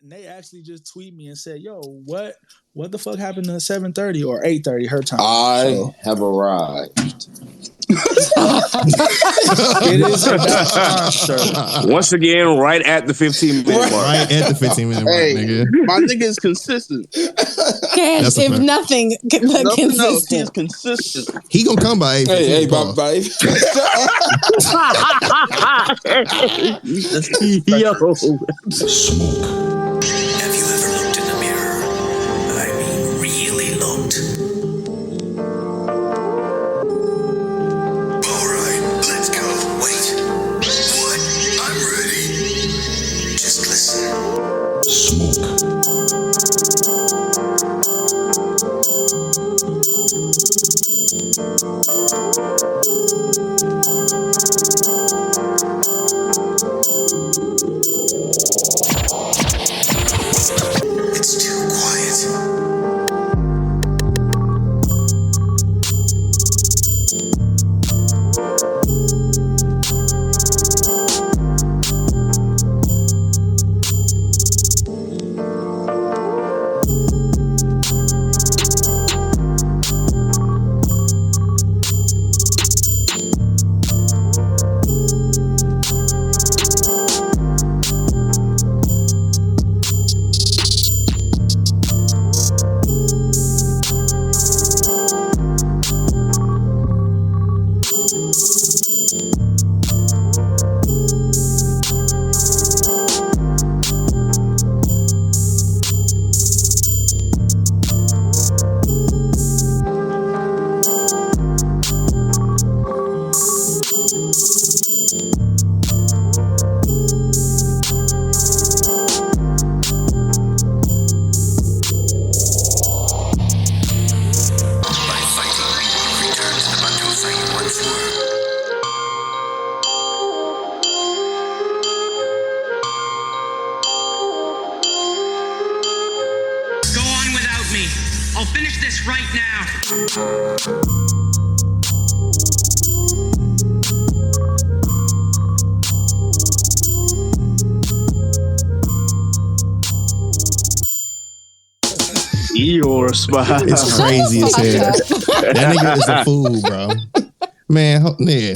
And they actually just tweet me and said, "Yo, what the fuck happened to 7:30 or 8:30 her time?" I have arrived. It is about time, sir. Once again, right at the 15-minute mark. Right at the 15-minute mark, nigga. My nigga is consistent. Cash, if nothing but Nothing else, consistent. he's consistent. He gonna come by 8:15. Hey, Paul. bye. Yo. Smoke. Have you ever looked in the mirror? I mean, really looked. Alright, let's go. Wait. What? I'm ready. Just listen. Smoke. It's too quiet. By fighting, return to the battlefield you once were. Go on without me. I'll finish this right now. Your smile. It's crazy as hell. That nigga is a fool, bro. Man, yeah.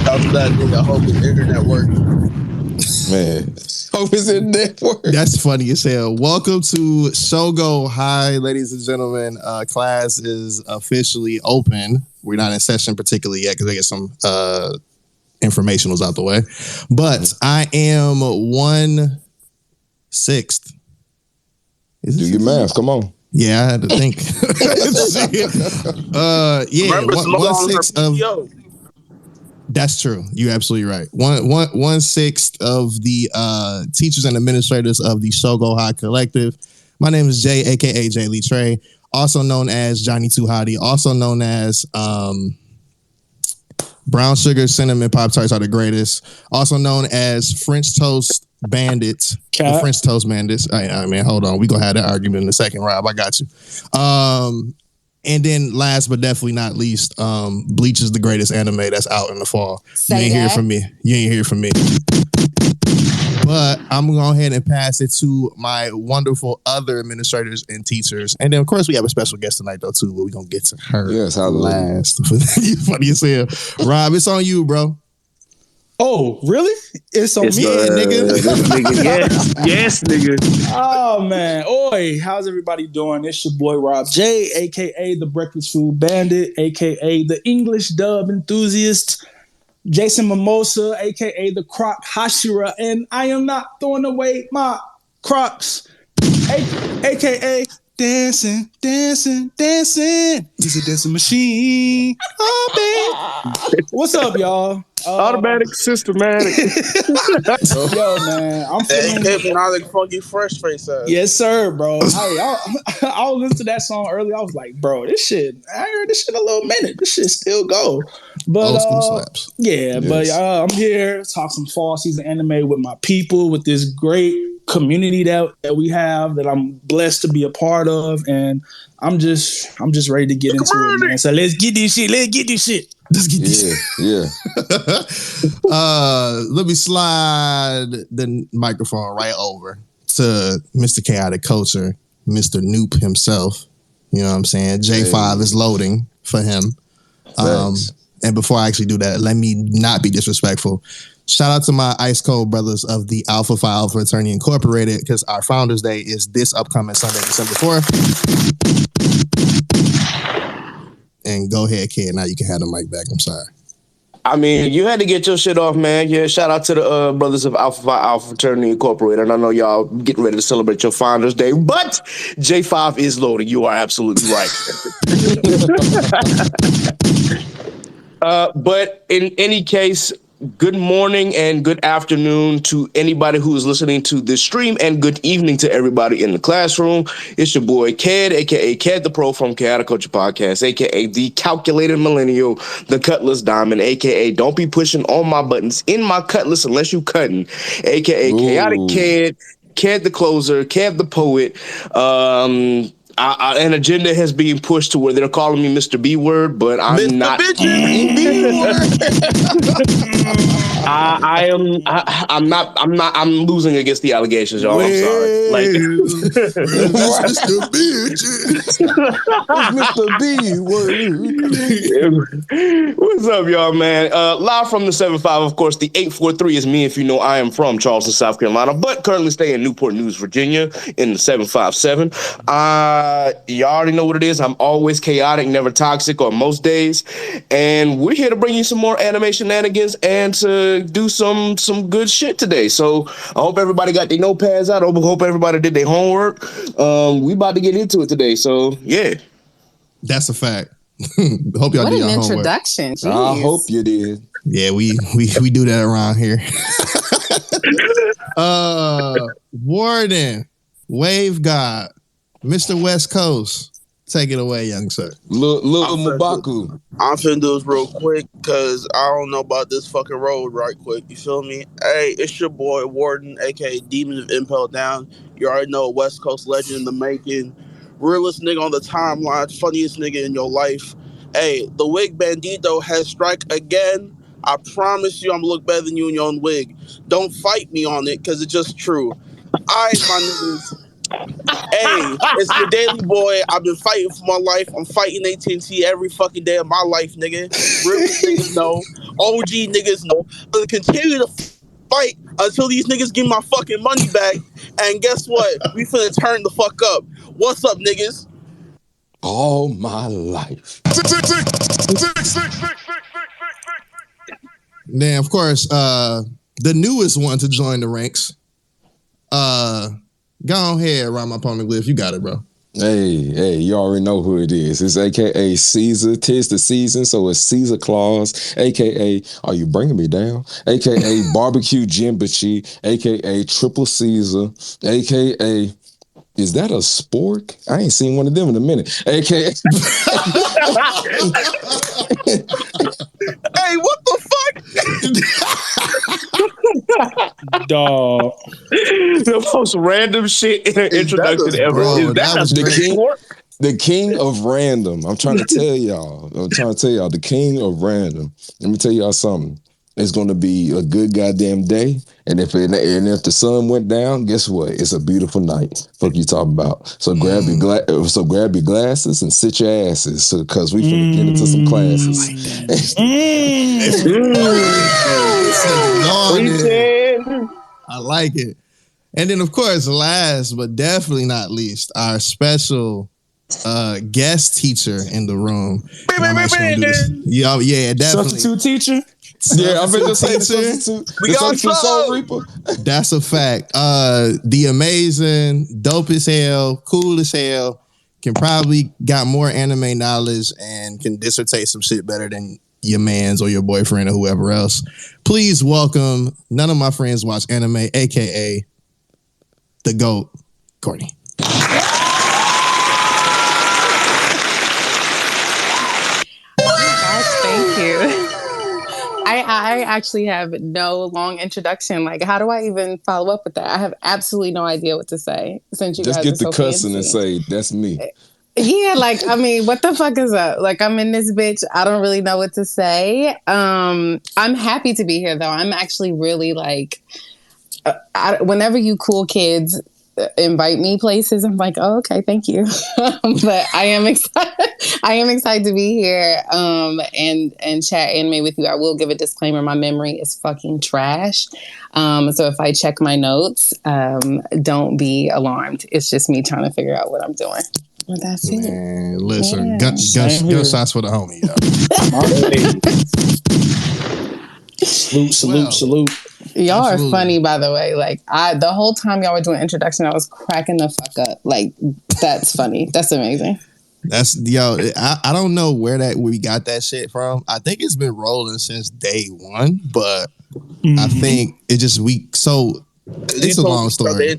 After that nigga, I hope his internet works. Man. Hope his internet works. That's funny as hell. Welcome to Shogo High, ladies and gentlemen. Class is officially open. We're not in session particularly yet because they get some informationals out the way. But I am 1/6. Do your math. Come on. Yeah, I had to think. Yeah, Remember, 1/6 of. That's true. You're absolutely right. 1/6 of the teachers and administrators of the Shogo High Collective. My name is Jay, aka Jay Lee Trey, also known as Johnny Too Hottie, also known as Brown Sugar Cinnamon Pop Tarts are the greatest, also known as French Toast Bandits. The French Toast Bandits. I mean, hold on. We're going to have that argument in a second, Rob. I got you. And then last but definitely not least, Bleach is the greatest anime that's out in the fall. You ain't hear from me. You ain't hear from me. But I'm going to go ahead and pass it to my wonderful other administrators and teachers. And then, of course, we have a special guest tonight, though, too. But we're going to get to her last. You funny as hell. Rob, it's on you, bro. Oh, really? It's on me, nigga. Yes, nigga. Oh, man. Oi, how's everybody doing? It's your boy, Rob J, a.k.a. the Breakfast Food Bandit, a.k.a. the English Dub Enthusiast, Jason Mimosa, a.k.a. the Croc Hashira, and I am not throwing away my Crocs, a.k.a. Dancing. He's a dancing machine. Oh, man. What's up, y'all? Automatic, systematic. Yo, man, I'm feeling hypnotic, funky, fresh face ass. Yes, sir, bro. I was listening to that song earlier. I was like, bro, this shit. I heard this shit a little minute. This shit still go. But old school slaps. Yeah, yes. But I'm here to talk some fall season anime with my people, with this great community that we have that I'm blessed to be a part of, and I'm just ready to get into it, man. So let's get this shit. Just get Yeah. Let me slide the microphone right over to Mr. Chaotic Culture, Mr. Noop himself. You know what I'm saying? J5 is loading for him. And before I actually do that, let me not be disrespectful. Shout out to my ice cold brothers of the Alpha Phi Alpha Fraternity Incorporated, because our Founders Day is this upcoming Sunday, December 4th. And go ahead, kid. Now you can have the mic back. I'm sorry. I mean, you had to get your shit off, man. Yeah, shout out to the brothers of Alpha Phi Alpha Fraternity Incorporated. And I know y'all getting ready to celebrate your Founders Day, but J5 is loading. You are absolutely right. But in any case, good morning and good afternoon to anybody who is listening to this stream, and good evening to everybody in the classroom. It's your boy Ked, aka Ked the Pro from Chaotic Culture Podcast, aka the Calculated Millennial, the Cutlass Diamond, aka Don't Be Pushing on My Buttons in My Cutlass Unless You Cutting, aka Chaotic Ked, Ked the Closer, Ked the Poet. An agenda has been pushed to where they're calling me Mr. B Word, but I'm Mr. not. I'm losing against the allegations, y'all. I'm sorry. Like, Mr. B Word. What's up, y'all, man? Live from the 7-5, of course. The 843 is me, if you know I am from Charleston, South Carolina, but currently stay in Newport News, Virginia, in the 757. You already know what it is. I'm always chaotic, never toxic on most days. And we're here to bring you some more anime shenanigans and to do some good shit today. So I hope everybody got their notepads out. I hope everybody did their homework. We about to get into it today. So, yeah. That's a fact. Hope y'all what did your an homework. Introduction. Jeez. I hope you did. Yeah, we do that around here. Warden, Wave God, Mr. West Coast, take it away, young sir. Little Mabaku. I'm finna do this real quick because I don't know about this fucking road right quick. You feel me? Hey, it's your boy Warden, aka Demon of Impel Down. You already know, a West Coast legend in the making. Realest nigga on the timeline, funniest nigga in your life. Hey, the wig bandito has strike again. I promise you I'm gonna look better than you in your own wig. Don't fight me on it because it's just true. Alright, my niggas. Hey, it's your daily boy. I've been fighting for my life. I'm fighting AT&T every fucking day of my life, nigga. Real niggas know. OG niggas know. I'll continue to fight until these niggas give my fucking money back. And guess what? We finna turn the fuck up. What's up, niggas? All my life. Then, of course, the newest one to join the ranks. Go ahead, Ryan, my Poneglyph. You got it, bro. Hey, you already know who it is. It's AKA Caesar. 'Tis the season, so it's Caesar Claus. AKA, are you bringing me down? AKA Barbecue Jimbachi. AKA Triple Caesar. AKA, is that a spork? I ain't seen one of them in a minute. AKA. Hey, what the fuck? Dog. The most random shit in an introduction ever. Bro, Is that was the great. The king of random. I'm trying to tell y'all. The king of random. Let me tell y'all something. It's going to be a good goddamn day. And if the sun went down, guess what? It's a beautiful night. Fuck you talking about. So grab your glasses and sit your asses, because we finna get into some classes. I like it. And then, of course, last but definitely not least, our special guest teacher in the room. Yeah, definitely. Substitute teacher? Yeah, I'm going to say substitute. We got Soul Reaper. That's a fact. The amazing, dope as hell, cool as hell, can probably got more anime knowledge and can dissertate some shit better than your mans or your boyfriend or whoever else. Please welcome, none of my friends watch anime, aka the GOAT, Courtney. Thank you. I actually have no long introduction. Like, how do I even follow up with that? I have absolutely no idea what to say since you just guys get are so the cussing fancy. and say, that's me. Yeah, like, I mean, what the fuck is up? Like, I'm in this bitch. I don't really know what to say. I'm happy to be here, though. I'm actually really like, whenever you cool kids invite me places, I'm like, oh, okay, thank you. But I am excited. I am excited to be here and chat anime with you. I will give a disclaimer: my memory is fucking trash. So if I check my notes, don't be alarmed. It's just me trying to figure out what I'm doing. Well, that's it. Man, listen, Yeah. gunshots for the homie, yo. Salute. Y'all Absolutely. are funny, by the way. Like, the whole time y'all were doing introduction, I was cracking the fuck up. Like, that's funny. That's amazing. That's I don't know where we got that shit from. I think it's been rolling since day one, but I think it just it's a long story. They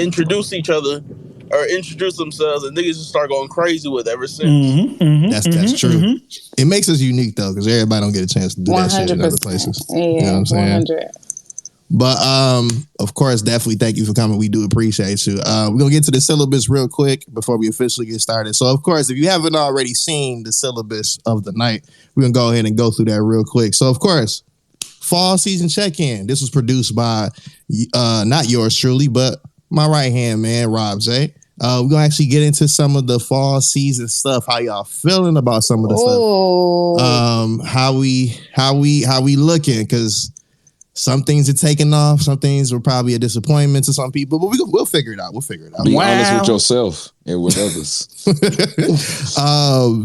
introduce each other or introduce themselves, and niggas just start going crazy with it ever since. That's true. It makes us unique though, because everybody don't get a chance to do that shit in other places. Yeah, you know what I'm saying? 100. But of course, definitely thank you for coming. We do appreciate you. We're gonna get to the syllabus real quick before we officially get started. So, of course, if you haven't already seen the syllabus of the night, we're gonna go ahead and go through that real quick. So, of course, fall season check-in. This was produced by not yours truly, but my right hand man, Rob J. We're gonna actually get into some of the fall season stuff. How y'all feeling about some of the stuff? How we looking? Because some things are taking off. Some things were probably a disappointment to some people, but we'll figure it out. Be honest with yourself and with others.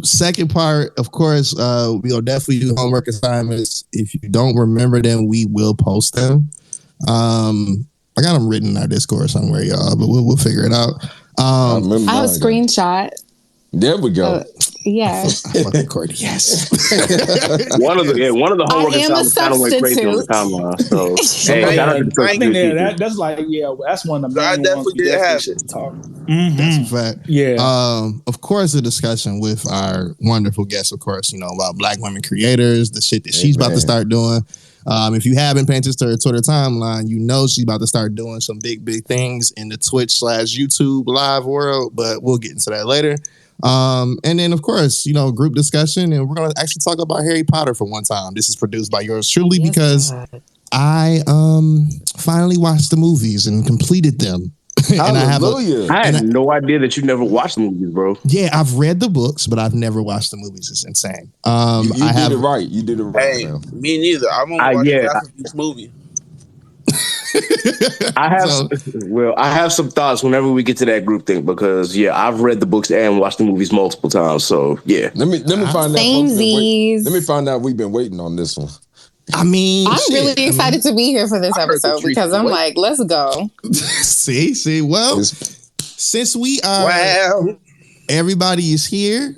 Second part, of course, we'll definitely do homework assignments. If you don't remember them, we will post them. I got them written in our Discord somewhere, y'all, but we'll figure it out. I have a screenshot. There we go. Yeah. Fucking Courtney, yes. One of the homework assignments kind of went crazy on the timeline. So hey, shout out to the that's like, that's one of the main I definitely ones we did have should talk. That's a fact. Yeah. Of course, a discussion with our wonderful guest, of course, about Black women creators, the shit that she's about to start doing. If you haven't paid attention to her Twitter timeline, you know she's about to start doing some big things in the Twitch/YouTube live world, but we'll get into that later. And then, of course, group discussion, and we're going to actually talk about Harry Potter for one time. This is produced by yours truly because I finally watched the movies and completed them. And I had no idea that you never watched the movies, bro. Yeah, I've read the books, but I've never watched the movies. It's insane. You did it right. Hey, me neither. I've only watched half of each movie. I have some thoughts whenever we get to that group thing because I've read the books and watched the movies multiple times. So let me find out. Let me find out. We've been waiting on this one. I mean, I'm really excited to be here for this episode because I'm like, let's go. See. Well, since we are, everybody is here.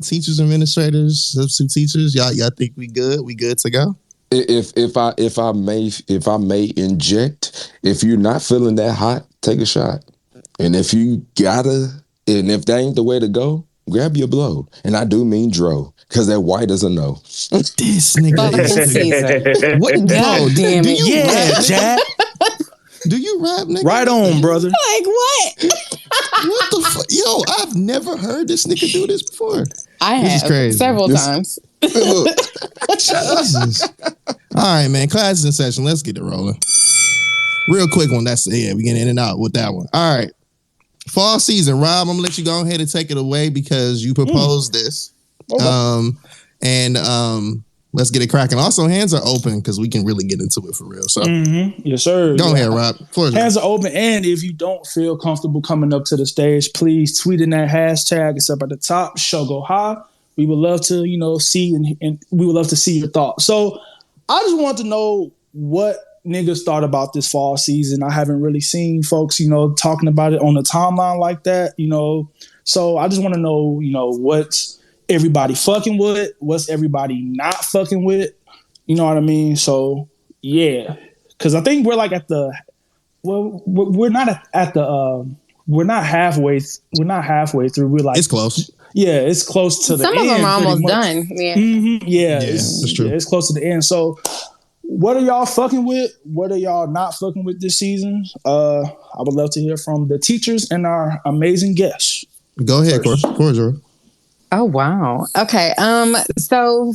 Teachers, administrators, substitute teachers. Y'all think we good? We good to go? If I may inject, if you're not feeling that hot, take a shot. And if if that ain't the way to go, grab your blow. And I do mean dro, because that white is a no. This nigga is what? God damn it. Yeah, Jack. Do you rap, nigga? Right on, brother. Like what? What the fuck? Yo, I've never heard this nigga do this before. I have several times. Jesus. All right, man. Class is in session. Let's get it rolling. Real quick one. We getting in and out with that one. All right. Fall season. Rob, I'm gonna let you go ahead and take it away because you proposed this. Okay. Let's get it cracking. Also, hands are open because we can really get into it for real. So, yes, sir. Go ahead, Rob. Hands are open, and if you don't feel comfortable coming up to the stage, please tweet in that hashtag. It's up at the top. Show go high. We would love to, see and we would love to see your thoughts. So, I just want to know what niggas thought about this fall season. I haven't really seen folks, talking about it on the timeline like that, So I just want to know, what's everybody fucking with, what's everybody not fucking with, you know what I mean? So yeah, because I think we're like we're not halfway through. We're like it's close. Yeah, it's close to the end. Some of them are almost done. Yeah, that's true. It's close to the end. So, what are y'all fucking with? What are y'all not fucking with this season? I would love to hear from the teachers and our amazing guests. Go ahead, Corjo. Oh wow. Okay. So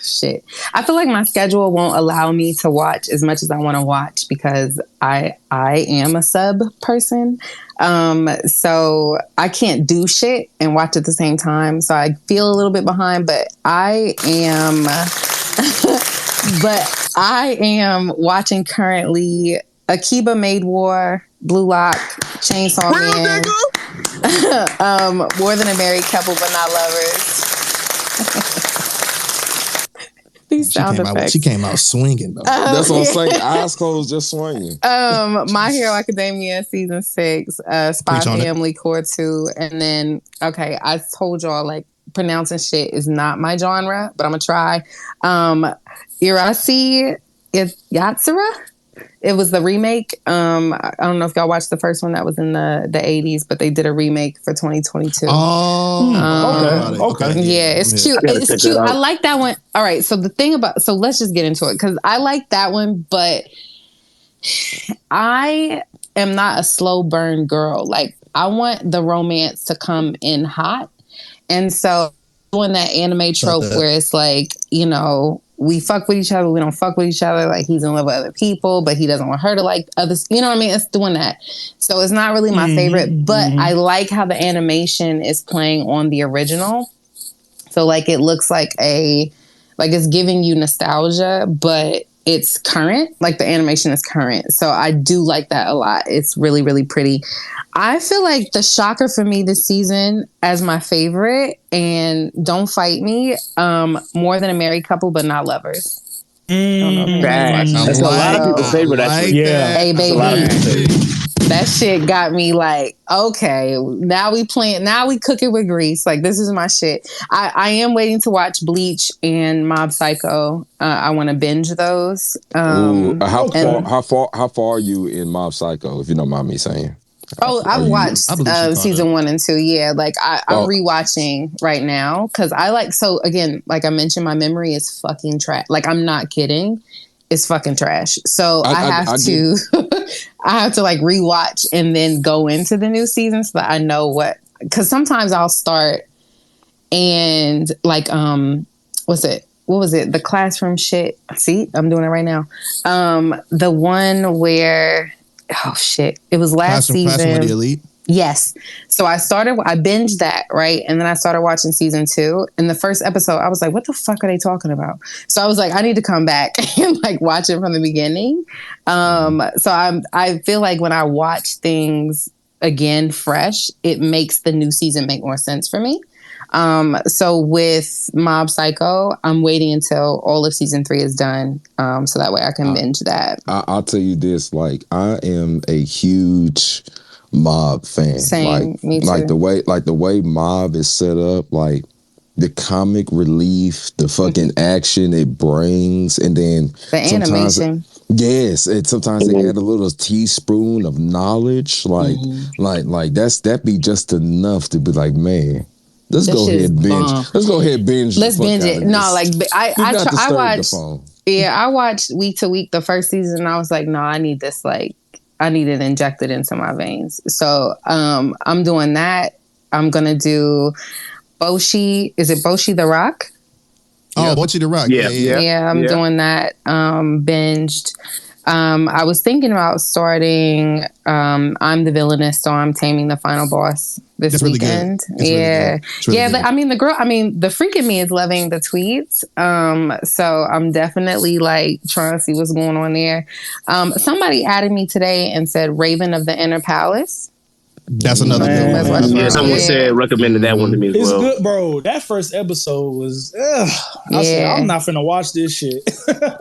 shit. I feel like my schedule won't allow me to watch as much as I want to watch because I am a sub person. So I can't do shit and watch at the same time. So I feel a little bit behind, but I am watching currently Akiba Made War, Blue Lock, Chainsaw Man. More Than a Married Couple But Not Lovers. These sound effects. She came out swinging though. That's what I'm saying. Eyes closed, just swinging. My Hero Academia season 6, Spy Family Core 2, and then I told y'all like pronouncing shit is not my genre, but I'm gonna try. Irasi Yatsura. It was the remake. I don't know if y'all watched the first one that was in the 80s, but they did a remake for 2022. Okay. Yeah, it's cute. It's cute. I like that one. All right. So let's just get into it because I like that one, but I am not a slow burn girl. Like I want the romance to come in hot. And so doing that anime trope where it's like, you know, we fuck with each other, we don't fuck with each other. Like he's in love with other people, but he doesn't want her to like others. You know what I mean? It's doing that. So it's not really my favorite, but I like how the animation is playing on the original. So like it looks like it's giving you nostalgia, but it's current. Like the animation is current. So I do like that a lot. It's really, really pretty. I feel like the shocker for me this season as my favorite, and don't fight me, More Than a Married Couple But Not Lovers. That's a lot of people's favorite. Hey, baby. That shit got me like, okay, now we cooking with grease. Like this is my shit. I am waiting to watch Bleach and Mob Psycho. I want to binge those. How far are you in Mob Psycho, if you don't mind me saying? I've watched season 1 and 2. Yeah, like I'm rewatching right now because so again, like I mentioned, my memory is fucking trash. Like I'm not kidding, it's fucking trash. So I have to like rewatch and then go into the new season so that I know what. Because sometimes I'll start and like what was it? The classroom shit. See, I'm doing it right now. The one where. Oh shit! It was last season. Classroom with the Elite. Yes. So I binged that, right? And then I started watching season 2. In the first episode, I was like, what the fuck are they talking about? So I was like, I need to come back and like watch it from the beginning. So I feel like when I watch things again fresh, it makes the new season make more sense for me. So with Mob Psycho, I'm waiting until all of season 3 is done. So that way I can binge that. I'll tell you this, like I am a huge Mob fan. Same, me too. Like the way Mob is set up, like the comic relief, the fucking action it brings, and then the animation. Yes, and sometimes they add a little teaspoon of knowledge, like that be just enough to be like, man. Let's go ahead and binge. Let's go ahead and binge. Let's binge it. No, like I watched. Yeah, I watched week to week the first season, and I was like, no, I need this. Like, I need it injected into my veins. So, I'm doing that. I'm gonna do Boshi. Is it Boshi the Rock? Oh, Boshi the Rock. Yeah. I'm doing that. Binged. I was thinking about starting I'm the Villainess, so I'm Taming the Final Boss this weekend. Yeah. The freak in me is loving the tweets. So I'm definitely like trying to see what's going on there. Somebody added me today and said Raven of the Inner Palace. That's another good one. Yeah, someone said recommended that one to me as well. It's good, bro. That first episode was. I said I'm not finna watch this shit.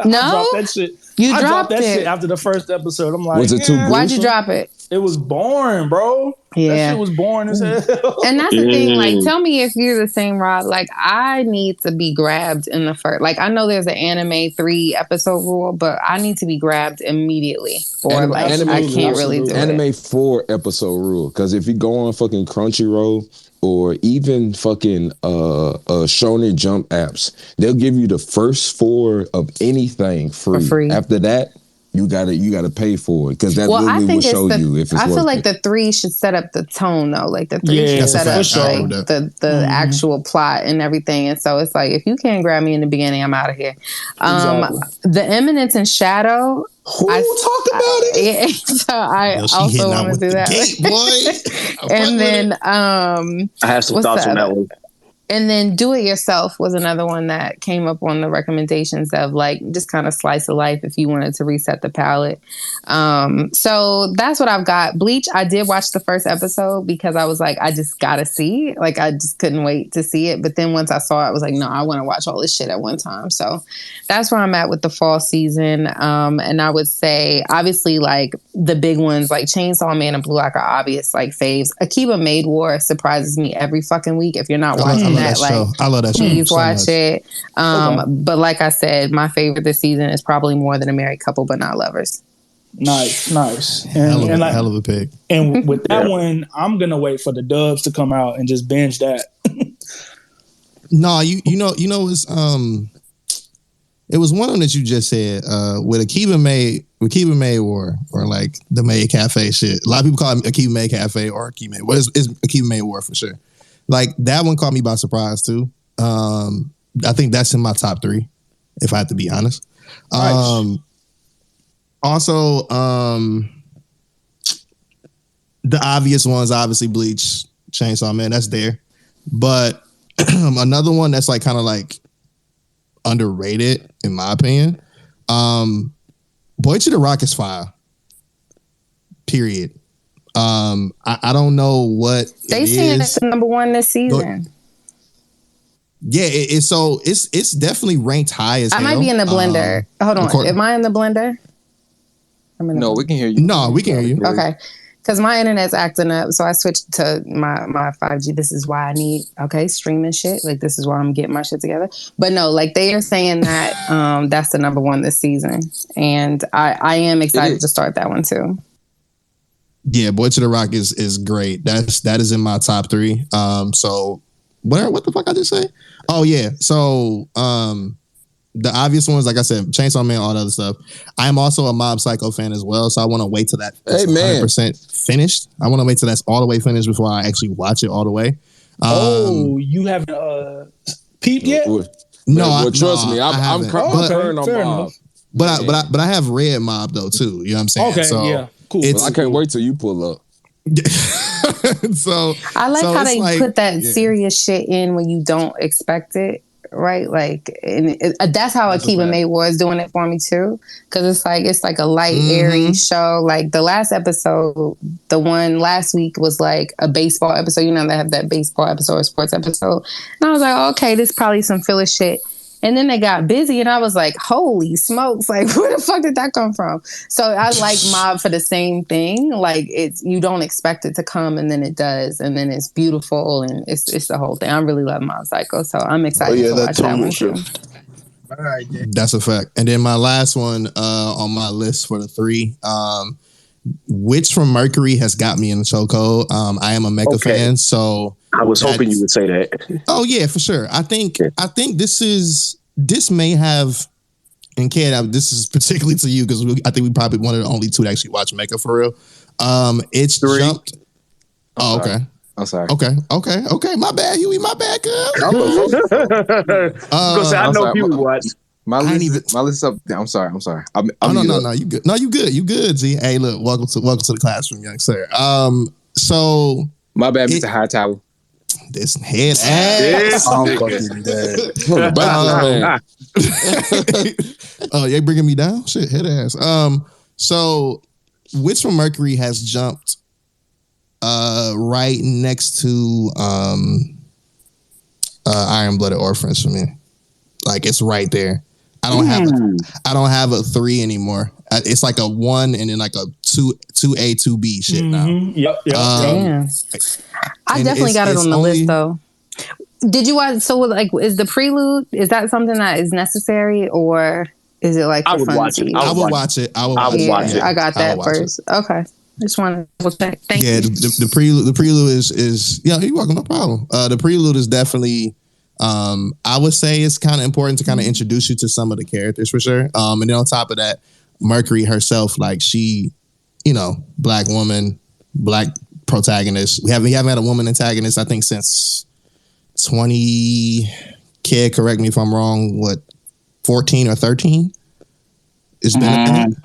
No, I dropped that shit. You dropped that it shit after the first episode. I'm like, was it too gruesome? Why'd you drop it? It was boring, bro. Yeah, that shit was boring as hell. And that's the thing. Like, tell me if you're the same, Rob. Like, I need to be grabbed in the first. Like, I know there's an anime 3 episode rule, but I need to be grabbed immediately. Or I can't really do it. Anime 4 episode rule. Because if you go on fucking Crunchyroll or even fucking Shonen Jump apps, they'll give you the first 4 of anything free. For free. After that, you gotta pay for it because that Well, I literally will think show it's you if it's I feel worth like it. the 3 should set up the tone though. Like the 3 Yeah, should set for up sure. like the actual plot and everything. And so it's like if you can't grab me in the beginning, I'm out of here. Exactly. The Eminence and Shadow. Who talk about it? So I Yo, she also hitting out want to with do the that. gate, boy. And then I have some what's thoughts the on that other? one. And then Do It Yourself was another one that came up on the recommendations of like just kind of slice of life if you wanted to reset the palate. So that's what I've got. Bleach, I did watch the first episode because I was like, I just gotta see. Like I just couldn't wait to see it. But then once I saw it, I was like, no, I want to watch all this shit at one time. So that's where I'm at with the fall season. And I would say obviously like the big ones like Chainsaw Man and Blue Lock are obvious like faves. Akiba Maid War surprises me every fucking week. If you're not watching that, like, I love that show. please so watch much. it. But like I said, my favorite this season is probably More Than a Married Couple, but not Lovers. Nice. Hell And like, of a pick. and with that one, I'm gonna wait for the dubs to come out and just binge that. No, you know it's it was one of them that you just said with Akiba Maid War or like the Maid Cafe shit. A lot of people call it Akiba Maid Cafe or Akiba Maid. Well, it's Akiba Maid War for sure. Like that one caught me by surprise too. I think that's in my top 3, if I have to be honest. Nice. Also, the obvious ones, obviously Bleach, Chainsaw Man, that's there. But another one that's like kind of like underrated, in my opinion. Boy to the Rock is fire. Period. I don't know what They saying it's the number 1 this season. Yeah, it's definitely ranked high as I hell. might be in the blender. Hold on. Am I in the blender? No, we can hear you. No, we can hear you. Okay. Because my internet's acting up. So I switched to my 5G. This is why I need, streaming shit. Like, this is why I'm getting my shit together. But no, like, they are saying that that's the number 1 this season. And I am excited to start that one, too. Yeah, Boy to the Rock is great. That is in my top 3. So, what the fuck I just say? Oh, yeah. So, the obvious ones, like I said, Chainsaw Man, all that other stuff. I'm also a Mob Psycho fan as well, so I want to wait till that's 100% finished. I want to wait till that's all the way finished before I actually watch it all the way. You haven't peeped yet? No, trust me, I'm concerned on Mob. But I have read Mob though too. You know what I'm saying? Okay, so yeah, cool. I can't wait till you pull up. So I like how they like, put that serious shit in when you don't expect it, right? Like, and that's how Akiba Maid War is doing it for me too, because it's like a light, airy show. Like the last episode, the one last week was like a baseball episode. You know, they have that baseball episode or sports episode, and I was like, okay, this is probably some filler shit. And then they got busy, and I was like, holy smokes, like, where the fuck did that come from? So I like Mob for the same thing. Like, you don't expect it to come, and then it does, and then it's beautiful, and it's the whole thing. I really love Mob Psycho, so I'm excited to watch that one, too. All right, that's a fact. And then my last one on my list for the 3, Witch from Mercury has got me in the chokehold. I am a Mecha fan, so... I was hoping you would say that. Oh yeah, for sure. I think this may have, and Ken, this is particularly to you because I think we probably one of the only 2 to actually watch Mecha for real. It's 3. Jumped. Oh, okay. I'm sorry. Okay. My bad, Huey. My bad, girl. I know you watch. My list is up. I'm sorry. No. You good. No, you good. You good, G. Hey, look. Welcome to the classroom, young sir. So my bad, Mr. Hightower. This head ass. I'm fucking dead. Oh, you bringing me down? Shit, head ass. So Witch from Mercury has jumped right next to Iron Blooded Orphans for me. Like it's right there. I don't have a 3 anymore. It's like a 1 and then like a 2A, 2B shit now. Yep. Damn. I definitely got it on the list though. Did you watch? So like, is the prelude? Is that something that is necessary, or is it like? I would watch it. I would watch it. I got that first. Okay. I just want to check. Thank you. The prelude is yeah. You're welcome. No problem. The prelude is definitely. I would say it's kind of important to kind of introduce you to some of the characters for sure. And then on top of that, Mercury herself, like she, black woman, black protagonist. We haven't had a woman antagonist, I think, since 20. Kid, correct me if I'm wrong. What, 14 or 13? It's been a minute.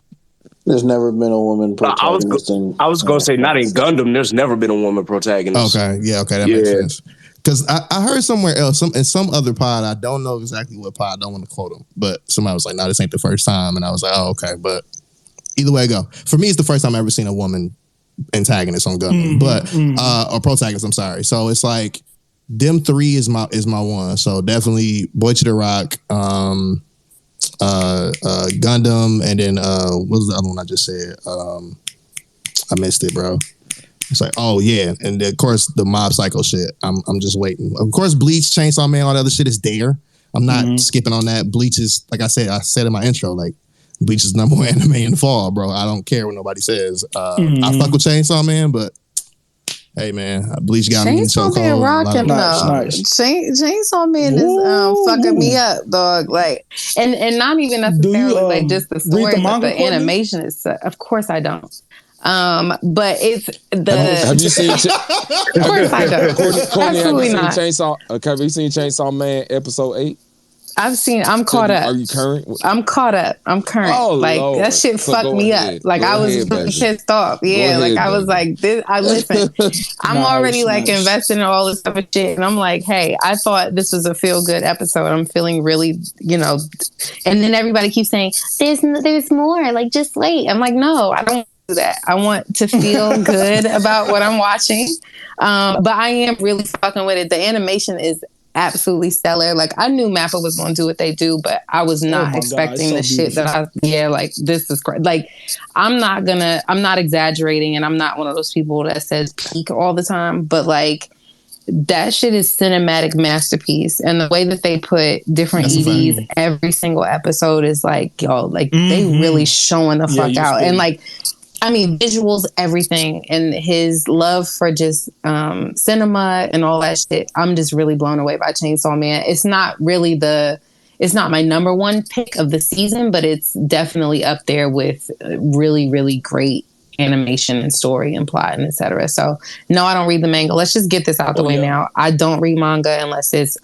There's never been a woman protagonist. I was going to say, not in Gundam, there's never been a woman protagonist. Okay, that makes sense. Because I heard somewhere else, in some other pod, I don't know exactly what pod, I don't want to quote them, but somebody was like, no, this ain't the first time. And I was like, oh, okay. But either way I go. For me, it's the first time I've ever seen a woman antagonist on Gundam, or protagonist, I'm sorry. So it's like, them three is my one. So definitely Boy to the Rock, Gundam, and then what was the other one I just said? I missed it, bro. It's like, oh yeah, and then, of course the Mob Psycho shit. I'm just waiting. Of course, Bleach, Chainsaw Man, all the other shit is there. I'm not skipping on that. Bleach is, like I said in my intro, like Bleach is number one anime in the fall, bro. I don't care what nobody says. I fuck with Chainsaw Man, but hey man, Bleach got me in so cold. Chainsaw Man rocking though. Chainsaw Man is fucking me up, dog. Like, and not even necessarily like just the story, but the animation is. Of course, I don't. But it's the. Have you seen? Of course, I don't. Courtney, Absolutely not. Have you seen Chainsaw Man episode 8? I'm caught up. Are you current? I'm caught up. I'm current. Oh, like Lord. That shit fucked me up. Like I was really pissed off. Yeah, Go like ahead, I was like, this. I listen. I'm already like invested in all this other shit, and I'm like, hey, I thought this was a feel good episode. I'm feeling really, and then everybody keeps saying there's more. Like just wait. I'm like, no, I don't do that. I want to feel good about what I'm watching. But I am really fucking with it. The animation is absolutely stellar. Like I knew Mappa was going to do what they do, but I was not expecting the shit that like this is crazy. Like I'm not exaggerating, and I'm not one of those people that says peak all the time, but like that shit is cinematic masterpiece. And the way that they put different EDs every single episode is like, yo, like they really showing the fuck out. And like, I mean, visuals, everything, and his love for just cinema and all that shit. I'm just really blown away by Chainsaw Man. It's not my number one pick of the season, but it's definitely up there with really, really great animation and story and plot and etc. So no, I don't read the manga. Let's just get this out the way now. I don't read manga unless it's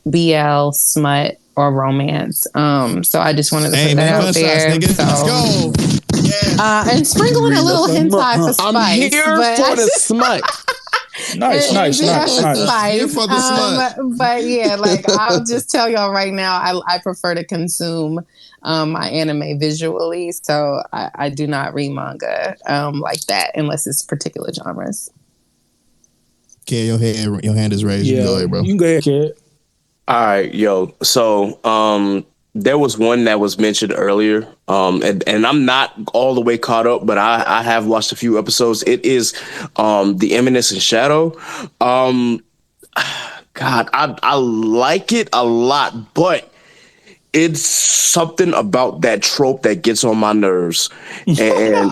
BL, smut, or romance. So I just wanted to put that out there. Let's go. Yeah. And sprinkle in a little hentai for spice. I'm here for the smut. Nice. Here for the smut. But yeah, like I'll just tell y'all right now, I prefer to consume my anime visually. So I do not read manga like that unless it's particular genres. Okay, your hand is raised. You can go ahead, bro. You can go ahead, kid. All right, yo. So there was one that was mentioned earlier, and I'm not all the way caught up, but I have watched a few episodes. It is The Eminence Shadow. God, I like it a lot, but it's something about that trope that gets on my nerves. And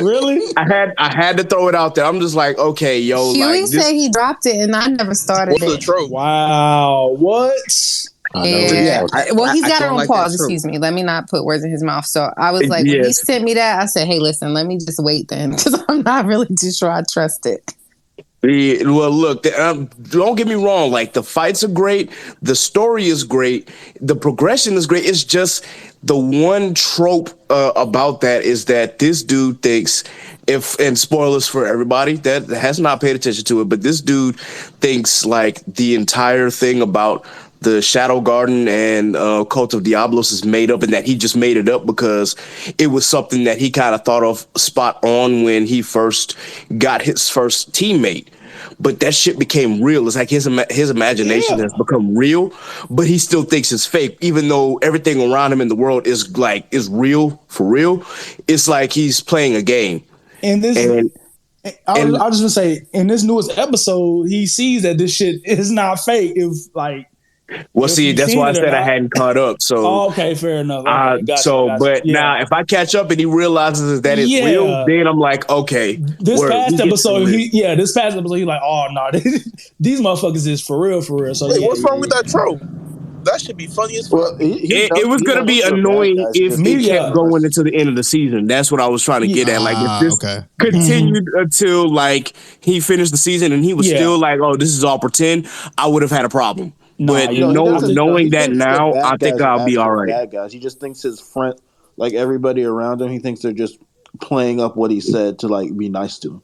really, I had to throw it out there. I'm just like, okay, yo. Huey said he dropped it, and I never started What's it. the trope? Wow, what? Yeah. Well, he's got it on pause. Excuse me. Let me not put words in his mouth. So I was like, when he sent me that, I said, hey, listen, let me just wait then, because I'm not really too sure I trust it. Yeah, well, look, don't get me wrong. Like, the fights are great. The story is great. The progression is great. It's just the one trope about that is that this dude thinks, and spoilers for everybody that has not paid attention to it, but this dude thinks like the entire thing about the Shadow Garden and Cult of Diablos is made up, and that he just made it up because it was something that he kind of thought of spot on when he first got his first teammate. But that shit became real. It's like his imagination has become real, but he still thinks it's fake, even though everything around him in the world is real for real. It's like he's playing a game. I was just gonna say, in this newest episode, he sees that this shit is not fake. It's like, well, see, that's why I said I hadn't caught up. So, okay, fair enough. Okay, gotcha. Now if I catch up and he realizes that it's real, then I'm like, okay. This past episode, he's like, oh no, these motherfuckers is for real. So wait, what's wrong with that trope? That should be funny as fuck. Well, it was going to be annoying if it kept going into the end of the season. That's what I was trying to get at. Like, if this continued until, like, he finished the season and he was still like, oh, this is all pretend, I would have had a problem. But knowing that now, I think I'll be all right. Bad guys. He just thinks his friend, like everybody around him, he thinks they're just playing up what he said to, like, be nice to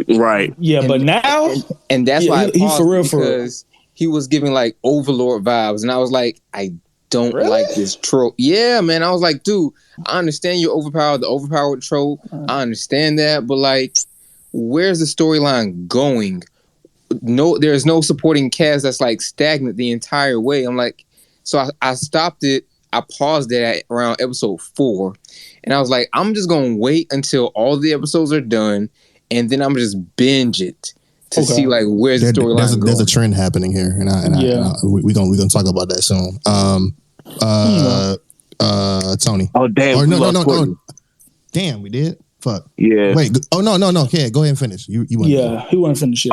him. Right. Yeah, but now... And that's why he for real, because he was giving, like, Overlord vibes. And I was like, I don't like this trope. Yeah, man. I was like, dude, I understand you're overpowered, the overpowered trope. I understand that. But, like, where's the storyline going? No, there's no supporting cast that's, like, stagnant the entire way. I'm like, so I stopped it. I paused it at around episode 4. And I was like, I'm just going to wait until all the episodes are done. And then I'm going to just binge it to see, like, where's the storyline going. There's a trend happening here. And we're gonna talk about that soon. Tony. Oh, damn. Or no. Damn, we did? Fuck. Yeah. Wait. Oh, no. Yeah, go ahead and finish. You he wouldn't finish it.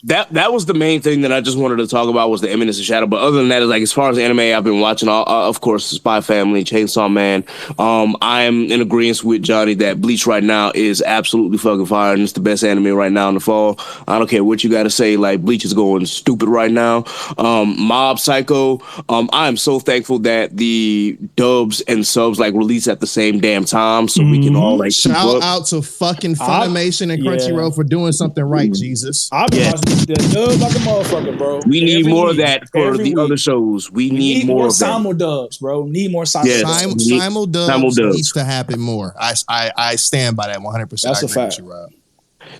That was the main thing that I just wanted to talk about was the Eminence of Shadow. But other than that, is like as far as anime I've been watching, of course, Spy Family, Chainsaw Man. I am in agreement with Johnny that Bleach right now is absolutely fucking fire, and it's the best anime right now in the fall. I don't care what you got to say. Like Bleach is going stupid right now. Mob Psycho. I am so thankful that the dubs and subs like release at the same damn time, so we can all like shout out to fucking Funimation and Crunchyroll for doing something right, Jesus. I've been watching that dub like a motherfucker, bro. We need more of that for the other shows. We need more of that. Simul dubs, bro. Need more simul dubs. Simul dubs needs to happen more. I stand by that 100%. That's a fact. You, Rob.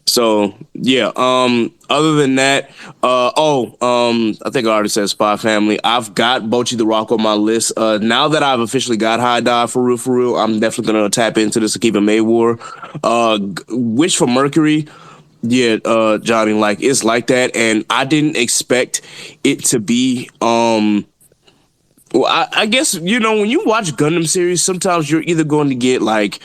So yeah. Other than that, I think I already said Spy Family. I've got Bocchi the Rock on my list. Now that I've officially got High Dive for real, I'm definitely gonna tap into this Akiba May War. Wish for Mercury. Yeah, Johnny, like it's like that, and I didn't expect it to be. Well, I guess when you watch Gundam series, sometimes you're either going to get like,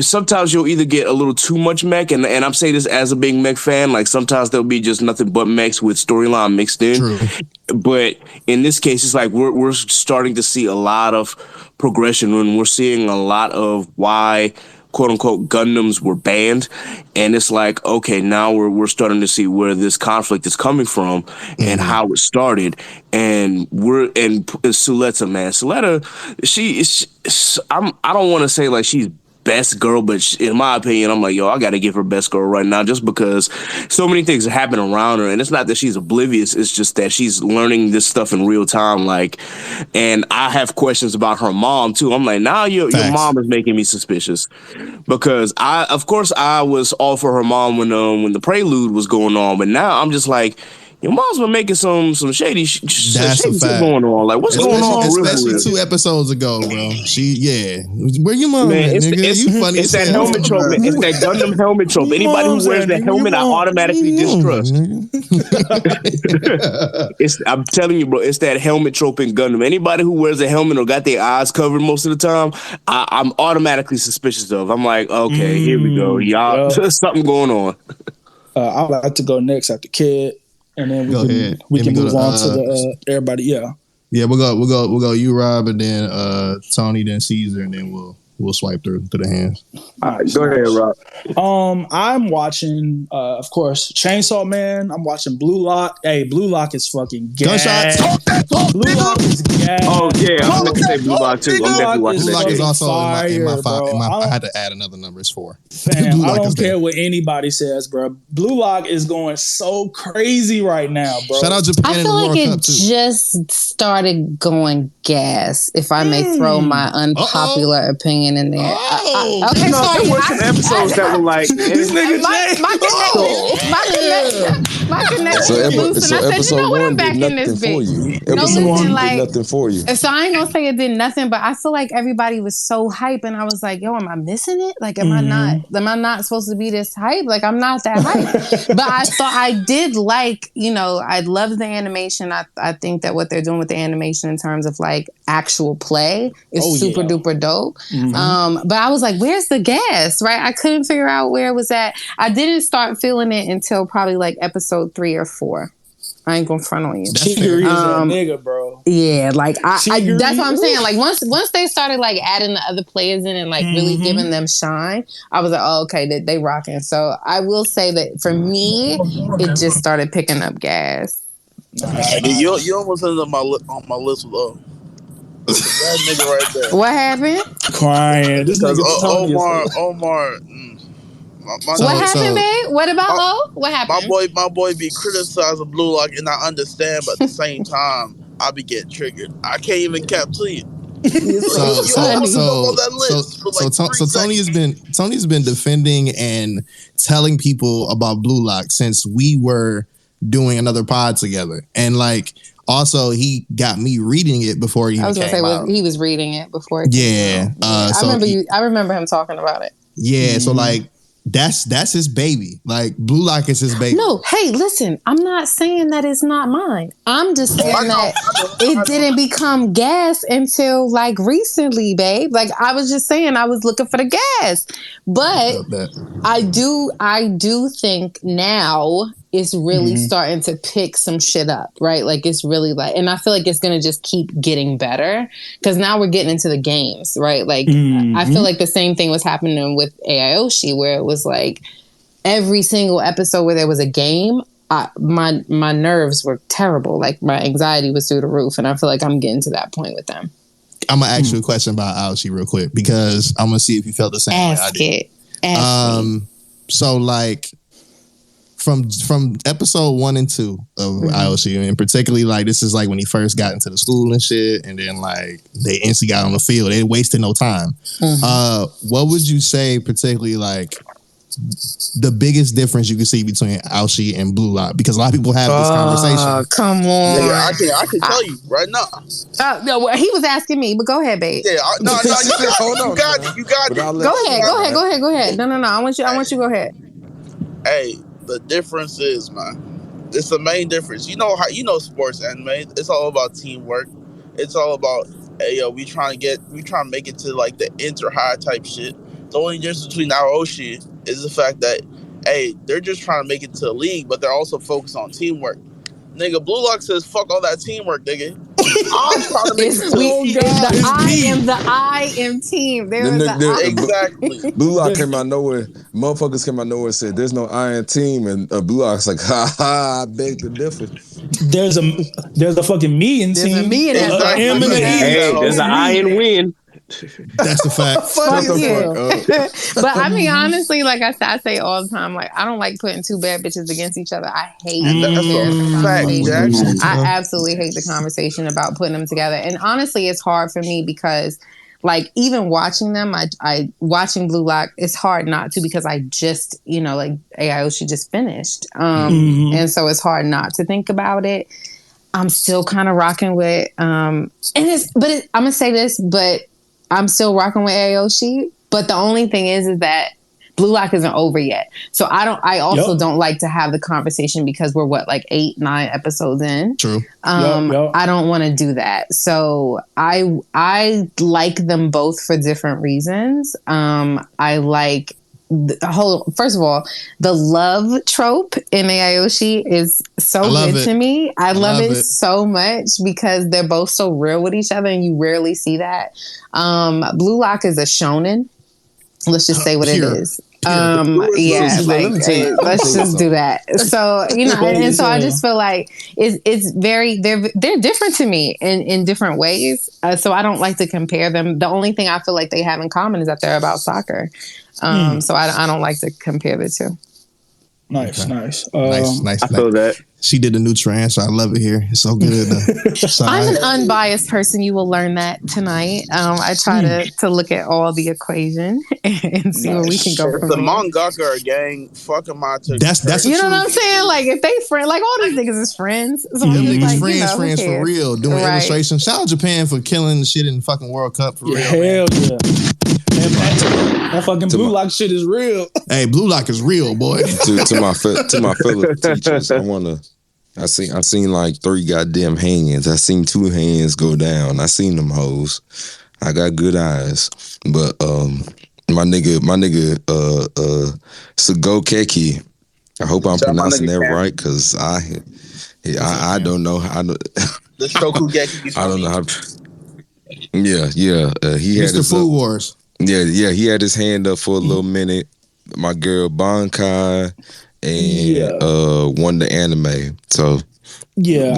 sometimes you'll either get a little too much mech, and I'm saying this as a big mech fan. Like sometimes there'll be just nothing but mechs with storyline mixed in. True. But in this case, it's like we're starting to see a lot of progression, and we're seeing a lot of why quote unquote Gundams were banned, and it's like okay, now we're starting to see where this conflict is coming from and how it started, and Suletta, man, I don't want to say like she's best girl, but in my opinion, I'm like, yo, I got to give her best girl right now just because so many things are happening around her. And it's not that she's oblivious. It's just that she's learning this stuff in real time. Like, and I have questions about her mom too. I'm like, now your mom is making me suspicious because of course I was all for her mom when the prelude was going on. But now I'm just like, your mom's been making some shady shit going on. Like, what's going on? Especially 2 episodes ago, bro. Where your mom at, nigga? You funny. It's that helmet trope. It's that Gundam helmet trope. Anybody who wears the helmet, I automatically distrust. I'm telling you, bro, it's that helmet trope in Gundam. Anybody who wears a helmet or got their eyes covered most of the time, I'm automatically suspicious of. I'm like, okay, here we go. Y'all, something going on. I'd like to go next after Kid. And then we can move on to the everybody. Yeah, we'll go. You, Rob, and then Tony, then Caesar, and then we'll swipe through to the hands. All right, go ahead, Rob. I'm watching, of course, Chainsaw Man. I'm watching Blue Lock. Hey, Blue Lock is fucking gas. Gunshots. Blue Lock is gas. Oh yeah, I'm gonna say Blue Lock too. I'm definitely watching Blue that. Lock is also fire, in my bro. I had to add another number. It's 4. Fam, I don't care what anybody says, bro. Blue Lock is going so crazy right now, bro. Shout out Japan. I feel like it just started going gas. If I may throw my unpopular opinion in there. Okay, sorry. There were some episodes that were like this nigga my connection is loose, and I said, you know what, I'm back in this bitch. Episode 1 did nothing for you. So I ain't gonna say it did nothing, but I feel like everybody was so hype, and I was like, yo, am I missing it? Like, am I not supposed to be this hype? Like, I'm not that hype. But I thought I did like, I love the animation. I think that what they're doing with the animation in terms of like actual play is super duper dope. But I was like, where's the gas? Right? I couldn't figure out where it was at. I didn't start feeling it until probably like episode 3 or 4. I ain't gonna front on you. Chigiri is a nigga, bro. Yeah, like I that's what I'm saying. Like once they started like adding the other players in and like really giving them shine, I was like, oh, okay, they rocking. So I will say that for me, it just started picking up gas. You almost ended up on my list with that nigga right there. What happened? Crying. This nigga Omar. What happened, babe? What about O? What happened? My boy be criticizing Blue Lock, and I understand, but at the same time, I be getting triggered. I can't even cap to you. So Tony's been defending and telling people about Blue Lock since we were doing another pod together, and like also he got me reading it before he came out. He was reading it before. I remember him talking about it. Yeah, so like. That's his baby. Like Blue Lock is his baby. No, hey, listen, I'm not saying that it's not mine. I'm just saying that it didn't become gas until like recently, babe. Like I was just saying I was looking for the gas. But I do think now it's really starting to pick some shit up, right? Like it's really like, and I feel like it's going to just keep getting better because now we're getting into the games, right? Like I feel like the same thing was happening with Aoshi where it was like every single episode where there was a game, my nerves were terrible. Like my anxiety was through the roof. And I feel like I'm getting to that point with them. I'm going to ask you a question about Aoshi real quick because I'm going to see if you felt the same way I did. Ask me. So like, From episode 1 and 2 of Aoshi, and particularly like this is like when he first got into the school and shit, and then like they instantly got on the field. They wasted no time. What would you say, particularly like the biggest difference you can see between Aoshi and Blue Lock? Because a lot of people have this conversation. Come on, yeah, I can tell you right now. No, he was asking me, but go ahead, babe. Yeah, no, you got it. Go ahead. No. I want you to go ahead. Hey. The difference is, man, it's the main difference. You know sports anime. It's all about teamwork. It's all about, hey, yo, we trying to make it to like the inter high type shit. The only difference between Aoshi is the fact that, hey, they're just trying to make it to the league, but they're also focused on teamwork. Nigga, Blue Lock says, fuck all that teamwork, nigga. I'm trying to make it to the I am team. Exactly. Blue Lock came out nowhere. Motherfuckers came out nowhere and said, there's no I am team. And Blue Lock's like, I beg to differ. There's a fucking me in team. There's a me in that. Hey, there's an I in win. That's the fact. But I mean, honestly, like I say all the time, like I don't like putting two bad bitches against each other. I hate I absolutely hate the conversation about putting them together. And honestly, it's hard for me because like even watching them, I watching Blue Lock, it's hard not to because I just, like Aoshi just finished. And so it's hard not to think about it. I'm still kind of rocking with I'm gonna say this, but I'm still rocking with Aoshi, but the only thing is that Blue Lock isn't over yet. So I also don't like to have the conversation because we're 8, 9 episodes in. True. I don't want to do that. So I like them both for different reasons. I like first of all, the love trope in Aoshi is so good to me. I love it so much because they're both so real with each other and you rarely see that. Blue Lock is a shonen. Let's just say what it is. Let's just do that. So, and so I just feel like they're different to me in different ways. So I don't like to compare them. The only thing I feel like they have in common is that they're about soccer. So I don't like to compare the two. Nice. Nice. I feel that. She did the new trans, so I love it here. It's so good. I'm an unbiased person. You will learn that tonight. I try to look at all the equation and see where we can go from the there. mangaka are gang. Fuck them out to that's you know what I'm saying? Like if they friend, like all these niggas is friends. So them niggas friends for real. Doing illustrations. Shout out Japan for killing the shit in the fucking World Cup for real. Hell yeah. That fucking Blue Lock shit is real. Hey, Blue Lock is real, boy. to my fellow teachers, I seen like 3 goddamn hands. I seen 2 hands go down. I seen them hoes. I got good eyes. But my nigga Sugokeki, I hope I'm pronouncing that right, cause Yeah, I don't know. I don't. The Shokugeki. I don't know how. Yeah. He had Mr. his Food Wars. Yeah. He had his hand up for a little minute. My girl Bankai and won the anime. So because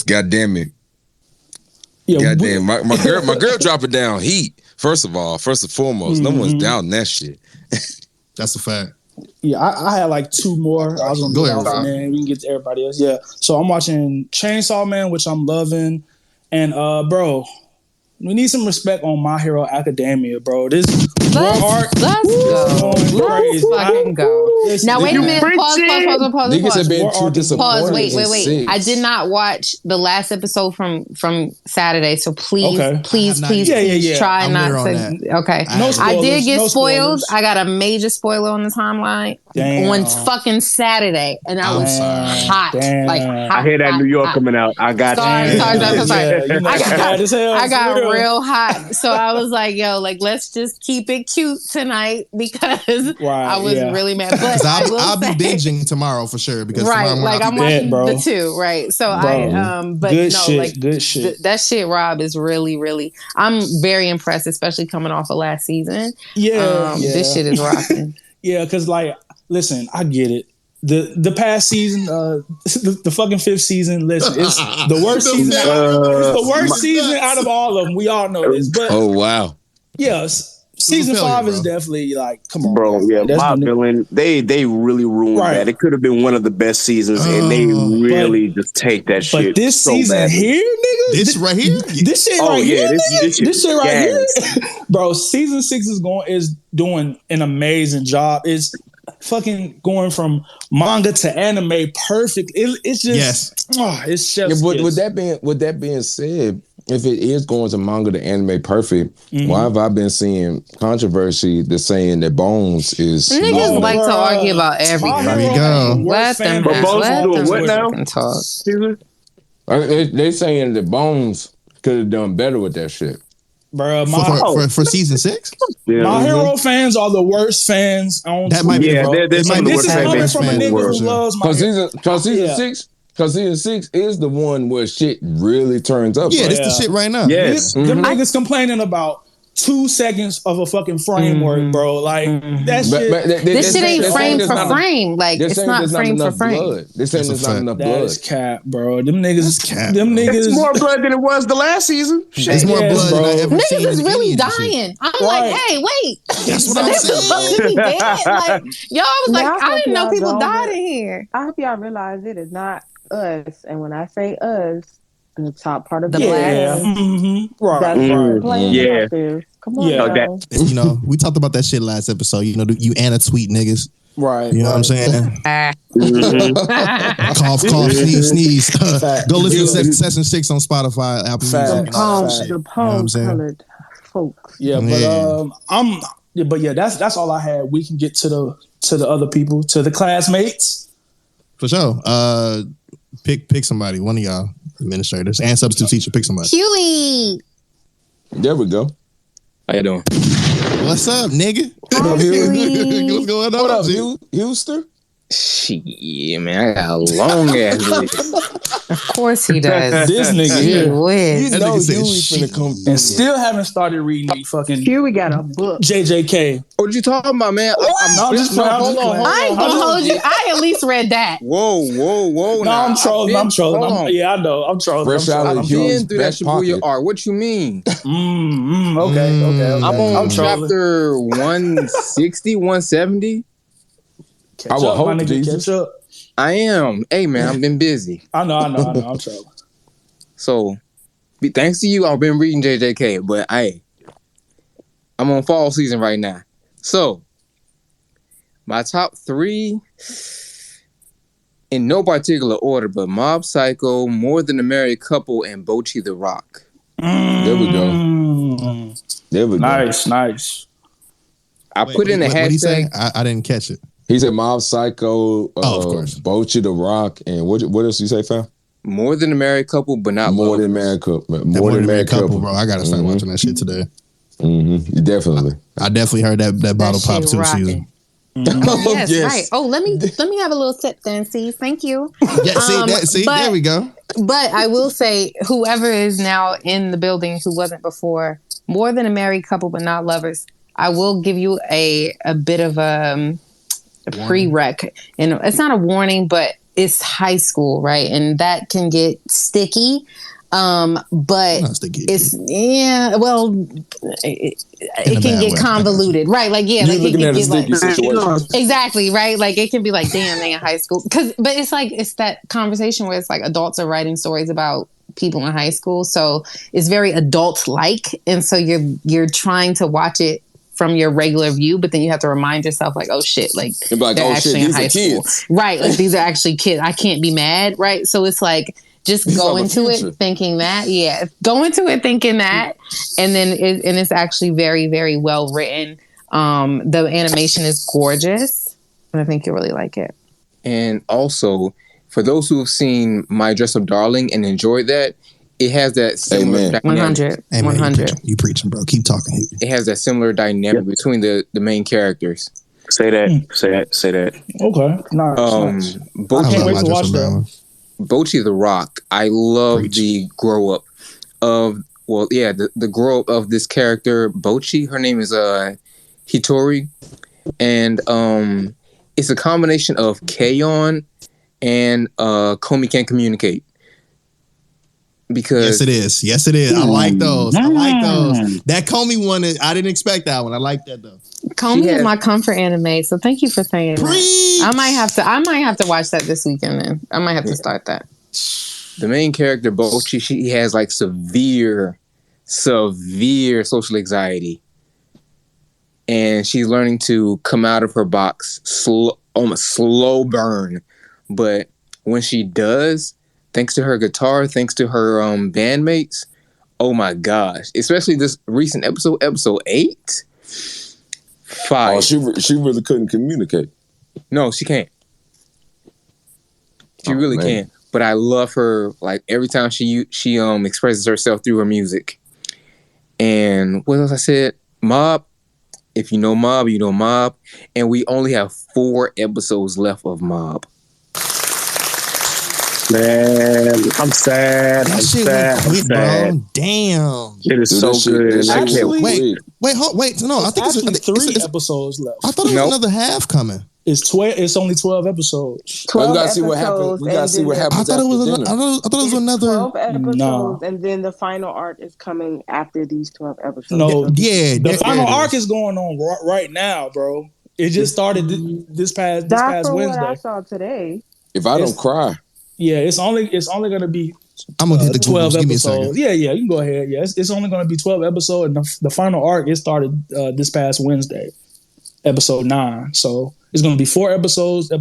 goddamn it, goddamn my girl drop it down heat. First and foremost, no one's doubting that shit. That's a fact. Yeah, I had like two more. I was gonna go ahead, and then we can get to everybody else. Yeah, so I'm watching Chainsaw Man, which I'm loving, and bro, we need some respect on My Hero Academia, bro. This let's go. Let's fucking go. Now wait a minute. Pause. Niggas have been too disappointed. Pause. Wait. I did not watch the last episode from Saturday, so please try not to. Okay. No spoilers, I did get spoiled. spoilers. I got a major spoiler on the timeline on fucking Saturday, and I was hot. Damn. Like hot, I hear that hot, New York hot. coming out. I got Sorry. I got real. real hot, so I was like, "Yo, like let's just keep it cute tonight," because I was really mad. But I'll be binging tomorrow for sure because tomorrow like I'm watching the two, right? So but good no, shit, like good shit. That shit, Rob, is really, really. I'm very impressed, especially coming off of last season. This shit is rocking. Because like, listen, I get it. The past season, the fucking fifth season, listen, it's the worst season. It's the worst season out of all of them. We all know this. But season 5 is definitely like, come on, bro. Yeah, that's my feeling. They really ruined that. It could have been one of the best seasons, and they really just take that shit. But this season badly. here, nigga, this right here, this shit right here, this shit right here, bro. Season 6 is doing an amazing job. It's fucking going from manga to anime perfect. It's just it's just. But with that being said, if it is going to manga to anime perfect, why have I been seeing controversy that's saying that Bones is niggas like to argue about everything? There we go. Let them talk. They saying that Bones could have done better with that shit. Bro, for season 6, My Hero fans are the worst fans on that might be this is coming from a nigga who loves My Hero. Because season 6 is the one where shit really turns up. Yeah, this the shit right now. Yes. Them niggas complaining about 2 seconds of a fucking framework, bro. Like that shit. This shit ain't frame for frame. Like it's not frame for frame. This ain't there's not enough blood. That is cap, bro. Them niggas. It's more blood than it was the last season. It's more blood than I ever seen. Niggas is really dying. I'm like, hey, wait. That's what I'm saying. Like, y'all was like, I didn't know people died in here. I hope y'all realize it is not us, and when I say us, the top part of the black. Come on, you know, we talked about that shit last episode. You know, you Anna tweet niggas, right? You know what I'm saying? Cough, sneeze. Go listen to Session 6 on Spotify, Apple Music. The palm-colored folks. That's all I had. We can get to the other people, to the classmates. For sure. Pick somebody, one of y'all administrators and substitute teacher. Pick somebody. Huey. There we go. How you doing? What's up, nigga? What's going on? What up, Houston? Shit, man, I got a long ass list. Of course he does. This nigga here. You know Huey finna come and still haven't started reading the fucking Huey got a book. JJK. What you talking about, man? Hold on. I ain't gonna hold you. I at least read that. Whoa. No, I'm trolling. I'm trolling. I know. I'm trolling. I've been through that Shibuya art. What you mean? Okay. I'm on chapter 160, 170. I will hope catch up. I am. Hey, man, I've been busy. I know. I'm trolling. So, thanks to you, I've been reading JJK, but I'm on fall season right now. So, my top 3, in no particular order, but Mob Psycho, More Than a Married Couple, and Bocchi the Rock. There we go. Nice. I put in a hashtag. What'd he say? I didn't catch it. He said Mob Psycho, of course. Bocchi the Rock, and what else you say, fam? More Than a Married Couple, but not More Than a Married Couple. More Than a Married Couple, bro. I gotta start watching that shit today. Definitely. I definitely heard that bottle pop 2 season. Yes, right. Oh, let me have a little sip then. See, thank you. Yeah, there we go. But I will say, whoever is now in the building who wasn't before, more than a married couple but not lovers, I will give you a bit of a prereq. And it's not a warning, but it's high school, right? And that can get sticky. But it's it can get convoluted, right? Like You're like looking it at a can sticky get situation. exactly right. Like it can be like, damn, they in high school, but it's that conversation where it's like adults are writing stories about people in high school, so it's very adult like, and so you're trying to watch it from your regular view, but then you have to remind yourself like, oh shit, like they're actually in high school, right? Like these are actually kids. I can't be mad, right? So it's like, just go into it thinking that, and then it's actually very, very well written. The animation is gorgeous, and I think you'll really like it. And also, for those who have seen My Dress Up Darling and enjoyed that, it has that similar dynamic. 100. Amen. 100. You preaching, bro. Keep talking. It has that similar dynamic between the main characters. Say that. Okay. Nice. Both I can't wait to watch that. Bocchi the Rock. I love the grow up of the grow up of this character Bocchi. Her name is Hitori, and it's a combination of K-On! And Komi Can't Communicate. Because yes it is. I like those. That Komi one I didn't expect that one. I like that though. Komi is my comfort anime, so thank you for saying that. I might have to watch that this weekend then. I might have to start that. The main character Bocchi, she has like severe social anxiety, and she's learning to come out of her box slow burn. But when she does, thanks to her guitar, thanks to her bandmates, oh my gosh! Especially this recent episode 8. Fire. Oh, she really couldn't communicate. No, she can't. She really can't. But I love her. Like every time she expresses herself through her music. And what else I said? Mob. If you know Mob, you know Mob. And we only have 4 episodes left of Mob. Man, I'm sad. I'm sad. Bro. Damn. It is so good. Actually, wait. No, I think it's 3 episodes left. I thought it was another half coming. It's only 12 episodes. 12 we gotta see what happens. We gotta see what happens. I thought it was another 12 episodes, and then the final arc is coming after these 12 episodes. No, the final arc is going on right now, bro. It just started this past Wednesday. What I saw today. If I don't cry. Yeah, it's only going to be. I'm gonna hit the 12 episodes. Yeah, you can go ahead. Yeah, it's only going to be 12 episodes, and the final arc it started this past Wednesday, episode 9. So it's going to be 4 episodes 9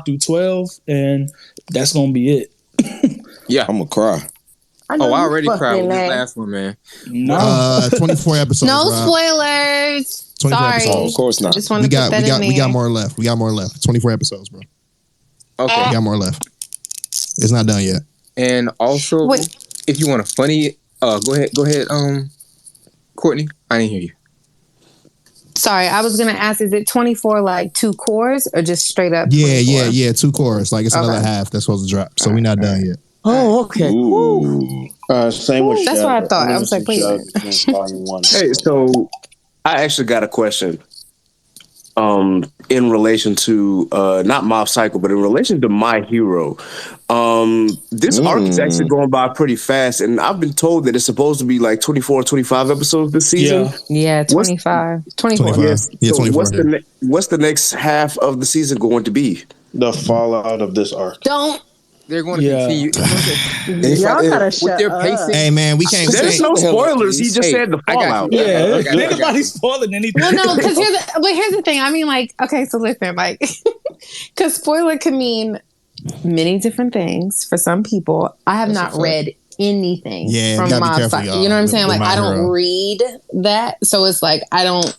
through 12, and that's going to be it. Yeah, I'm gonna cry. I already cried with this last one, man. No, 24 episodes. No spoilers. 24 Sorry. episodes. Oh, of course not. Just want to put that in there. We got more left. 24 episodes, bro. Okay, we got more left. It's not done yet. And also, if you want a funny, go ahead, Courtney. I didn't hear you. Sorry, I was gonna ask: is it 24 like 2 cores or just straight up? 24? Yeah, 2 cores. Like it's another half that's supposed to drop. So we're not done yet. Oh, okay. Same with. That's what I thought. I was like, wait. Hey, so I actually got a question. In relation to not Mob Psycho, but in relation to My Hero, this arc is actually going by pretty fast, and I've been told that it's supposed to be like 24, 25 episodes this season. Yeah, 25. 24. Yes. Yeah, so 24. What's the next half of the season going to be? The fallout of this arc. They're going to continue. Y'all gotta shut their up. pacing. Hey man, we can't. There's no spoilers. He just said the fallout. Yeah, anybody spoiling anything? Well, no, because here's the thing. I mean, like, okay, so listen, like, because spoiler can mean many different things for some people. I have not read anything from Mob Psycho. You know what I'm saying? Like, I don't read that, so it's like I don't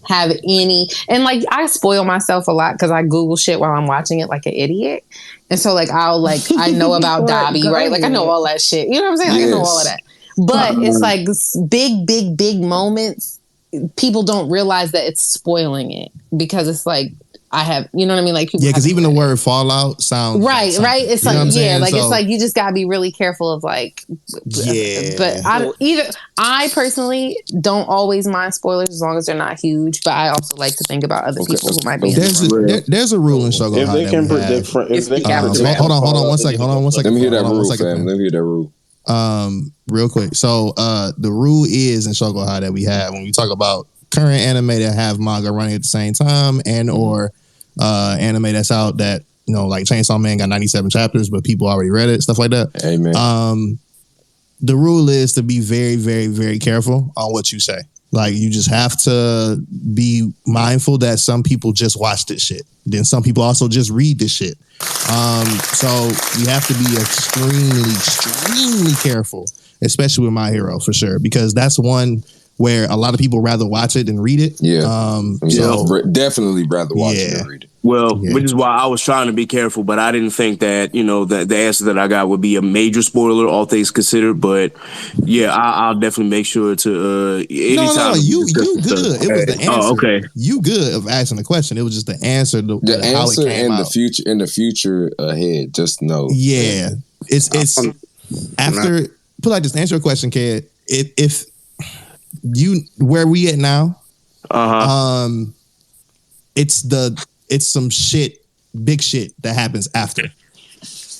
have any, and like I spoil myself a lot because I Google shit while I'm watching it like an idiot. And so, like, I know about Dobby, right? Like, I know all that shit. You know what I'm saying? Like, I know all of that. But it's like big moments. People don't realize that it's spoiling it because it's like I have, you know what I mean? Like, yeah, because even the word fallout sounds right. It's like, like so, it's like you just gotta be really careful of like, But I personally don't always mind spoilers as long as they're not huge. But I also like to think about other people who might be. There's a rule in Shogo if High they can predict, hold on 1 second. Let me hear that rule, fam. Let me hear that rule. Real quick. So the rule is in Shogo High that we have when we talk about current anime that have manga running at the same time and or anime that's out that, you know, like Chainsaw Man got 97 chapters, but people already read it, stuff like that. Amen. The rule is to be very, very, very careful on what you say. Like, you just have to be mindful that some people just watch this shit. Then some people also just read this shit. So you have to be extremely, extremely careful, especially with My Hero, for sure, because that's one where a lot of people rather watch it than read it. Yeah. So definitely rather watch it than read it. Well, which is why I was trying to be careful, but I didn't think that, you know, the answer that I got would be a major spoiler, all things considered. But yeah, I'll definitely make sure to anytime. No, you good. It was the answer. Oh, okay. You good of asking the question. It was just the answer. The answer how it came and out. the future ahead. Just know. Yeah, it's after put like this. To answer your question, kid. If you where we at now, it's some shit, big shit that happens after.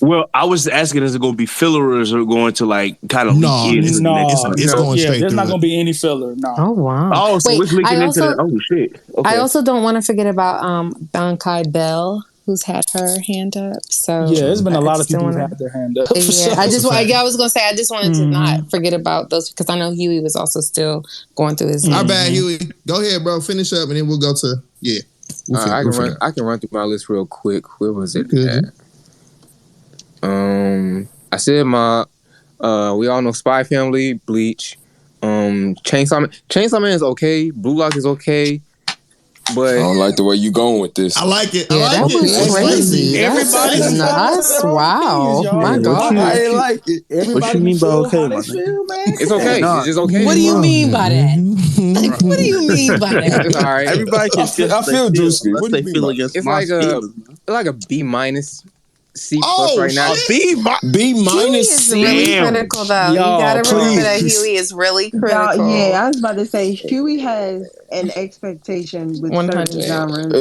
Well, I was asking, is it going to be filler or is it going to like kind of leak in? It's going straight. There's through not going to be any filler. No. Oh wow. Oh, so it's leaking into the. Oh shit. Okay. I also don't want to forget about Bankai Bell, who's had her hand up. So yeah, there's been a lot of people who had their hand up. Yeah, I was gonna say I just wanted to not forget about those because I know Huey was also still going through his. Our bad, Huey. Go ahead, bro. Finish up, and then we'll go to I can run through my list real quick. Where was it at? I said my we all know Spy Family, Bleach, Chainsaw Man is okay. Blue Lock is okay. But I don't like the way you going with this. I like it. That was crazy. Everybody's nuts. Wow. My God. I didn't like it. What you mean by okay, man? It's okay. It's just okay. What do you mean by that? Like, what do you mean by that? It's all right. Everybody can feel. I feel juicy. What they feel against it's like a B minus. C plus right now. B minus. Is really critical though. You gotta remember that Huey is really critical. Yeah, I was about to say Huey has an expectation with 100 genres.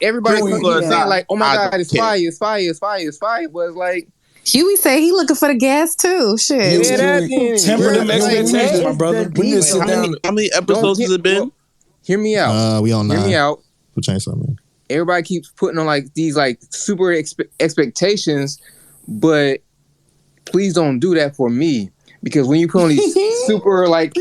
Everybody saying like, "Oh my God, it's fire, it's fire, it's fire, it's fire," but it's like Huey say he looking for the gas too. Shit. Temper them expectations, my brother. We need to sit down. How many episodes has it been? Hear me out. We on 9. Hear me out. We'll change something. Everybody keeps putting on like these like super expectations, but please don't do that for me because when you put on these super like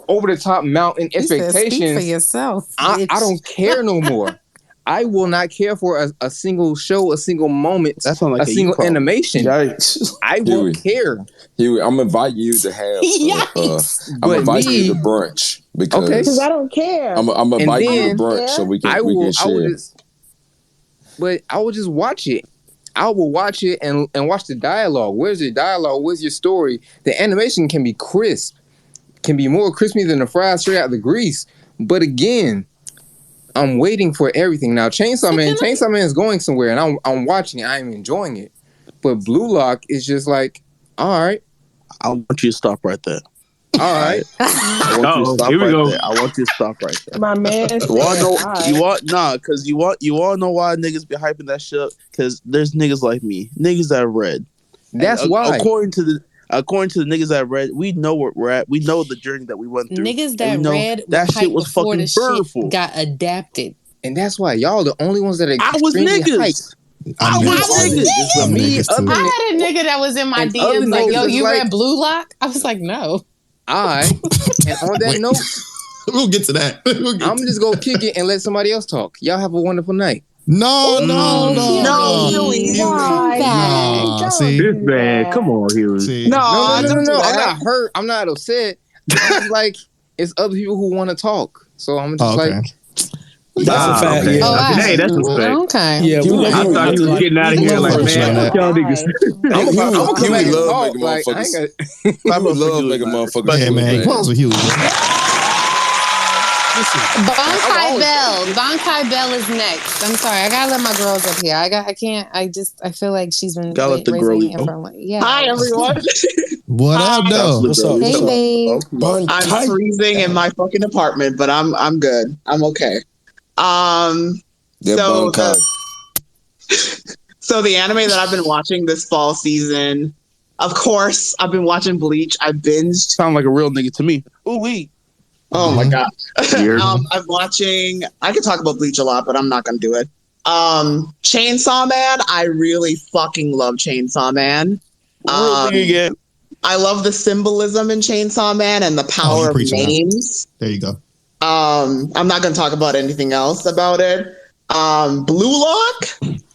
over the top mountain expectations, speak for yourself. I don't care no more. I will not care for a single show, a single moment, that's like a single animation. Yikes. I won't care. Huey, I'm inviting you to have. I'm inviting you to brunch because I don't care. I'm inviting you to brunch so we can share. But I will just watch it. I will watch it and watch the dialogue. Where's your dialogue? Where's your story? The animation can be crisp, can be more crispy than the fries straight out of the grease. But again, I'm waiting for everything. Now, Chainsaw Man is going somewhere, and I'm watching it. I'm enjoying it. But Blue Lock is just like, all right. I want you to stop right there. All right. I want you to stop right there. I want you to stop right there. My man. Because you all know why niggas be hyping that shit up. Because there's niggas like me, niggas that read. That's why. According to the niggas that read, we know where we're at. We know the journey that we went through. Niggas that read that shit was fucking beautiful. Got adapted, and that's why y'all the only ones that are. I was niggas. Hyped. I was niggas. I had a nigga that was in my DMs like, "Yo, you read Blue Lock?" I was like, "No." And on that note, we'll get to that. I'm just gonna kick it and let somebody else talk. Y'all have a wonderful night. No. See, this bad. Come on, Huey. No. I'm not hurt. I'm not upset. It's like it's other people who want to talk. So I'm just like. That's a fact. Okay. Yeah. Hey, that's a fact. Okay. Yeah, I thought he was getting out of here like, man, y'all niggas. I'm love making motherfuckers. Yeah, man. Close with Huey. Bankai Bell is next. I'm sorry. I gotta let my girls up here. I can't. I feel like she's been Gotta let the raising girl me go. from. Yeah. Hi, everyone. What up, though? What's up? Hey, babe. I'm freezing in my fucking apartment, but I'm good. I'm okay. So the anime that I've been watching this fall season, of course, I've been watching Bleach. I binged. Sound like a real nigga to me. Ooh-wee. Oh my god. I'm watching. I could talk about Bleach a lot, but I'm not gonna do it. Chainsaw Man. I really fucking love Chainsaw Man. I love the symbolism in Chainsaw Man and the power of names. There you go. I'm not gonna talk about anything else about it. Blue Lock.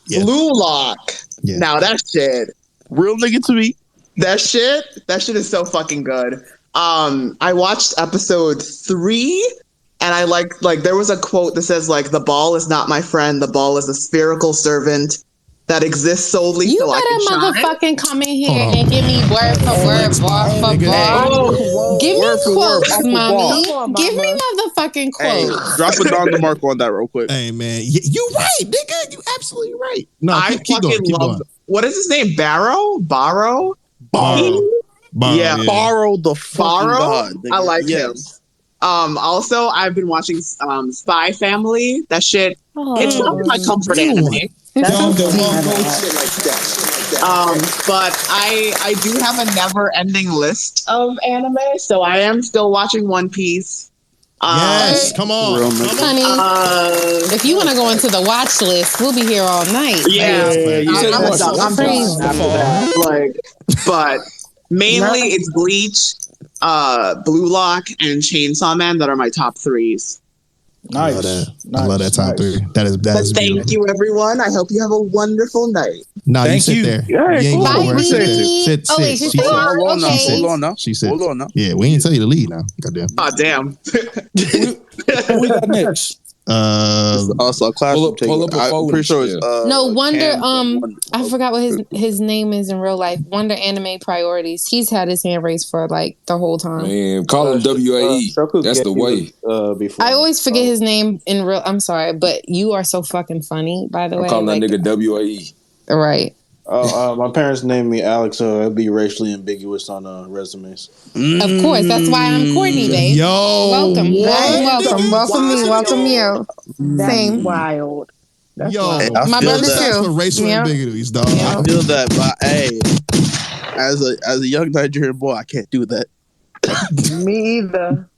Yeah. Blue Lock. Yeah. Now that shit. Real nigga to me. That shit is so fucking good. I watched episode 3 and I like there was a quote that says like the ball is not my friend, the ball is a spherical servant that exists solely so I can shine. You better motherfucking come in here and give me word for word, bar for bar. Give me quotes, mommy. Give me motherfucking quotes. Hey, drop a Don DeMarco on that real quick. Hey man, you right, nigga. You absolutely right. No, I keep going. What is his name? Barrow? Yeah, Borrow the fucking god. I like him. Also, I've been watching Spy Family. That shit. It's not my comfort anime. But I do have a never-ending list of anime, so I am still watching One Piece. Yes, come on. Honey, if you want to go into the watch list, we'll be here all night. Yeah, I'm crazy. But mainly it's Bleach, Blue Lock, and Chainsaw Man that are my top 3s. Nice. I love that top 3. That is beautiful. Thank you, everyone. I hope you have a wonderful night. No, you sit there. Yeah, you ain't cool. Sit. Oh, wait, she's Hold on now. She said. Hold on now. Yeah, we ain't tell you to leave now. Goddamn. Oh, damn. Who we got next? Also a class. Pull up a I'm pretty sure it's no Wonder. Wonder. I forgot what his name is in real life. Wonder Anime Priorities. He's had his hand raised for like the whole time. Man, call him WAE. That's the way. I always forget his name in real. I'm sorry, but you are so fucking funny. By the way, I'm calling that nigga WAE. Right. My parents named me Alex, so it'd be racially ambiguous on resumes. Of course, that's why I'm Courtney, babe. Yo, welcome you. Welcome you. That's Same. wild. That's Yo, wild. My brother too. For racial ambiguities, dog. I feel that, but hey, as a young Nigerian boy, I can't do that. Me either.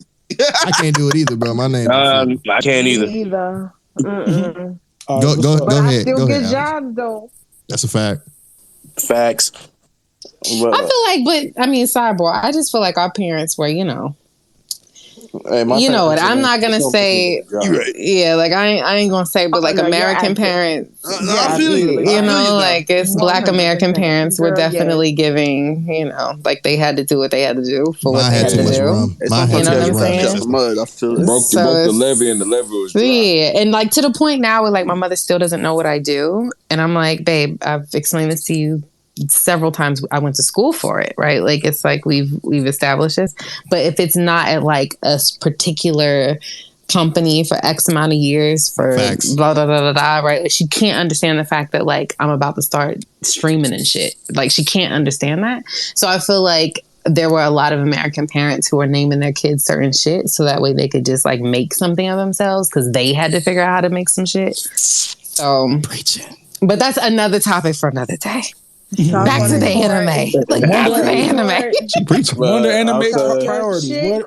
I can't do it either, bro. My name. I can't either. Me either. Go But I ahead. still Go get ahead. jobs though. That's a fact. Facts. I feel like, but I mean, sidebar. I just feel like our parents were, Hey, you know what? I'm not gonna say, yeah, like I ain't gonna say, but like American parents, I feel you. you know, like it's Black American parents were definitely giving, you know, like they had to do what they had to do for what they had to do. You know what I'm saying? I feel it. Broke the levee and the levee was dry. Yeah, and like to the point now where like my mother still doesn't know what I do, and I'm like, babe, I've explained this to you several times. I went to school for it, right? Like it's like we've established this, but if it's not at like a particular company for X amount of years for blah blah blah blah blah, right? Like, she can't understand the fact that like I'm about to start streaming and shit. Like she can't understand that. So I feel like there were a lot of American parents who were naming their kids certain shit so that way they could just like make something of themselves because they had to figure out how to make some shit. So, but that's another topic for another day. Back to the anime. Like back to the anime. Wonder Anime Priorities.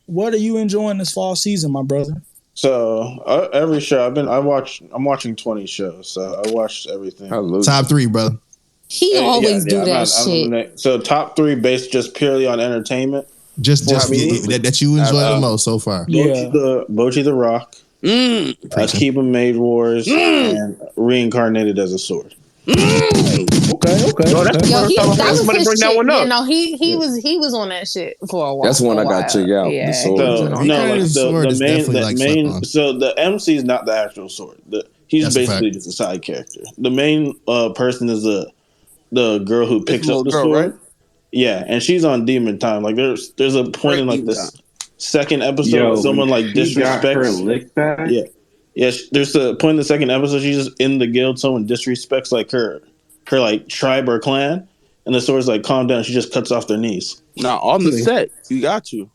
What are you enjoying this fall season, my brother? So every show I'm watching 20 shows, so I watched everything. Top 3, brother. He always do that shit. So top 3 based just purely on entertainment. Just that you enjoy the most so far. Bochi the Rock. Akiba Maid Wars and Reincarnated as a Sword. Okay. Yo, somebody bring that one up. You know, he was on that shit for a while. That's one I got to check out. Yeah. The main. So the MC is not the actual sword. He's basically just a side character. The main person is the girl who picks up the sword, right? Yeah, and she's on demon time. Like there's a point in like this. second episode, someone like disrespects. Got her lick back? Yeah. There's the point in the second episode. She's just in the guild. Someone disrespects like her like tribe or clan, and the sword's like, calm down. She just cuts off their knees. Nah, on the set, you got to.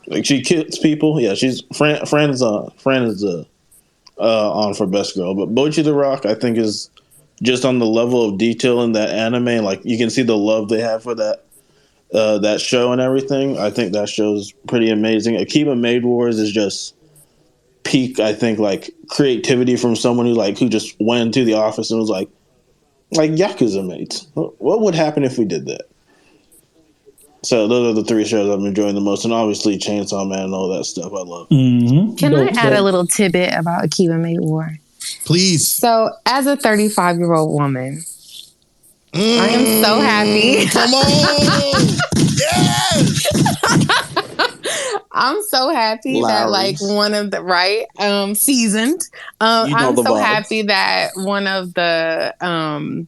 Like she kills people. Yeah, she's Fran is on for best girl, but Boichi the Rock I think is just on the level of detail in that anime. Like you can see the love they have for that show and everything. I think that show's pretty amazing. Akiba Maid Wars is just peak. I think like creativity from someone who just went into the office and was like Yakuza mates. What would happen if we did that? So those are the three shows I'm enjoying the most, and obviously Chainsaw Man and all that stuff I love. Mm-hmm. Can I add a little tidbit about Akiba Maid War? Please. So, as a 35-year-old woman, I am so happy. Come on! Yes! I'm so happy that one of the seasoned. I'm so happy that one of the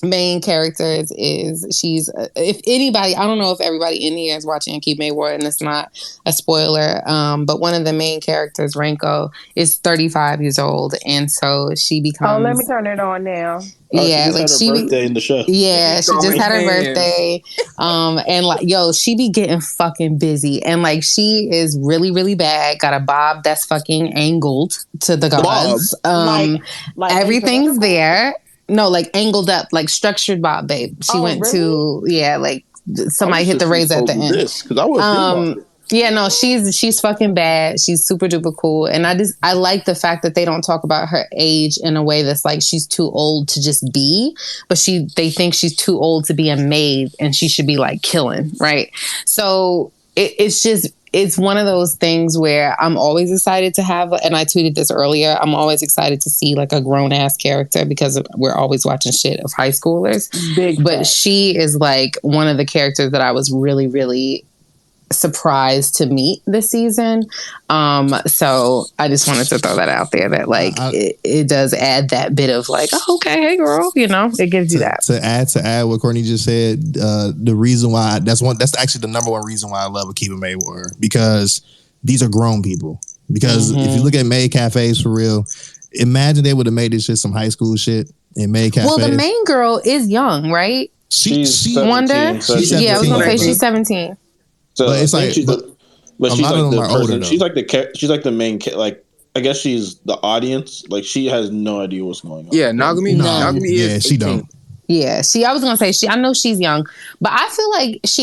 main characters she's if anybody, I don't know if everybody in here is watching Keep May War, and it's not a spoiler, but one of the main characters, Renko, is 35 years old, and so she becomes. Oh, let me turn it on now. Yeah, she had her birthday in the show. Yeah, she just had her birthday, and she be getting fucking busy, and she is really, really bad. Got a bob that's fucking angled to the gods. Everything's there. No, angled up, structured bob, babe. She went to somebody hit the razor at the end. Because I was yeah, no, she's fucking bad. She's super duper cool, and I like the fact that they don't talk about her age in a way that's she's too old to just be, but they think she's too old to be a maid, and she should be killing, right? So it's one of those things where I'm always excited to have, and I tweeted this earlier, I'm always excited to see a grown ass character because we're always watching shit of high schoolers. But she is one of the characters that I was really, really surprised to meet this season. So I just wanted to throw that out there that it does add that bit of oh, okay, hey girl, it gives you that. To add what Courtney just said, the reason why that's actually the number one reason why I love Akiba Maid War, because these are grown people. Because if you look at maid cafes for real, imagine they would have made this shit some high school shit in maid cafes. Well, the main girl is young, right? She's Wonder. 17, Yeah, I was gonna say she's 17. So but it's she's a lot of them are older. She's the main. I guess she's the audience. She has no idea what's going on. Yeah, Nagumi. Nagumi is. She don't. Yeah, I was gonna say I know she's young, but I feel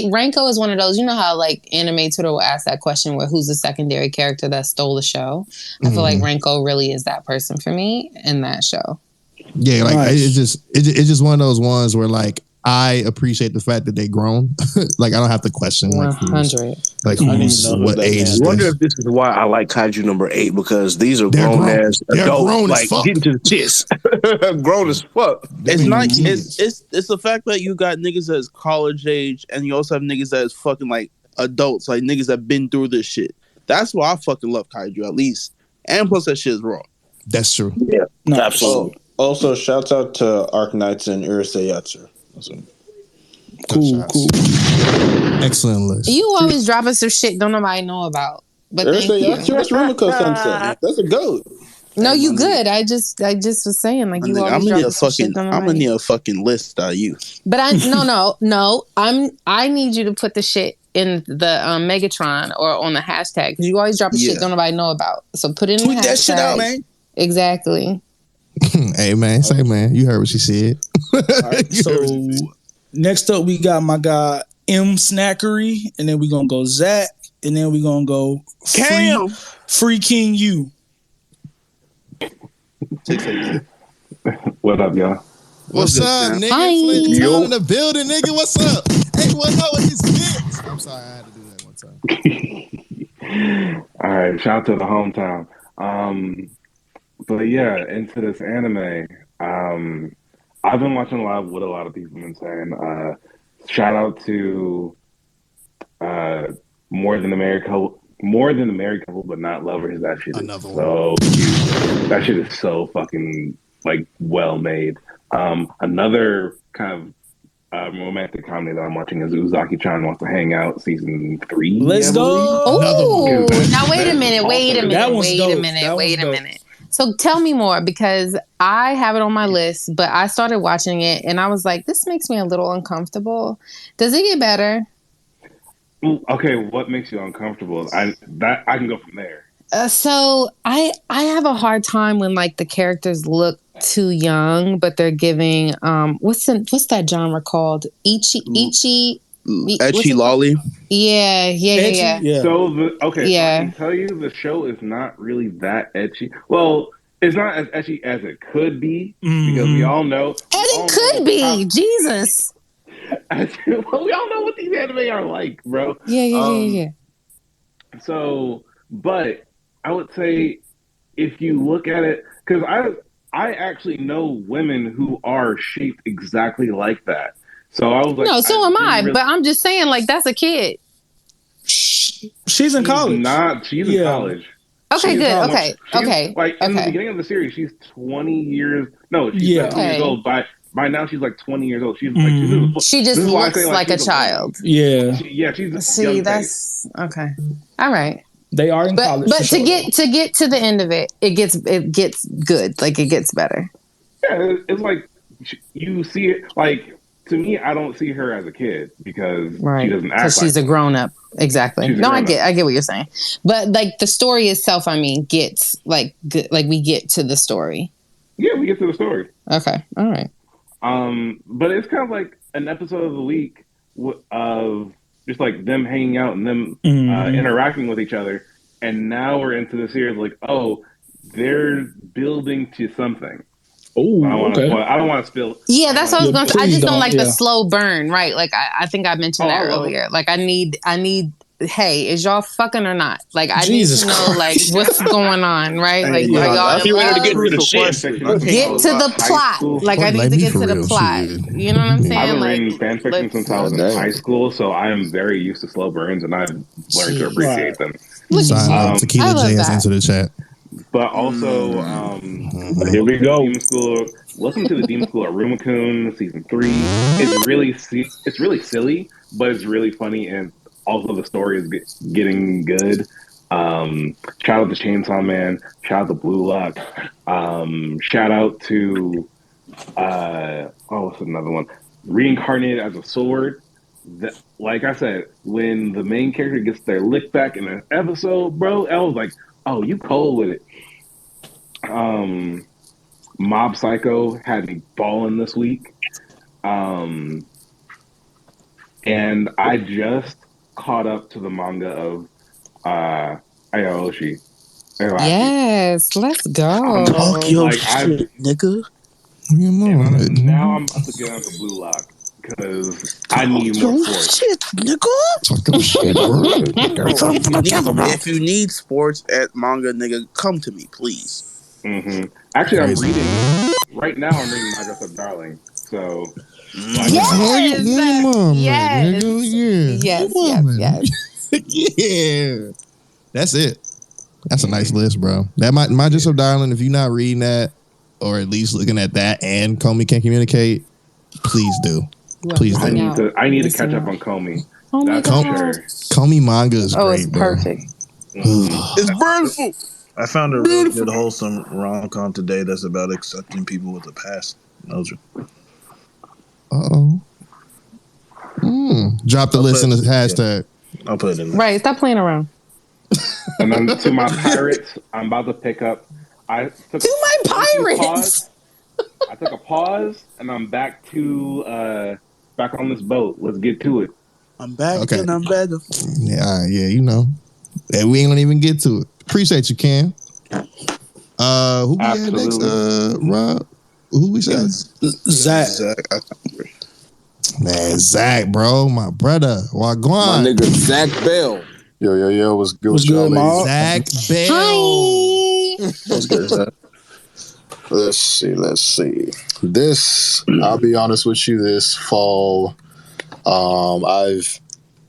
Renko is one of those. You know how anime Twitter will ask that question where who's the secondary character that stole the show? I feel like Renko really is that person for me in that show. Yeah, it's just one of those ones where I appreciate the fact that they grown. I don't have to question 100. What age is I wonder this? if this is why I like Kaiju number 8, because these are grown ass adults, getting to the tits. Grown as fuck. It's not. It's the fact that you got niggas that's college age, and you also have niggas that's fucking adults, niggas that been through this shit. That's why I fucking love Kaiju, at least. And plus, that shit is raw. That's true. Yeah, absolutely. Also, shouts out to Arc Knights and Urusei Yatsura. Cool. Excellent list. You always drop us some shit don't nobody know about. But Urusei Yatsura, Rumiko Sensei. That's a goat. No, you good. I just was saying you always drop us some shit. I'm gonna need a fucking list out of you. But I need you to put the shit in the Megatron or on the hashtag, because you always drop shit don't nobody know about. So put it in the hashtag. Tweet that shit out, man. Exactly. Hey man, say man, you heard what she said. All right, so next up we got my guy M Snackery, and then we're gonna go Zach, and then we're gonna go Free King U. What up, y'all? What's up, nigga? Hi. Flint in the building, nigga. What's up? Hey, what up with this bitch? I'm sorry, I had to do that one time. All right, shout out to the hometown. But yeah, into this anime, I've been watching a lot of what a lot of people have been saying. Shout out to More Than a Married Couple, but Not Lovers. That shit is so cute. That shit is so fucking well made. Another kind of romantic comedy that I'm watching is Uzaki-chan Wants to Hang Out season 3. Let's go. Ooh, now wait a minute. That one's dope. Wait a minute. So tell me more, because I have it on my list, but I started watching it and I was like, this makes me a little uncomfortable. Does it get better? Okay, what makes you uncomfortable? I can go from there. So I have a hard time when like the characters look too young, but they're giving what's that genre called? Ecchi lolly. Yeah. So I can tell you the show is not really that ecchi. Well, it's not as ecchi as it could be because we all know. Jesus. Well, we all know what these anime are like, bro. Yeah. So, but I would say if you look at it, because I actually know women who are shaped exactly like that. So I was like, no, so am I. But I'm just saying, like, that's a kid. She's in college. She's in college. Okay, good. Okay. In the beginning of the series, she's 20 years. No, she's 20 years old. By now, she's like 20 years old. She's like, she just looks like a child. Yeah. She's that's okay. All right. They are in college. But to get to the end of it, it gets good. Like, it gets better. Yeah, it's like you see it. Like, to me, I don't see her as a kid because she doesn't act like she's a grown up. Exactly. No, I get what you're saying. But like the story itself, I mean, gets like good. Like, we get to the story. Yeah, we get to the story. Okay. All right. But it's kind of like an episode of the week of just like them hanging out and them interacting with each other. And now we're into the series like, oh, they're building to something. Oh, I don't want to spill. Yeah, that's what I was going to say. I just don't like the slow burn, right? Like, I think I mentioned that earlier. Like, I need, hey, is y'all fucking or not? Like, I need to know, like, what's going on, right? Like, are y'all in love? Get to the plot. Like, I need to get to the plot. You know what I'm saying? I've been reading fan fiction since I was in high school, so I am very used to slow burns, and I've learned to appreciate them. Tequila J has into the chat. But also, here we go. Demon School. Welcome to the Demon School at Rumakun season 3. It's really silly, but it's really funny, and also the story is getting good. Shout out to Chainsaw Man. Shout out to Blue Lock. Shout out to what's another one? Reincarnated as a Sword. Like I said, when the main character gets their lick back in an episode, bro, I was like, oh, you cold with it. Mob Psycho had me balling this week. And I just caught up to the manga of Ayaoshi. Yes, let's go. Talk your shit, nigga. Now I'm about to get on the Blue Lock because I need more sports. Shit, nigga. If you need sports at manga, nigga, come to me, please. Mm-hmm. Actually, I'm reading right now. I'm reading My Dress Up Darling. So, yeah. That's it. That's a nice list, bro. That My Dress Up Darling. If you're not reading that, or at least looking at that, and Comey Can't Communicate, please do. Please do. I need to catch up on Comey. Oh my God. Comey manga is great, it's bro. perfect. It's beautiful. I found a really good wholesome rom-com today that's about accepting people with a past. Drop the list in the hashtag. I'll put it in there. Right, stop playing around. And then to my pirates, I'm about to pick up. I took a pause, and I'm back on this boat. Let's get to it. I'm back and I'm better. Yeah, you know. And we ain't gonna even get to it. Appreciate you, Cam. Who we had next? Rob? Who we said? Zach. Man, Zach, bro, my brother. Wagwan. My nigga Zach Bell. Yo, what's good? What's good, Mark? Zach Bell. Hi. What's good, Zach? Let's see. This, I'll be honest with you, this fall, I've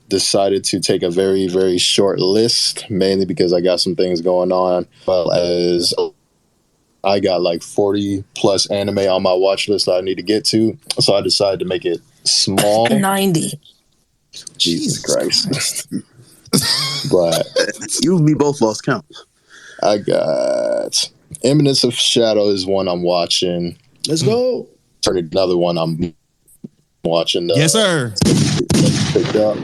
decided to take a very, very short list, mainly because I got some things going on, well as I got like 40 plus anime on my watch list that I need to get to. So I decided to make it small. 90. Jesus Christ. But you and me both lost count. I got Eminence of Shadow is one I'm watching. Let's go. Another one I'm watching. Yes, sir. Picked up.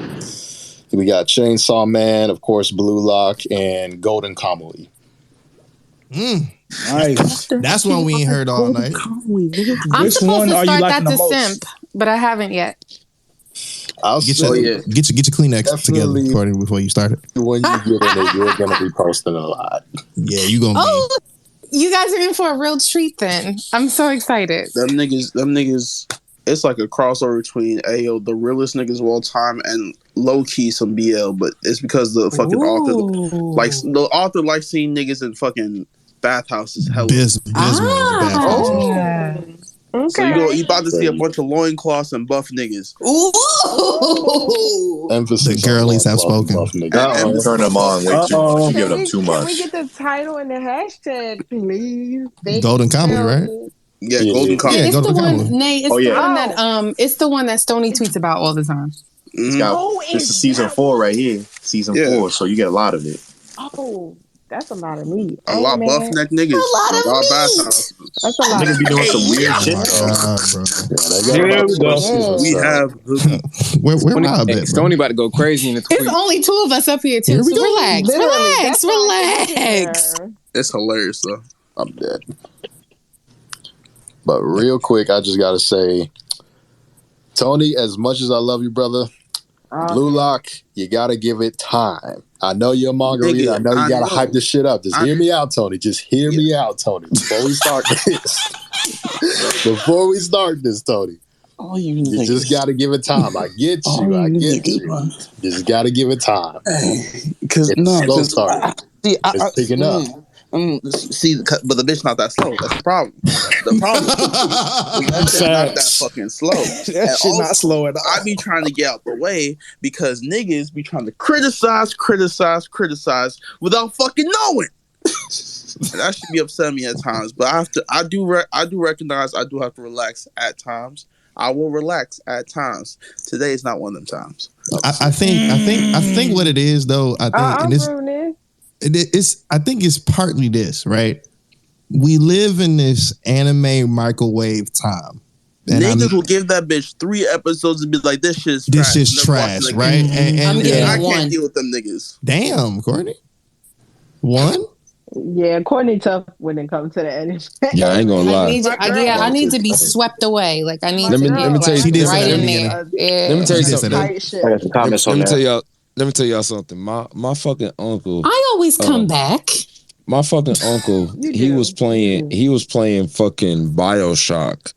We got Chainsaw Man, of course, Blue Lock, and Golden Kamuy. Nice. That's one we ain't heard all night. I'm supposed to start that to simp, but I haven't yet. I'll get your Kleenex together, Courtney, before you start it. When you get in it, you're going to be posting a lot. Yeah, you going to be. You guys are in for a real treat then. I'm so excited. Them niggas, it's like a crossover between Ayo, the realest niggas of all time, and low key some BL, but it's because the fucking author likes seeing niggas in fucking bathhouses. Hell, Okay. So you about to see a bunch of loincloths and buff niggas. Ooh. Emphasis. The girlies have spoken. Turn them on. Wait, you give them too much. Can we get the title and the hashtag, please? Golden Kamuy, right? Yeah, Golden Kamuy. Yeah, it's the one. Nay, it's the one that it's the one that Stoney tweets about all the time. This is season 4 right here. Season 4, so you get a lot of it. Oh, that's a lot of meat. A lot buff neck niggas. A lot of meat. That's a lot. Niggas be doing some weird shit. We have where Rob at? Stoney about to go crazy in the tweet. It's only 2 of us up here too. So relax. It's hilarious though. I'm dead. But real quick, I just gotta say, Tony, as much as I love you, brother, Blue Lock, you gotta give it time. I know you're a margarita. I know you gotta hype this shit up. Just hear me out, Tony. Just hear me out, Tony. Before we start this. Tony. You just gotta give it time. I get you. Just gotta give it time. Because it's picking up. But the bitch not that slow. That's the problem. The problem is that shit not that fucking slow. That shit not slow at all. I be trying to get out the way because niggas be trying to criticize without fucking knowing. And that should be upsetting me at times. But I do recognize I do have to relax at times. I will relax at times. Today is not one of them times. I think what it is though. I think it's partly this, right? We live in this anime microwave time. Niggas will give that bitch 3 episodes and be like, this shit's trash, right? And I can't deal with them niggas. Damn, Courtney. 1? Yeah, Courtney tough when it comes to the anime. Yeah, I ain't gonna lie. I need to be swept away. Like I need Let me tell you right in there. Let me tell you something. I got some comments on that. Let me tell y'all something. My fucking uncle. I always come back. My fucking uncle, he was playing fucking BioShock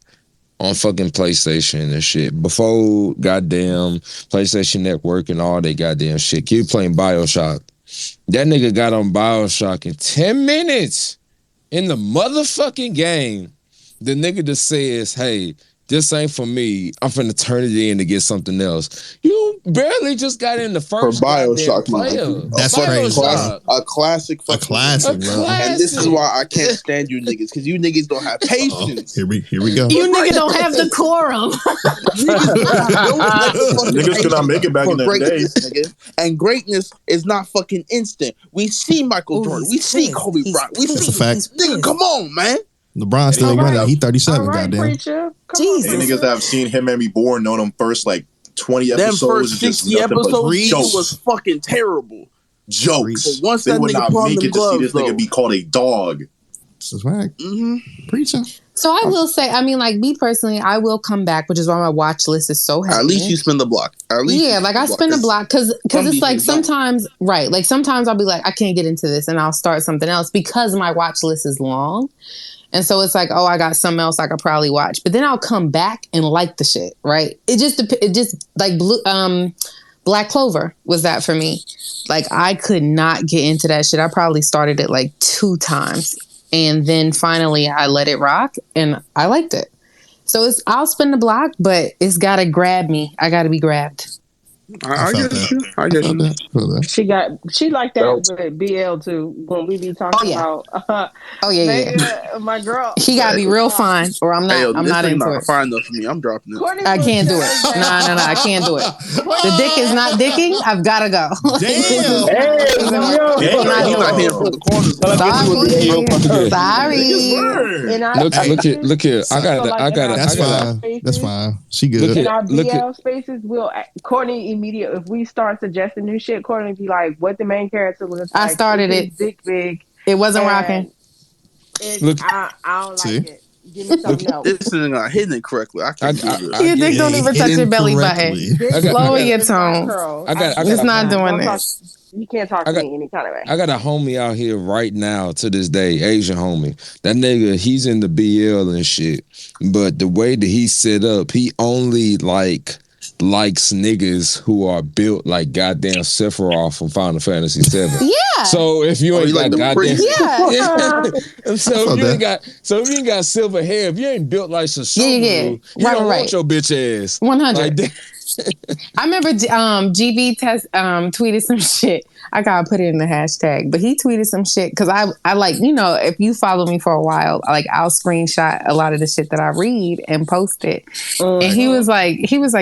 on fucking PlayStation and shit. Before goddamn PlayStation Network and all that goddamn shit. He was playing BioShock. That nigga got on BioShock in 10 minutes in the motherfucking game. The nigga just says, hey, this ain't for me. I'm finna turn it in to get something else. You barely just got in the first for BioShock player. That's crazy. A classic, bro. And this is why I can't stand you niggas, because you niggas don't have patience. Here we go. You niggas don't have the quorum. Niggas could not make it back in the days. Nigga. And greatness is not fucking instant. We see Michael Jordan. We see Kobe Bryant. We see fact. Nigga, come on, man. LeBron still ain't running. He 37, goddamn. Jesus. Niggas that have seen him and me born, known him first like 20 episodes. Them first 60 episodes, he was fucking terrible. Jokes. But once they that would not nigga make it to see this nigga be called a dog. This is right. Preaching. So I will say, I mean, like me personally, I will come back, which is why my watch list is so heavy. At least you spin the block. I spin the block because it's like sometimes, right? Like sometimes I'll be like, I can't get into this, and I'll start something else because my watch list is long. And so it's like, oh, I got something else I could probably watch. But then I'll come back and like the shit, right? It just like Black Clover was that for me. Like I could not get into that shit. I probably started it like 2 times. And then finally I let it rock and I liked it. So I'll spin the block, but it's got to grab me. I got to be grabbed. I get you. I get you. She like that with BL too. When we be talking about, my girl. He gotta be real fine, or I'm not. Hey, yo, I'm this not thing into not it. fine enough for me. I'm dropping it. Courtney I can't do it. says No, I can't do it. The dick is not dicking. I've gotta go. Damn. He's not here from the corners. Sorry. Look here. I got. That's fine. She good. In our BL spaces, Courtney immediately, if we start suggesting new shit, Courtney be like, "What the main character looks like?" I started it. Dick big. It wasn't rocking. I don't like it. Give me something else. This is not hitting it correctly. I can't do this. Your dick don't even touch your belly button. Lower your tone. It's not doing this. You can't talk to me any kind of way. I got a homie out here right now to this day, Asian homie. That nigga, he's in the BL and shit. But the way that he's set up, he only likes niggas who are built like goddamn Sephiroth from Final Fantasy VII. Yeah. So if you ain't got goddamn, so if you ain't got silver hair, if you ain't built like Sassoon, you don't want your bitch ass. 100. I remember GB tweeted some shit. I gotta put it in the hashtag, but he tweeted some shit because I like, if you follow me for a while, like I'll screenshot a lot of the shit that I read and post it. And he was like,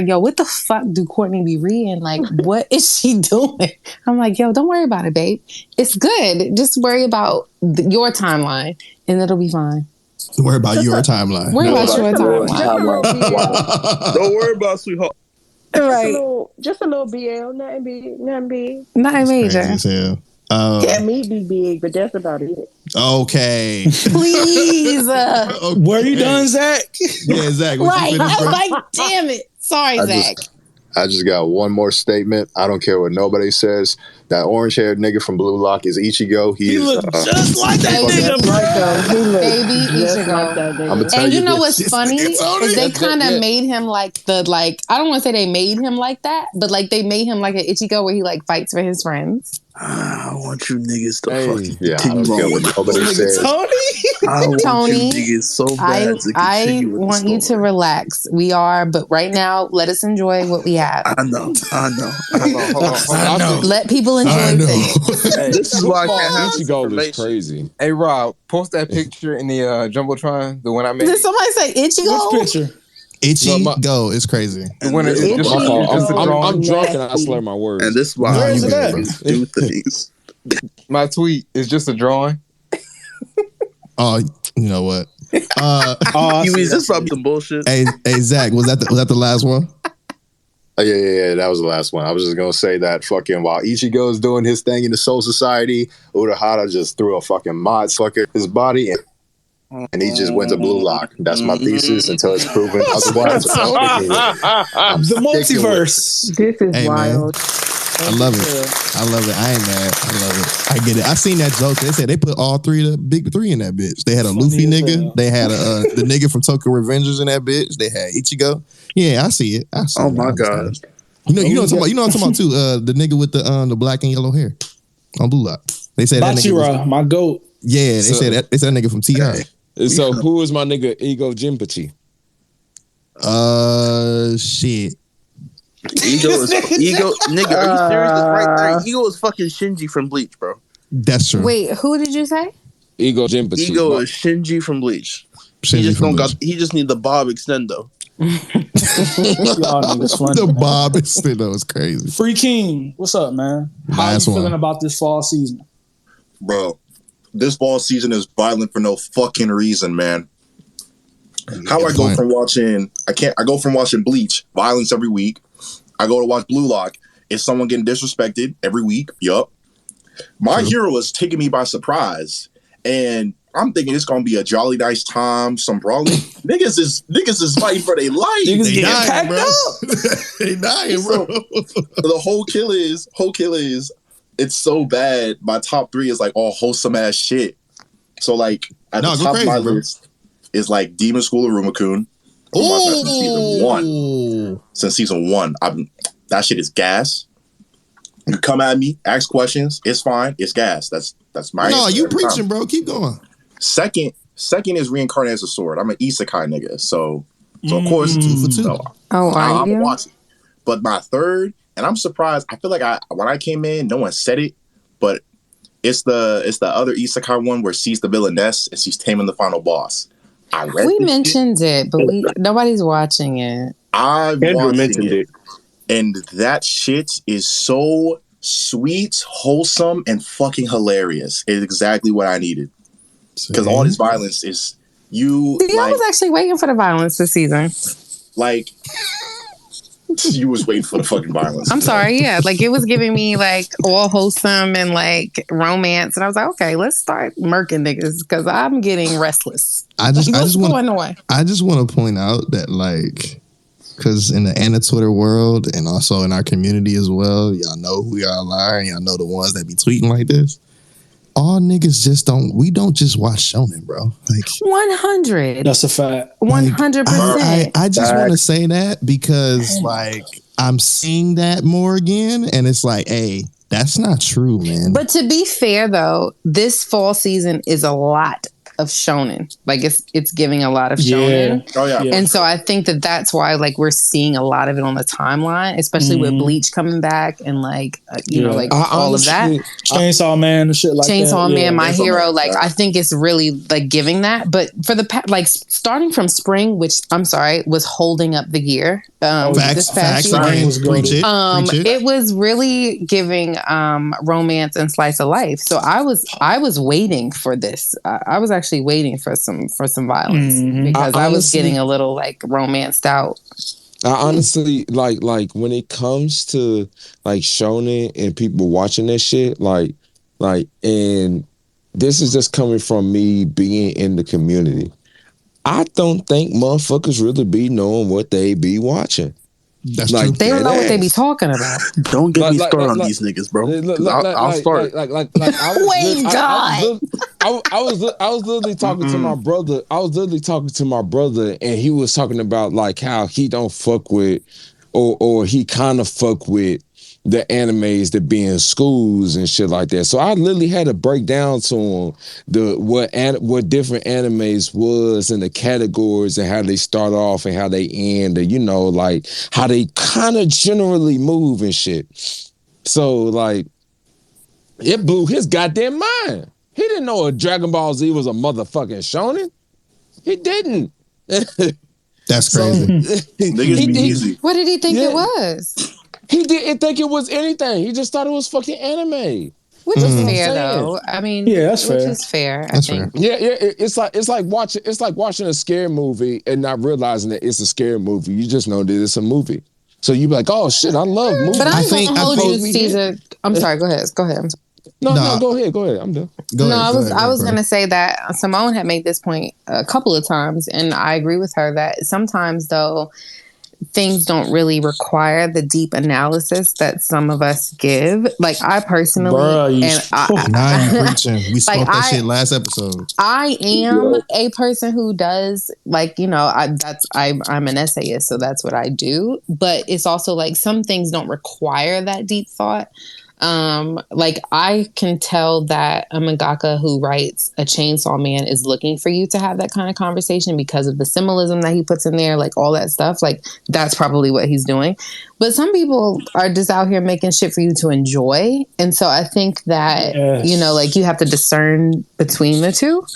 yo, what the fuck do Courtney be reading? Like, what is she doing? I'm like, yo, don't worry about it, babe. It's good. Just worry about your timeline and it'll be fine. Don't worry about your timeline. Worry about your timeline. Don't worry about sweetheart. Right. Just a little BL, nothing big. Nothing major. Yeah, me be big, but that's about it. Okay. Please. Were you done, Zach? Yeah, Zach. Right. I was like, damn it. Sorry, Zach. I just got one more statement. I don't care what nobody says. That orange-haired nigga from Blue Lock is Ichigo. He looks just like that nigga, bro. Baby Ichigo. And you know what's funny is they kind of made him like I don't want to say they made him like that, but like they made him like an Ichigo where he like fights for his friends. I want you niggas to fucking I don't care what nobody says. Tony, niggas so bad I want you to relax. We are, but right now, let us enjoy what we have. I know. Let people enjoy things. Hey, this is why I can't have Ichigo is crazy. Hey Rob, post that picture in the Jumbotron, the one I made. Did somebody say Ichigo? Which picture? Ichigo is crazy. I'm drunk and I slur my words. And this is why I do things. My tweet is just a drawing. Oh, you know what? You mean this probably some bullshit? Hey, Zach, was that the last one? Yeah, that was the last one. I was just gonna say that fucking while Ichigo is doing his thing in the Soul Society, Urahara just threw a fucking mod sucker his body and he just went to Blue Lock. That's my thesis until it's proven otherwise. The multiverse. This is wild. I love it. I ain't mad. I love it. I get it. I seen that joke. They said they put all the big three in that bitch. They had a Luffy nigga. They had the nigga from Tokyo Revengers in that bitch. They had Ichigo. Yeah, I see it. Oh my god. You know what I'm talking about too. The nigga with the black and yellow hair on Blue Lock. They said that nigga my goat. Yeah, they said that nigga from T.I. So who is my nigga Ego Jinpachi? Shit. Ego, nigga, are you serious? It's right there. Ego is fucking Shinji from Bleach, bro. That's true. Wait, who did you say? Ego Jinpachi. Ego is Shinji from Bleach. He just need the Bob Extendo. The Bob Extendo is crazy. Free King, what's up, man? How you feeling about this fall season? Bro, this fall season is violent for no fucking reason, man. How I go from watching Bleach, violence every week. I go to watch Blue Lock. Is someone getting disrespected every week? Yup. My hero is taking me by surprise. And I'm thinking it's gonna be a jolly nice time, some brawling. niggas is fighting for their life. Niggas getting packed up. They dying, bro. The whole kill is it's so bad. My top 3 is like all wholesome ass shit. So like at the top of my list is like Demon School of Rumakun. Since season 1. That shit is gas. You come at me, ask questions, it's fine, it's gas. That's my answer. You preaching, bro. Keep going. Second is Reincarnated as a Sword. I'm an isekai nigga, so of course, I'm watching. But my third and I'm surprised. I feel like when I came in, no one said it, but it's the other isekai one where she's the villainess and she's taming the final boss. We mentioned it, but nobody's watching it. I've watched it, and that shit is so sweet, wholesome, and fucking hilarious. It's exactly what I needed. Because all this violence is I was actually waiting for the violence this season. Like, you was waiting for the fucking violence. I'm sorry, yeah. Like, it was giving me, like, all wholesome and, like, romance. And I was like, okay, let's start murking niggas because I'm getting restless. I just want to point out that, like, because in the Anna Twitter world and also in our community as well, y'all know who y'all are and y'all know the ones that be tweeting like this. All niggas we don't just watch shonen, bro. Like 100. That's a fact. 100%. I just want to say that because like I'm seeing that more again, and it's like, hey, that's not true, man. But to be fair though, this fall season is a lot of shonen. Like it's giving a lot of shonen. Oh yeah. And so I think that's why like we're seeing a lot of it on the timeline, especially with Bleach coming back and like you know like all of that. Chainsaw Man and shit like Chainsaw that. Man, My Hero, like I think it's really like giving that. But for the like starting from spring, which I'm sorry was holding up the year. This past year, it was really giving romance and slice of life. So I was waiting for this. I was actually waiting for some violence because I was getting a little like romanced out. I honestly like when it comes to like shonen and people watching that shit, like and this is just coming from me being in the community. I don't think motherfuckers really be knowing what they be watching. That's like, true. They don't know what they be talking about. Don't get me started on these niggas, bro. I'll start. I was literally talking to my brother. I was literally talking to my brother, and he was talking about like how he don't fuck with, or he kind of fuck with the animes that be in schools and shit like that. So I literally had to break down to him what different animes was and the categories and how they start off and how they end, and you know, like how they kind of generally move and shit. So like it blew his goddamn mind. He didn't know a Dragon Ball Z was a motherfucking shonen. He didn't. That's crazy. Niggas be easy. What did he think it was? He didn't think it was anything. He just thought it was fucking anime. Which is fair though. I mean, that's fair. Which is fair. I think. Yeah. It's like watching a scary movie and not realizing that it's a scary movie. You just know that it's a movie. So you be like, oh shit, I love movies. But I'm gonna hold you, Caesar. I'm sorry. Go ahead. No, go ahead. I'm done. I was going to say that Simone had made this point a couple of times, and I agree with her that sometimes, though, things don't really require the deep analysis that some of us give. Like I personally, now you preaching. We spoke that shit last episode. I am a person who does like, you know, I'm an essayist, so that's what I do. But it's also like some things don't require that deep thought. Like I can tell that a mangaka who writes a Chainsaw Man is looking for you to have that kind of conversation because of the symbolism that he puts in there, like all that stuff. Like that's probably what he's doing. But some people are just out here making shit for you to enjoy. And so I think that, you know, like you have to discern between the two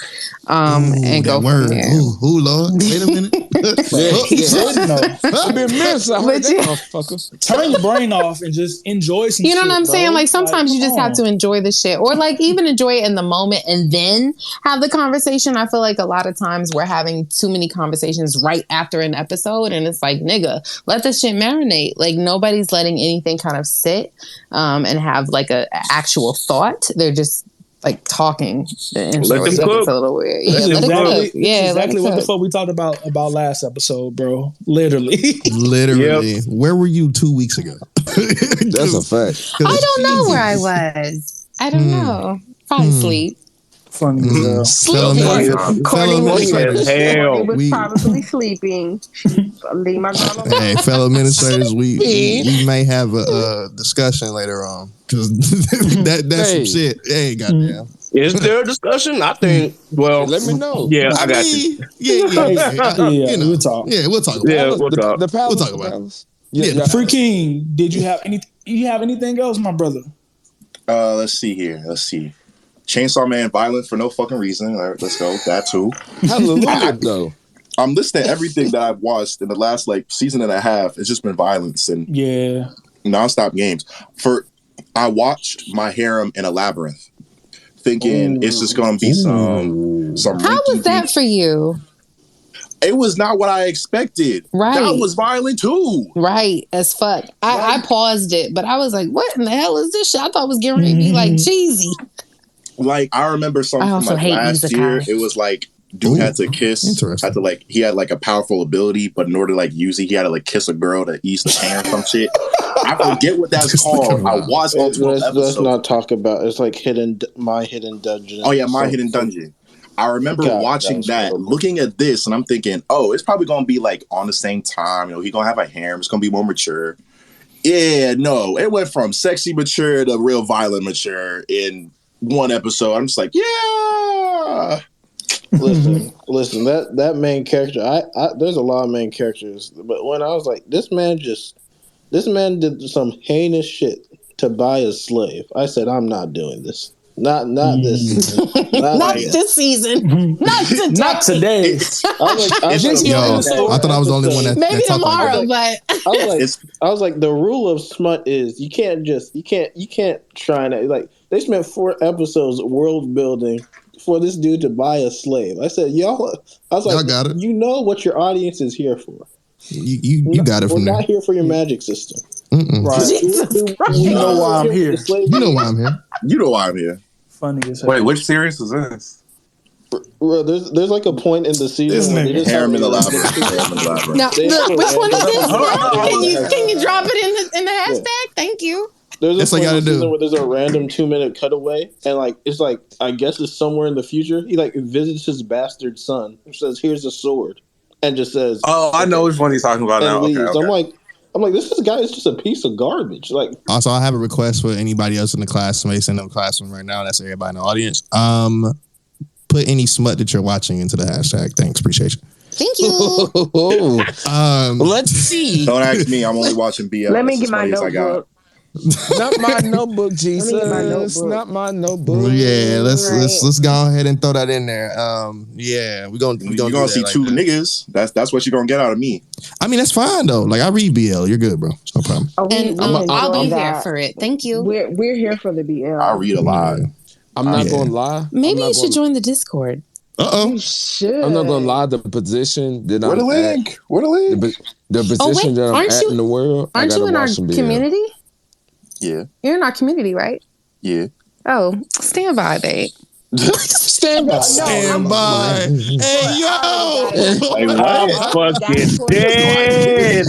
and go from there. Ooh, Lord. Wait a minute. I've been missing. Turn your brain off and just enjoy some shit. You know what I'm saying? Bro. Like sometimes you just have to enjoy the shit or like even enjoy it in the moment and then have the conversation. I feel like a lot of times we're having too many conversations right after an episode and it's like, nigga, let this shit marinate. Like nobody's letting anything kind of sit and have like a actual thought. They're just like talking and so it's a little weird. Yeah, exactly what the fuck we talked about last episode, bro. Literally. Yep. Where were you 2 weeks ago? That's a fact. I don't know where I was. I don't know. Probably sleep. Funny as Courtney was probably sleeping. Leave my girl alone. Hey, fellow administrators, we may have a discussion later on because that's some shit. Hey, goddamn. Is there a discussion? I think. Well, let me know. Yeah, I got you. Yeah. We'll talk. Yeah, we'll talk. Yeah, we'll talk. The palace. We'll talk about it. Free King, did you have anything else, my brother? Let's see here. Chainsaw Man, violent for no fucking reason. All right, let's go. That too. Hallelujah, though. I'm listening to everything that I've watched in the last season and a half. It's just been violence and nonstop games. I watched My Harem in a Labyrinth, thinking it's just gonna be some. How was that for you? It was not what I expected. Right. That was violent too. Right, as fuck. I paused it, but I was like, what in the hell is this shit? I thought it was getting ready to be like cheesy. Like, I remember something from last year. It was like, dude had to kiss. He had like a powerful ability, but in order to like use it, he had to like kiss a girl to ease the pain or some shit. I forget what that's called. I watched all 12 episodes. Let's not talk about it's like My Hidden Dungeon. Oh yeah, My Hidden Dungeon. I remember watching that, looking at this, and I'm thinking, oh, it's probably gonna be like on the same time. You know, he's gonna have a harem. It's gonna be more mature. Yeah, no, it went from sexy mature to real violent mature in one episode. I'm just like, yeah. Listen. That main character. I there's a lot of main characters, but when I was like, this man did some heinous shit to buy a slave. I said, I'm not doing this. Not this season. Not this season. Not today. I thought I was the only one that maybe that tomorrow, like but I was like, the rule of smut is you can't try and like they spent 4 episodes world building for this dude to buy a slave. I said, y'all got it. You know what your audience is here for. You got it from there. We're not here for your magic system. Right. You know why I'm here. You know why I'm here. You know why I'm here. Funny as hell. Wait, which series was this? Bro, there's like a point in the season where they just Harem in the Labyrinth. Now, look, which one is this? Can you drop it in the hashtag? Thank you. There's a point in the season where there's a random 2-minute cutaway, and like it's like I guess it's somewhere in the future. He like visits his bastard son, and says, "Here's a sword," and just says, "Oh, I know which one he's talking about now." Okay. I'm like, this guy is just a piece of garbage. Like, also, I have a request for anybody else in the class. Somebody send them classroom right now. That's everybody in the audience. Put any smut that you're watching into the hashtag. Thanks, appreciate you. Thank you. Let's see. Don't ask me. I'm only watching BL. Let me get my notebook. Not my notebook, Jesus. Not my notebook. Yeah, let's go ahead and throw that in there. Yeah, we're gonna see two niggas. That's what you're gonna get out of me. I mean, that's fine though. Like I read BL, you're good, bro. No problem. And I'll be here for it. Thank you. We're here for the BL. I read a lot. I'm not gonna lie. Maybe you should join the Discord. You should. I'm not gonna lie. The position that Where the link? Where the link? The position that I'm at in the world. Aren't you in our community? Yeah. You're in our community, right? Yeah. Oh, stand by, babe. Stand by. Stand by. Hey, yo. I'm fucking dead.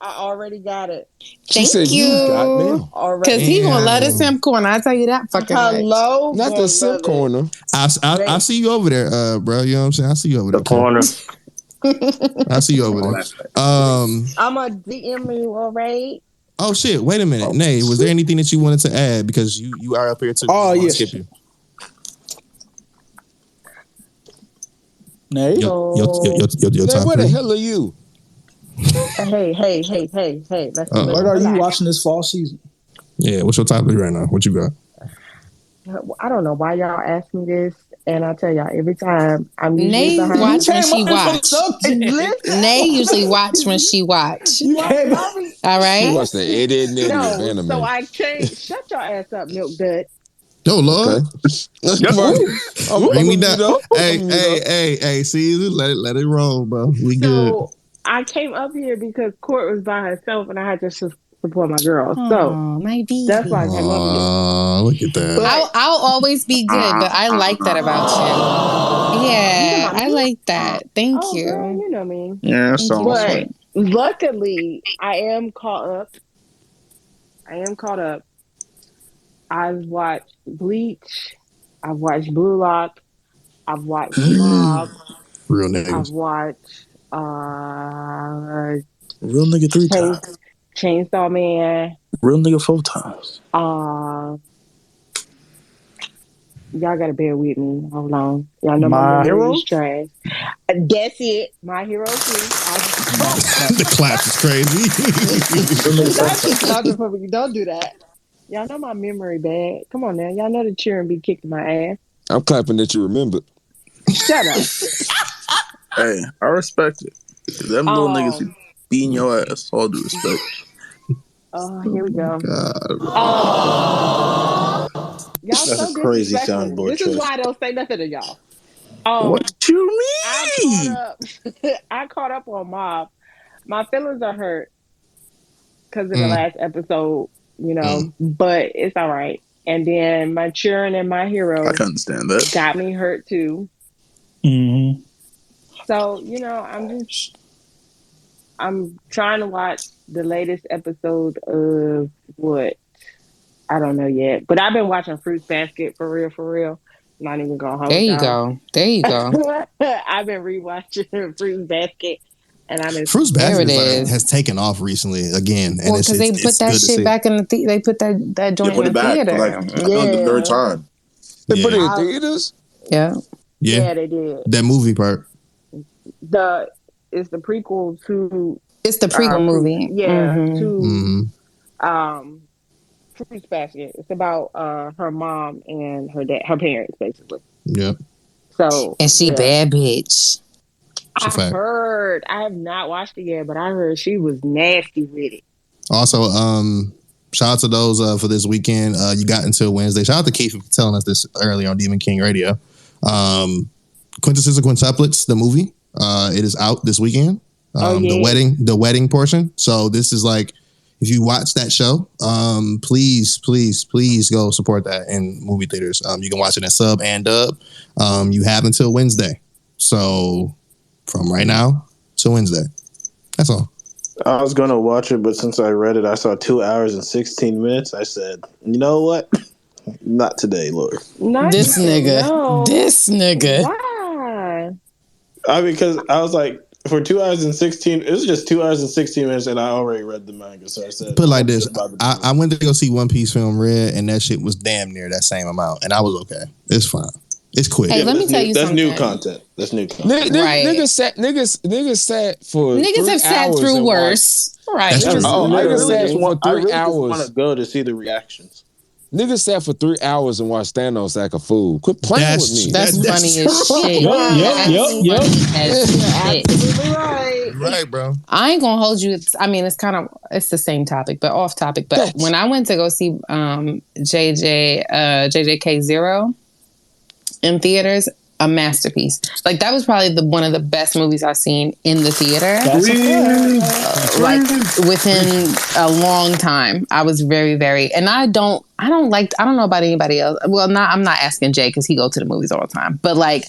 I already got it. Thank you. Because he gonna love the simp corner. I tell you that fucking Hello. Not the simp corner. I see you over there, bro. You know what I'm saying? I see you over there. The corner. I see you over there. I'm a DM you, all right? Oh shit! Wait a minute, Nay. Was there anything that you wanted to add because you are up here too? Oh yes. Skip you. Nay. Yo, where the hell are you? Hey. What are you watching this fall season? Yeah, what's your topic right now? What you got? I don't know why y'all ask me this, and I tell y'all every time I'm Nay watch when she watch. Nay usually watch when she watch. All right. She watched the Eddie and No, so I can't shut your ass up, milk dud. No, Lord. Okay. Bring me down. Hey, see, let it roll, bro. We good. So I came up here because Court was by herself, and I had to support my girl. So my baby. That's why I came up here. Look at that. I'll always be good, but I like that about you. Yeah, I like that. Thank you. Girl, you know me. Yeah, so. But luckily, I am caught up. I've watched Bleach. I've watched Blue Lock. I've watched Mob. Real niggas. I've watched Real nigga 3 times. Chainsaw Man. Real nigga 4 times. Y'all gotta bear with me. Hold on. Y'all know My my memory Hero? is trash. That's it. My Hero 3. The clap is crazy. Don't keep clapping for me. Don't do that. Y'all know my memory bad. Come on now. Y'all know the cheering be kicking my ass. I'm clapping that you remembered. Shut up. Hey, I respect it. Them little niggas be beating your ass. All due respect. Here we go. Y'all That's so a crazy disrespectful. soundboard This is choice. why I don't say nothing to y'all. What you mean? I caught up on Mob. My feelings are hurt because of the Mm. last episode, but it's all right. And then my cheering and my hero I can understand that. got me hurt too. Mm-hmm. So, I'm trying to watch the latest episode of what? I don't know yet. But I've been watching Fruits Basket for real. Not even gonna hold There you y'all. go. There you go. I've been rewatching Fruits Basket, and I'm in Fruits Basket is. has taken off recently again, and Well, because they put that shit back in the they put that joint in the theater. The third time. They put it in theaters? Yeah. Yeah, they did. That movie part. It's the prequel to. It's the prequel movie. Yeah, Mm-hmm. to Fruits Basket. It's about her mom and her parents, basically. Yep. So and she bad bitch. I heard. I have not watched it yet, but I heard she was nasty with it. Also, shout out to those for this weekend. You got until Wednesday. Shout out to Keith for telling us this earlier on Demon King Radio. Quintessential Quintuplets, the movie. It is out this weekend. The wedding portion. So this is like, if you watch that show, please go support that in movie theaters. You can watch it in sub and dub. You have until Wednesday. So from right now to Wednesday. That's all. I was gonna watch it, but since I read it, I saw 2 hours and 16 minutes. I said, you know what? Not today, Lord. This nigga. Why? Because I was like, for 2 hours and 16, it was just 2 hours and 16 minutes, and I already read the manga, so I said, put it like this. I went to go see One Piece film Red, and that shit was damn near that same amount, and I was okay. It's fine. It's quick. Hey, let me tell you something. New content. That's new content. Right. Niggas sat for niggas have sat through worse. Right. That's true. I really just want hours. to go to see the reactions. Niggas sat for 3 hours and watched Thanos act a fool. Quit playing with me. That's funny as shit. Yep. Absolutely right. Right, bro. I ain't gonna hold you. It's the same topic, but off topic. But when I went to go see JJK Zero in theaters, a masterpiece. Like that was probably one of the best movies I've seen in the theater. Like within a long time. I was very, very, and I don't know about anybody else. Well, I'm not asking Jay because he goes to the movies all the time. But like,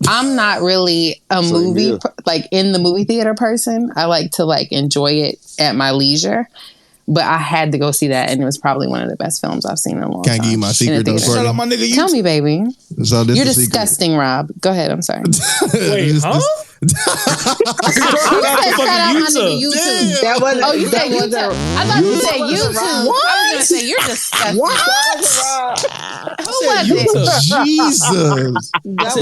I'm not really a movie like in the movie theater person. I like to like enjoy it at my leisure. But I had to go see that, and it was probably one of the best films I've seen in a long time. Can't give you my secret, though, Shout out my nigga. Tell me, baby. So this You're is disgusting, Rob. Go ahead. I'm sorry. Wait, huh? Shout out my nigga YouTube. That wasn't. Oh, you said YouTube. I thought you said YouTube. What? I was gonna say you're disgusting. What? Who was it? Jesus.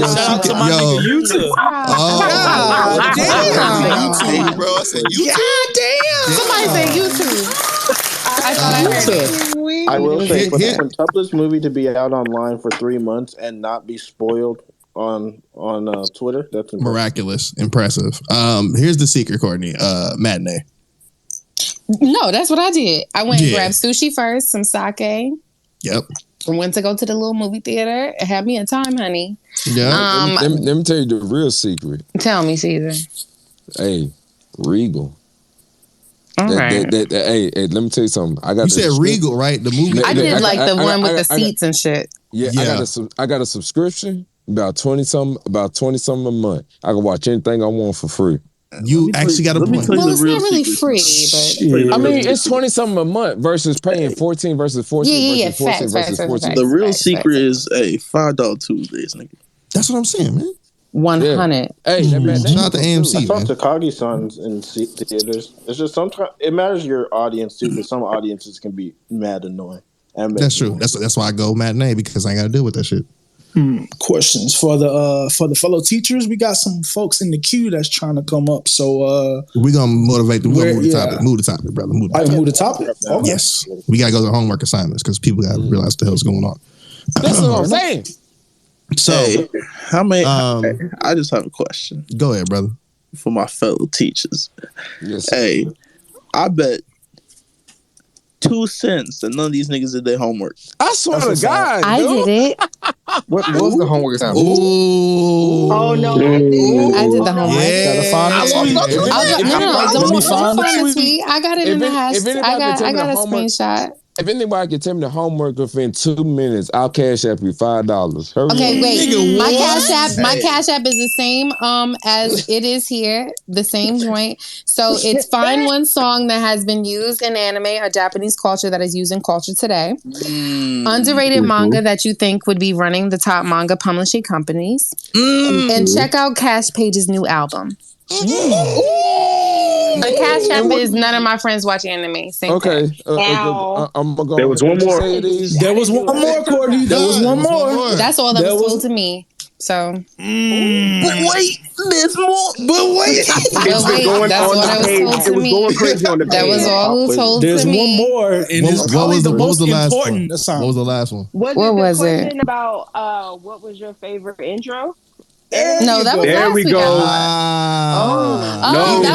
Shout out to my nigga YouTube. God damn. Bro, I said YouTube. God damn. Somebody said YouTube. I thought I heard it. I will say, for the Quintuplets movie to be out online for 3 months and not be spoiled on Twitter, that's impressive. Miraculous. Impressive. Here's the secret, Courtney. Matinee. No, that's what I did. I went and grabbed sushi first, some sake. Yep. Went to go to the little movie theater. It had me a time, honey. Yeah. Let me tell you the real secret. Tell me, Caesar. Hey, Regal. All right. Hey, let me tell you something. You said Regal, right? The movie. I did like the one with the seats and shit. Yeah, I got a subscription. About 20 something a month. I can watch anything I want for free. You actually got a point. Well, it's not really free, but I mean, it's 20 something a month versus paying 14 versus 14 versus 14 versus 14. The real secret is $5 Tuesdays, nigga. That's what I'm saying, man. 100. Hey, shout out to AMC. I saw Takagi-san's in theaters. It's just sometimes it matters your audience too, because some audiences can be mad annoying. That's true. That's why I go matinee, because I ain't got to deal with that shit. Questions for the fellow teachers. We got some folks in the queue that's trying to come up. So we're gonna motivate them. We're gonna move the topic. Move the topic, brother. Move the topic. Okay. Yes, we gotta go to homework assignments because people gotta realize what the hell's going on. That's what I'm saying. So, hey, how many? I just have a question. Go ahead, brother. For my fellow teachers. Yes. Hey, I bet 2 cents that none of these niggas did their homework. I swear to God, I did it. What was the homework assignment? Ooh. Oh no, I did. I did the homework. Don't find the tweet. I got it in the hashtag. I got a screenshot. If anybody can tell me the homework within 2 minutes, I'll cash app you $5. Hurry Okay, up. wait. My cash app is the same as it is here, the same joint. So it's find one song that has been used in anime or Japanese culture that is used in culture today. Underrated manga that you think would be running the top manga publishing companies. And check out Cash Page's new album. The Cash App is none of my friends watch anime. Okay. I'm gonna go. There was one more. There was one more, Courtney. There was one more. That's all that was told to me. So, but wait, there's more. But wait, that's all that was told to me. That was all who told There's to me. one more, and it's probably the most important assignment. What was the last one? What was it? Question about what was your favorite intro? No, that was there last we week. go. That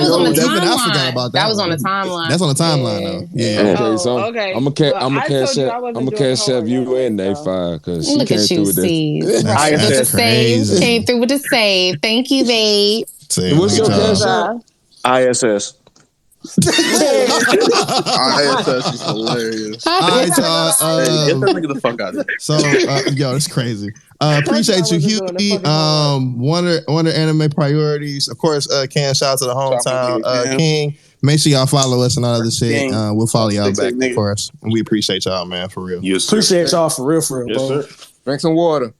was on the I forgot timeline. about That was on the timeline. That's on the timeline, though. Yeah. Okay, so okay. I'm gonna cash app you and they $5 because she Look came at through you, with Steve. this. Right. With the That's save. crazy. Came through with the save. Thank you, babe. What's your cash app? ISS. ISS is hilarious. All right, y'all. Get that nigga the fuck out of here. So, yo, it's crazy. Appreciate you, Huey. Wonder Anime Priorities. Of course, Ken, shout out to the hometown King. Make sure y'all follow us and all other shit. We'll follow y'all back, of course. And we appreciate y'all, man, for real. Yes, sir. Appreciate y'all for real, bro. Yes, Drink some water.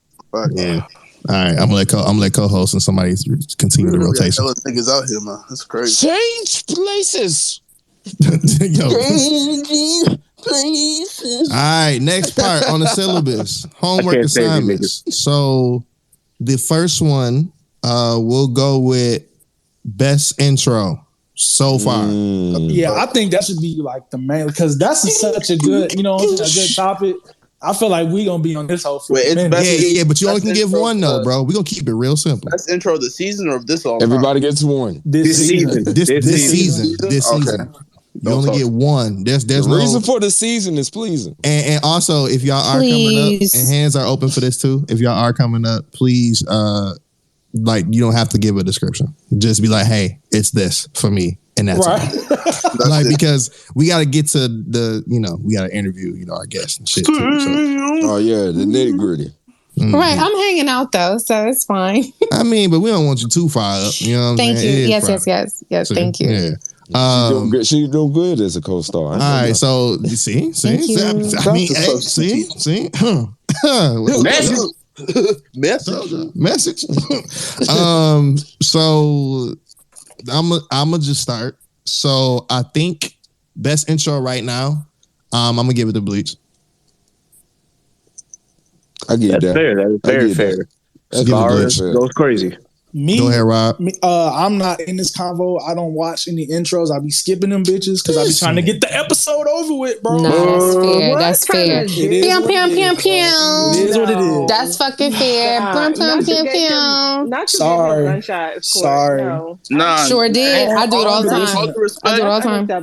Yeah. All right, I'm gonna let co-host and somebody continue the rotation. Niggas out here, man. That's crazy. Change places. All right, next part on the syllabus, homework assignments. So the first one, we'll go with best intro so far. Yeah, I think that should be like the main, because that's such a good, a good topic. I feel like we gonna be on this whole. Yeah, but you only can give one though, bro. We gonna keep it real simple. Best intro of the season or of this all time? Everybody gets one. This season. This season. You only get one. There's the reason for the season is pleasing. And also, if y'all are coming up, and hands are open for this too. If y'all are coming up, please, you don't have to give a description. Just be like, hey, it's this for me. And that's right. Because we got to get to we got to interview, our guests and shit too. So. Oh yeah, the nitty gritty. Mm-hmm. Right, I'm hanging out though, so it's fine. I mean, but we don't want you too far up. You know what I'm thank saying? Yes. So, thank you. Yeah. She's doing good as a co-star. All right, so you see. Message. So I'm gonna just start. So I think best intro right now. I'm gonna give it to Bleach. I give that. Fair. That is very fair. That's goes crazy. Me, go ahead, Rob. I'm not in this convo. I don't watch any intros. I be skipping them bitches because I be trying to get the episode over with, bro. No, that's fair. That's fair. It is what it is. That's fucking fair. Sorry. Nah. Sure did. I do it all the time.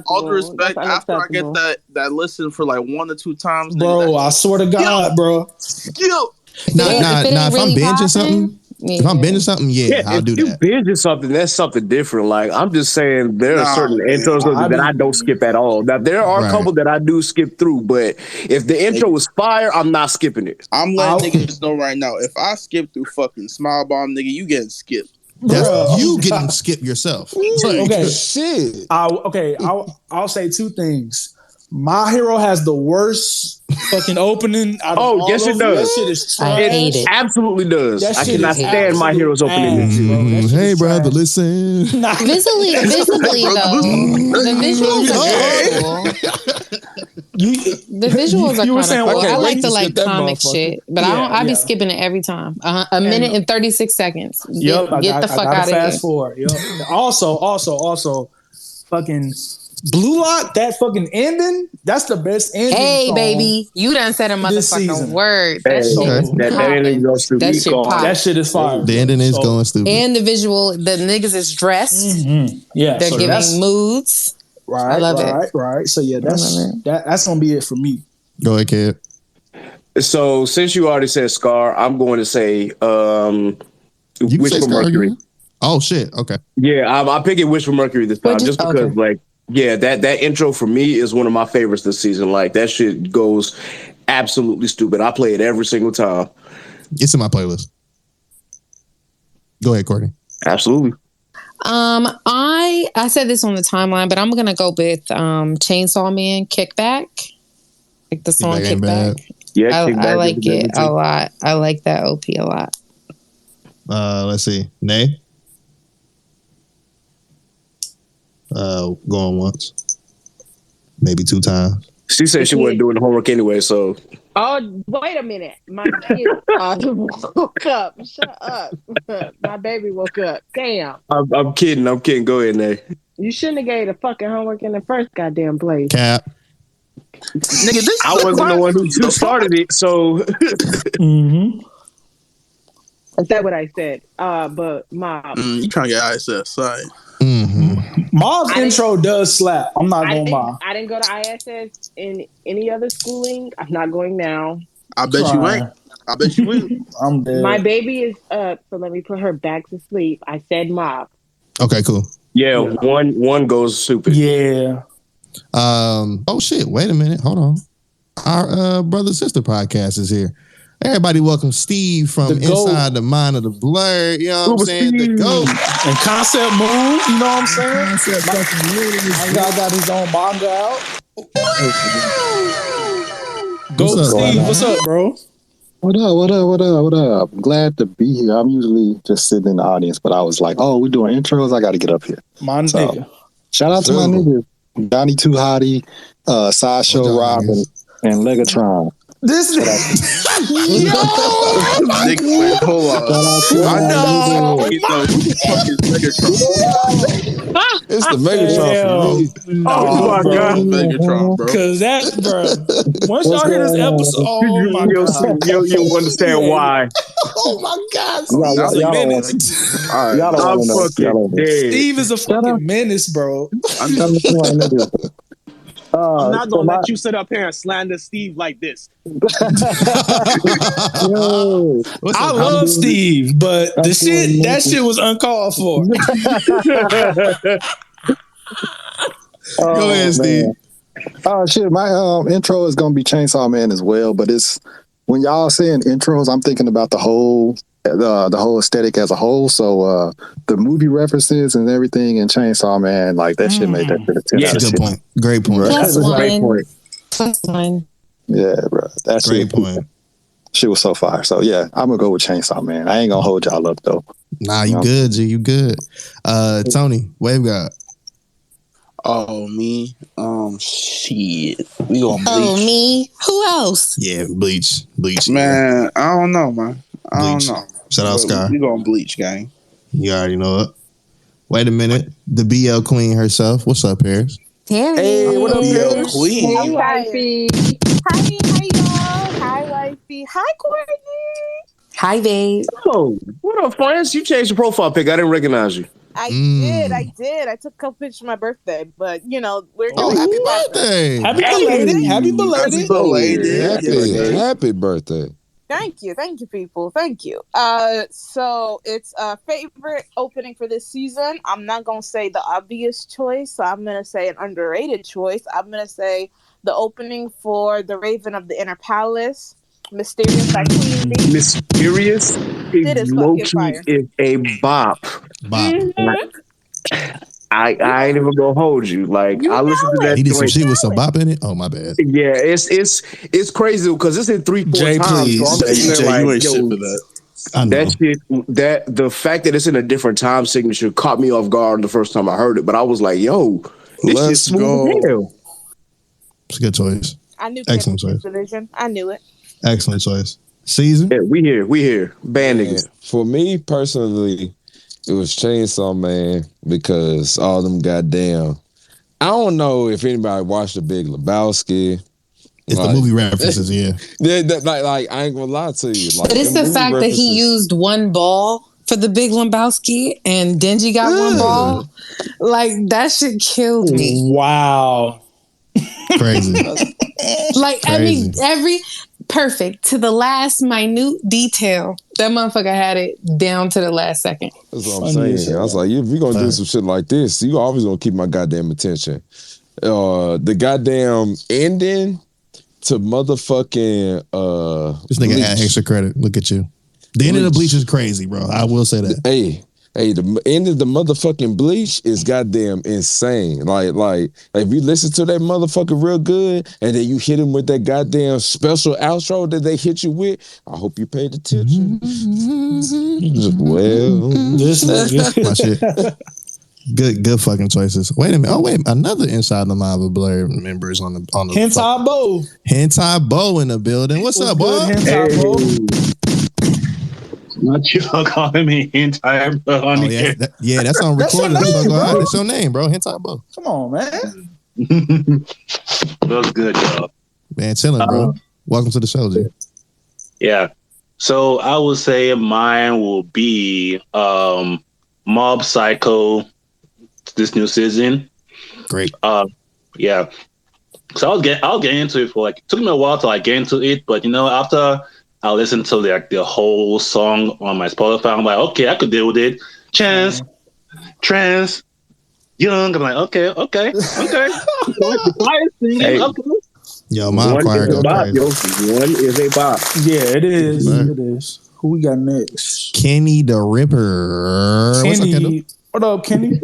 All due respect, after I get that listen for like 1 or 2 times, bro, I swear to God, bro. Nah. If I'm binging something. Yeah. If I'm binging something, I'll do that. If you binging something, that's something different. Like, I'm just saying there are certain intros that I don't skip at all. Now, there are a couple that I do skip through, but if the intro was fire, I'm not skipping it. I'm letting niggas know right now, if I skip through fucking Smile Bomb, nigga, you getting skipped. That's you getting skipped yourself. Okay. Shit. I'll say 2 things. My Hero has the worst fucking opening. Yes, it does. That shit is trash. It absolutely does. I cannot stand My Hero's opening. Hey, brother, listen. Visibly though, the visuals are cool. The visuals are kind of cool. I like the like comic shit, but I be skipping it every time. A minute and 36 seconds. Get the fuck out of here. Fast forward. Yep. Also, fucking Blue Lock. That fucking ending. That's the best ending. Hey, song baby, you done said a motherfucking word. That shit is fire. The ending is going stupid. And the visual, the niggas is dressed. Yeah, they're giving moods. Right, I love it. Right. So yeah, that's gonna be it for me. Go ahead, kid. So since you already said Scar, I'm going to say Wish for Mercury. Oh shit. Okay. Yeah, I'm picking Wish for Mercury this time, just because that intro for me is one of my favorites this season. Like that shit goes absolutely stupid. I play it every single time. It's in my playlist. Go ahead, Courtney. Absolutely. I said this on the timeline, but I'm gonna go with Chainsaw Man Kickback. Like the song Kickback. Yeah, I like it a lot. I like that OP a lot. Let's see. Nay? Going once. Maybe 2 times. She said she wasn't doing the homework anyway, so. Oh, wait a minute. My kid woke up. Shut up. My baby woke up. Damn. I'm kidding. Go ahead, Nay. You shouldn't have gave the fucking homework in the first goddamn place. Cap. Nigga, I wasn't the one who started it, so. Is that what I said? But Mob. You trying to get ISS, sorry. Mob's intro does slap. I'm not going to lie. I didn't go to ISS in any other schooling. I'm not going now. I bet you ain't. I bet you will. I'm dead. My baby is up, so let me put her back to sleep. I said Mob. Okay, cool. Yeah, one goes stupid. Yeah. Oh shit! Wait a minute. Hold on. Our brother sister podcast is here. Everybody, welcome Steve from Inside the Mind of the Blurred. You know what I'm saying? The GOAT. And Concept Moon. You know what I'm saying? Concept fucking Moon. Got his own manga out. Go, Steve. What's up, bro? What up? I'm glad to be here. I'm usually just sitting in the audience, but I was like, oh, we're doing intros. I got to get up here. My nigga. Shout out to my niggas. Johnny Too Hottie, Sideshow Rob, and Legatron. This Yo! Hold on. I know. It's the Megatron for me. Oh my God. Megatron, bro. Because that, bro. Once y'all hear this episode, oh my God. You'll understand why. Oh my God. Y'all don't want to know. Steve is a fucking menace, bro. I'm telling you right now. I'm not gonna let you sit up here and slander Steve like this. I love Steve, but that shit was uncalled for. Go ahead, Steve. Oh shit, my intro is gonna be Chainsaw Man as well, but it's when y'all saying intros, I'm thinking about the whole aesthetic as a whole. So the movie references and everything in Chainsaw Man, like that shit made that shit a 10 out of 10. Good point. Great point. +1. Yeah, bro. That's great point. Shit was so fire. So yeah, I'm gonna go with Chainsaw Man. I ain't gonna hold y'all up though. Nah, you good, G. You good. Tony, wave God. Oh, me? Shit. We gonna Bleach. Oh, me? Who else? Yeah, Bleach. Man, I don't know, man. I don't know. Shout out, Sky. We gonna Bleach, gang. You already know it. Wait a minute. The BL Queen herself. What's up, Paris? Hey, what up, BL Queen? Hey, wifey. Hi, y'all. Hi, wifey. Hi, Courtney. Hi, babe. Oh, what up, friends? You changed your profile pic. I didn't recognize you. I did. I took a couple pictures of my birthday, but we're doing happy birthday. Happy belated. Happy birthday. Thank you, people. Thank you. So it's a favorite opening for this season. I'm not gonna say the obvious choice, so I'm gonna say an underrated choice. I'm gonna say the opening for The Raven of the Inner Palace, Mysterious by Queen Bee. Mysterious is low-key is a bop. I ain't even gonna hold you. Like I listened to that. He did some shit with some bop in it. Oh my bad. Yeah, it's crazy because it's in 3-4 Jay, times. please. So I'm Jay, like, you ain't shit for that. That shit, the fact that it's in a different time signature caught me off guard the first time I heard it. But I was like, yo, this shit's smooth as hell. It's a good choice. I knew Excellent Kevin choice. Division. I knew it. Excellent choice. Season? Yeah, we here. Band Man, niggas. for me personally, it was Chainsaw Man because all them goddamn. I don't know if anybody watched The Big Lebowski. It's the movie references, yeah. Like I ain't gonna lie to you. Like, But it's the fact that he used one ball for the Big Lebowski and Denji got one ball. Like that shit killed me. Wow. Crazy. Like Crazy. I mean, every perfect to the last minute detail. That motherfucker had it down to the last second. That's what I'm saying. I was like, if you're gonna do some shit like this, you always gonna keep my goddamn attention. The goddamn ending to motherfucking This nigga had extra credit. Look at you. The end of the Bleach is crazy, bro. I will say that. Hey, the end of the motherfucking Bleach is goddamn insane. Like if you listen to that motherfucker real good, and then you hit him with that goddamn special outro that they hit you with, I hope you paid attention. Well, My shit. Good fucking choices. Wait a minute. Oh wait, another Inside the Lava Blur member is on the Hentai Bo. Hentai Bo in the building. What's up, boy? Hentai Bo. Not you calling me entire bro on yeah, here. That's on That's your recording. name, bro. That's your name, bro. Hentai Bo. Come on, man. That was good, y'all. Man, chilling, bro. Welcome to the show, G. Yeah. So I would say mine will be Mob Psycho this new season. Great. Yeah. So I'll get into it for like it took me a while to like get into it, but after I listened to like the whole song on my Spotify, I'm like, okay, I could deal with it. Trans, young. I'm like, okay. Hey. Yo, my One choir is a go bop, crazy. yo. One is a bop. Yeah, it is. Right. It is. Who we got next? Kenny the Ripper. What's up, Kendall? What up, Kenny?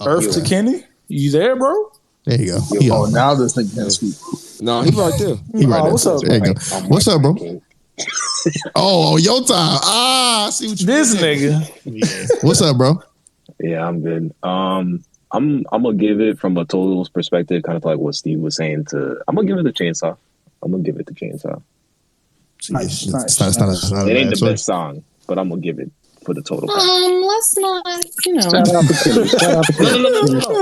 Earth yeah. to Kenny? You there, bro? There you go. Oh, now this thing can speak. No, he right there. He right there. What's up, There you go. I'm What's up, bro? King. Oh, your time. I see what you This did. nigga. What's up, bro? Yeah, I'm good. I'm gonna give it from a total's perspective, kind of like what Steve was saying. I'm gonna give it the Chainsaw. Nice. It's not a It ain't bad the choice. best song, but I'm gonna give it for the total. Let's not, Shout out to Kenny. Shout out to Kenny. No.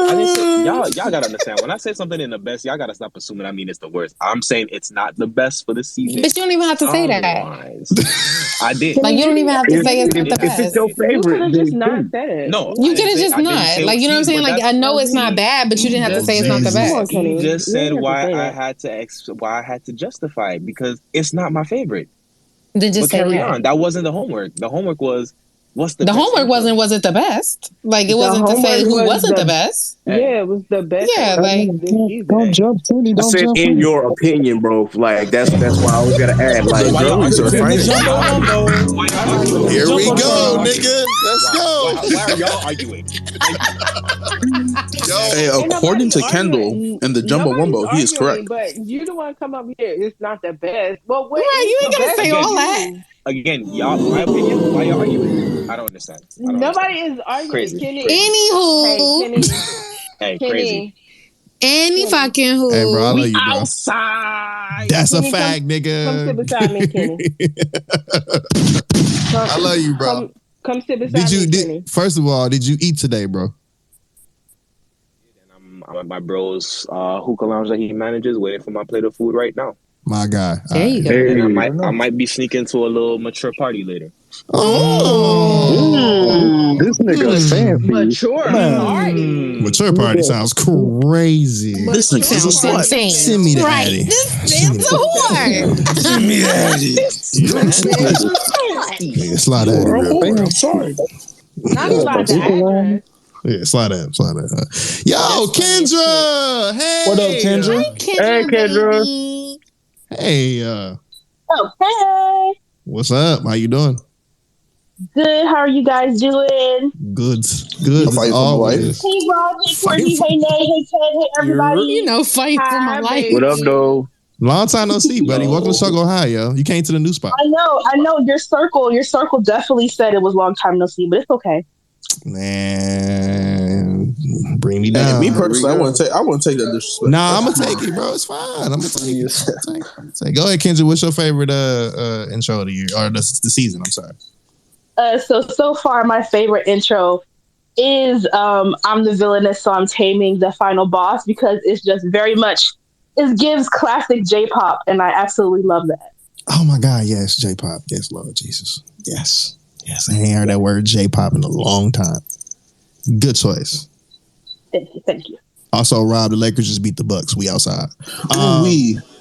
I didn't say, y'all gotta understand. When I say something in the best, y'all gotta stop assuming I mean it's the worst. I'm saying it's not the best for the season. But you don't even have to say that. I did. Like you don't even have to say it's not the If it's best. your You could favorite, have then just not said it. No, You could have just not. Like you know what I'm saying? Like I know it's not bad, but you didn't have to say it's not the Come on, best. Kenny. You just You said didn't have why to say I that. had to justify it because it's not my favorite. Then just But say carry that. on. That wasn't the homework. The homework was what's the The best homework intro? was it the best? Like it The wasn't to say homework who was wasn't the- the best. Yeah, it was the best. Yeah, one like this season. Don't jump, Kenny. I Don't said jump. in your opinion, bro. Like that's why I always gotta add. Like, So why y'all bro, it's a arguing? refrain. Here we Jumbo go, time. nigga. Let's go. Why are y'all arguing? Hey, according to Kendall and the Jumbo Nobody's Wumbo, he is arguing, correct. But you don't want to come up here. It's not the best. Well, what right, is you ain't the gotta best say to all you? that. Again, y'all, my opinion, why y'all arguing? I don't understand. Nobody is arguing. Crazy. Kenny. Anywho, Hey, Kenny. Hey, Kenny. crazy. any fucking who. Hey, bro, I love We you, bro. outside. That's Kenny, a fact, nigga. Come sit beside me, Kenny. I love you, bro. Come sit beside me, Kenny. First of all, did you eat today, bro? I'm at my bro's hookah lounge that he manages, waiting for my plate of food right now. My guy. There you go. And I might be sneaking to a little mature party later. Oh, this nigga is fancy. Mature party. Mature party sounds crazy. This nigga is a slut. Insane. Send me the Right. addy. This is a whore. Send me that. Yeah, slide that in real quick. I'm sorry. Not about the address. Yeah, slide that. Yo, Kendra. Hey. What up, Kendra? Hey, Kendra. Hey, Oh, hey. what's up? How you doing? Good. How are you guys doing? Good as always. Hey, Rob. Hey, Courtney. Hey, Nate. Hey, Ted. Hey, everybody. You know, fight for my life. What up, though? Long time no see, buddy. Welcome to Struggle High, yo. You came to the new spot. I know. Your circle definitely said it was long time no see, but it's okay. Man, Bring me down. Me personally, I wouldn't take that disrespect. Nah, I'm gonna take it, bro. It's fine. I'm gonna take it. Go ahead, Kendra. What's your favorite intro of the year or the season? I'm sorry. So far, my favorite intro is I'm the villainess, so I'm taming the final boss because it's just very much it gives classic J-pop, and I absolutely love that. Oh my God, yes, J-pop. Yes, Lord Jesus. Yes. I ain't heard that word J-pop in a long time. Good choice. Thank you. Also, Rob, the Lakers just beat the Bucks. We outside.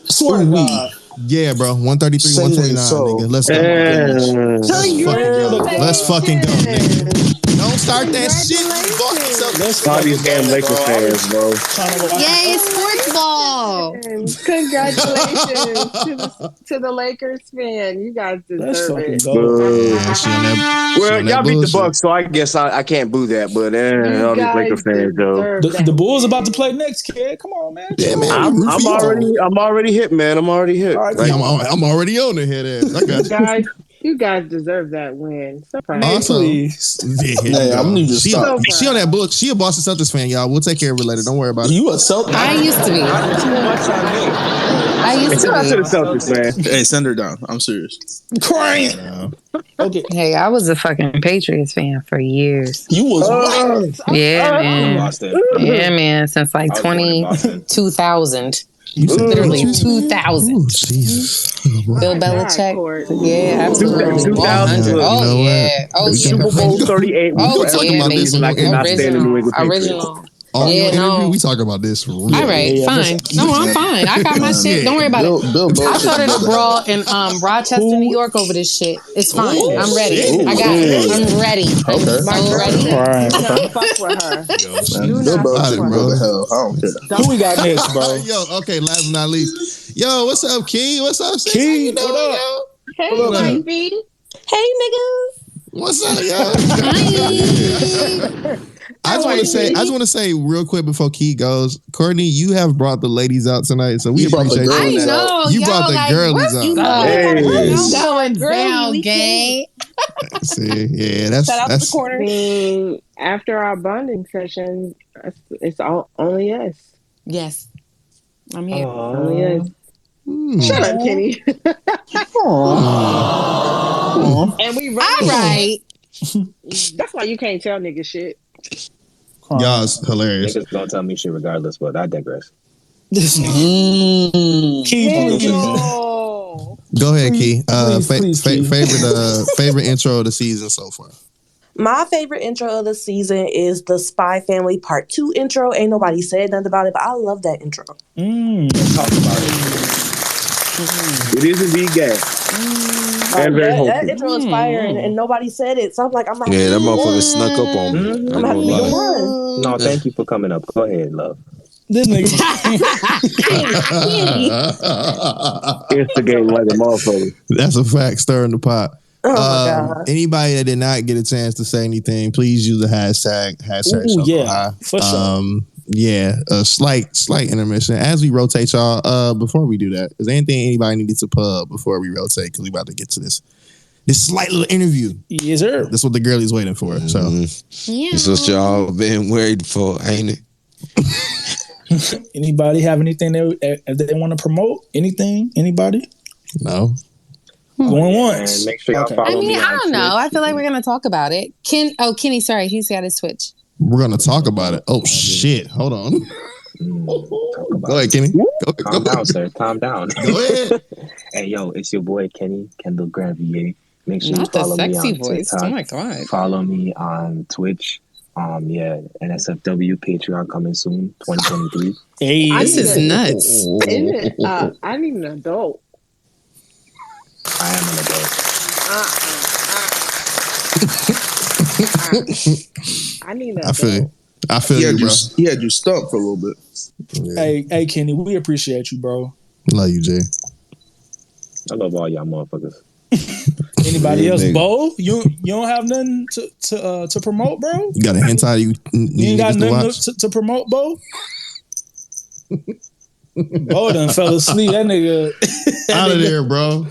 Swear to God. Yeah, bro. 133, 129, nigga. Let's go. Let's fucking go, nigga. Don't start that shit. Let's start these damn Lakers fans, bro. Yay, sports ball. Congratulations to the Lakers fan. You guys deserve it. Well, y'all beat the Bucks, so I guess I can't boo that. But all these Lakers fans, though. The Bulls about to play next, kid. Come on, man. Yeah, man. I'm already hit, man. I'm already hit. All right, I'm already on the head ass. I got you. You guys deserve that win. Also, she on that book. She a Boston Celtics fan, y'all. We'll take care of it later. Don't worry about it. You a Celtics? I used to be. I used to be. the Celtics, man. Hey, send her down. I'm serious. Crying. Okay. Hey, I was a fucking Patriots fan for years. You was what? Yeah, man. Yeah, man. Since like 2000. Literally 2000. Oh, Jesus. Bill Belichick. Yeah, absolutely. 2000. Oh, yeah. Oh, Super Bowl 38. Oh, yeah, original. All interview, we talk about this. All right, fine. No, I'm fine. I got my shit. Don't worry about it. I started a brawl in Rochester, New York over this shit. It's fine. I'm ready. I got it. I'm ready. I'm so ready. Don't fuck with her. Who we got next, bro? Yo, okay, last but not least. Yo, what's up, Key? What's up, sis? Key, What up? Hey, baby. Hey, niggas. What's up, yo? I just want to say real quick before Key goes, Courtney, you have brought the ladies out tonight, so we appreciate you. I know. You brought the girlies out. Going down, gang. See, yeah, that's Shout out to the corner. After our bonding session, it's only us. Yes, I'm here. Only us. Shut up, Kenny. And we all right. That's why you can't tell niggas shit. Y'all's hilarious. Niggas gonna tell me shit regardless, but I digress. Go ahead, Key. Favorite intro of the season so far. My favorite intro of the season is the Spy Family Part 2 intro. Ain't nobody said nothing about it, but I love that intro. Talk about it. It is indeed gay. That intro is fire, and nobody said it. So I'm like, yeah, that motherfucker snuck up on me. I'm happy to be the one. No, thank you for coming up. Go ahead, love. This nigga. Instigating like a motherfucker. That's a fact. Stirring the pot. Oh my God. Anybody that did not get a chance to say anything, please use the hashtag Ooh, yeah, for sure. Yeah, a slight intermission as we rotate, y'all. Before we do that, is there anything anybody needed to plug before we rotate? Because we about to get to this slight little interview. Yes, sir. That's what the girlie's waiting for. So, It's what y'all been waiting for, ain't it? Anybody have anything they want to promote? Anything? Anybody? No. Going once. Make sure y'all follow me. I don't know. I feel like we're gonna talk about it. Kenny, sorry, he's got his Twitch. We're gonna talk about it. Oh shit! Hold on. Go ahead, Kenny. Calm down, sir. Calm down. Go ahead. Hey, yo, it's your boy Kenny Kendall Gravier. Make sure Not you follow the me sexy on voice. TikTok. Oh my God. Follow me on Twitch. NSFW Patreon coming soon, 2023. Hey, this is nuts. I need an adult. I am an adult. I need an I feel you, bro. He had you stumped for a little bit. Yeah. Hey, Kenny, we appreciate you, bro. Love you, Jay. I love all y'all motherfuckers. Anybody else, Bo? You don't have nothing to promote, bro? You got a hentai you ain't got nothing to promote, Bo? Bo done fell asleep. That nigga out of there, bro.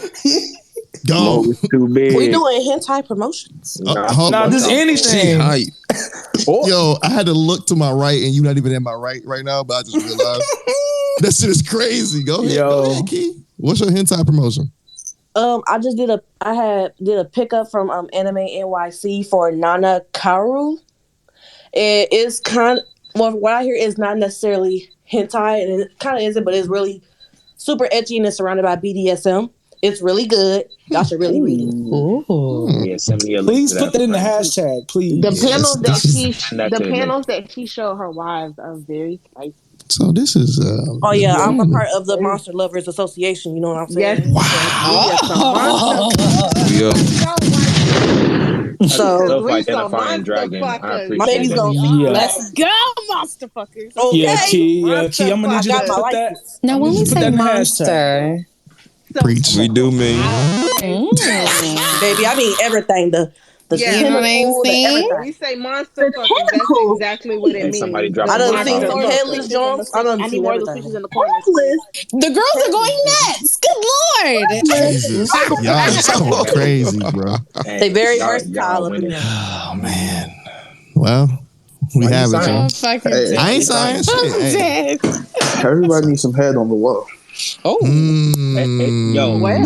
Go. Too big. We doing hentai promotions. Nah, just anything. Yo, I had to look to my right, and you're not even in my right now. But I just realized that shit is crazy. Go ahead, Key. What's your hentai promotion? I just did a pickup from Anime NYC for Nana Karu. It is what I hear is not necessarily hentai, and it kind of isn't, but it's really super edgy and it's surrounded by BDSM. It's really good. Y'all should really read it. Yeah, send me a link. Please put that in the hashtag, please. The panels that she showed her wives are very spicy. So this is. I'm a part of the Monster Lovers Association. You know what I'm saying? Yes. Wow. So identifying dragon. I appreciate my baby's gonna let's go, monster fuckers. Okay. Yeah, Key. I'm gonna need you to put that. Now, when we say that in the monster, Preach. We do mean. Baby, I mean everything. The We say monster fuckers. That's exactly what it means. Somebody drop I done seen some headless Jones. I done seen more of the fishes in the corner. the girls are going nuts. Good lord. Jesus. Y'all is so crazy, bro. They very versatile. Oh man. Well, we have it, y'all. I ain't saying shit. Hey. Everybody needs some head on the wall. Yo, what?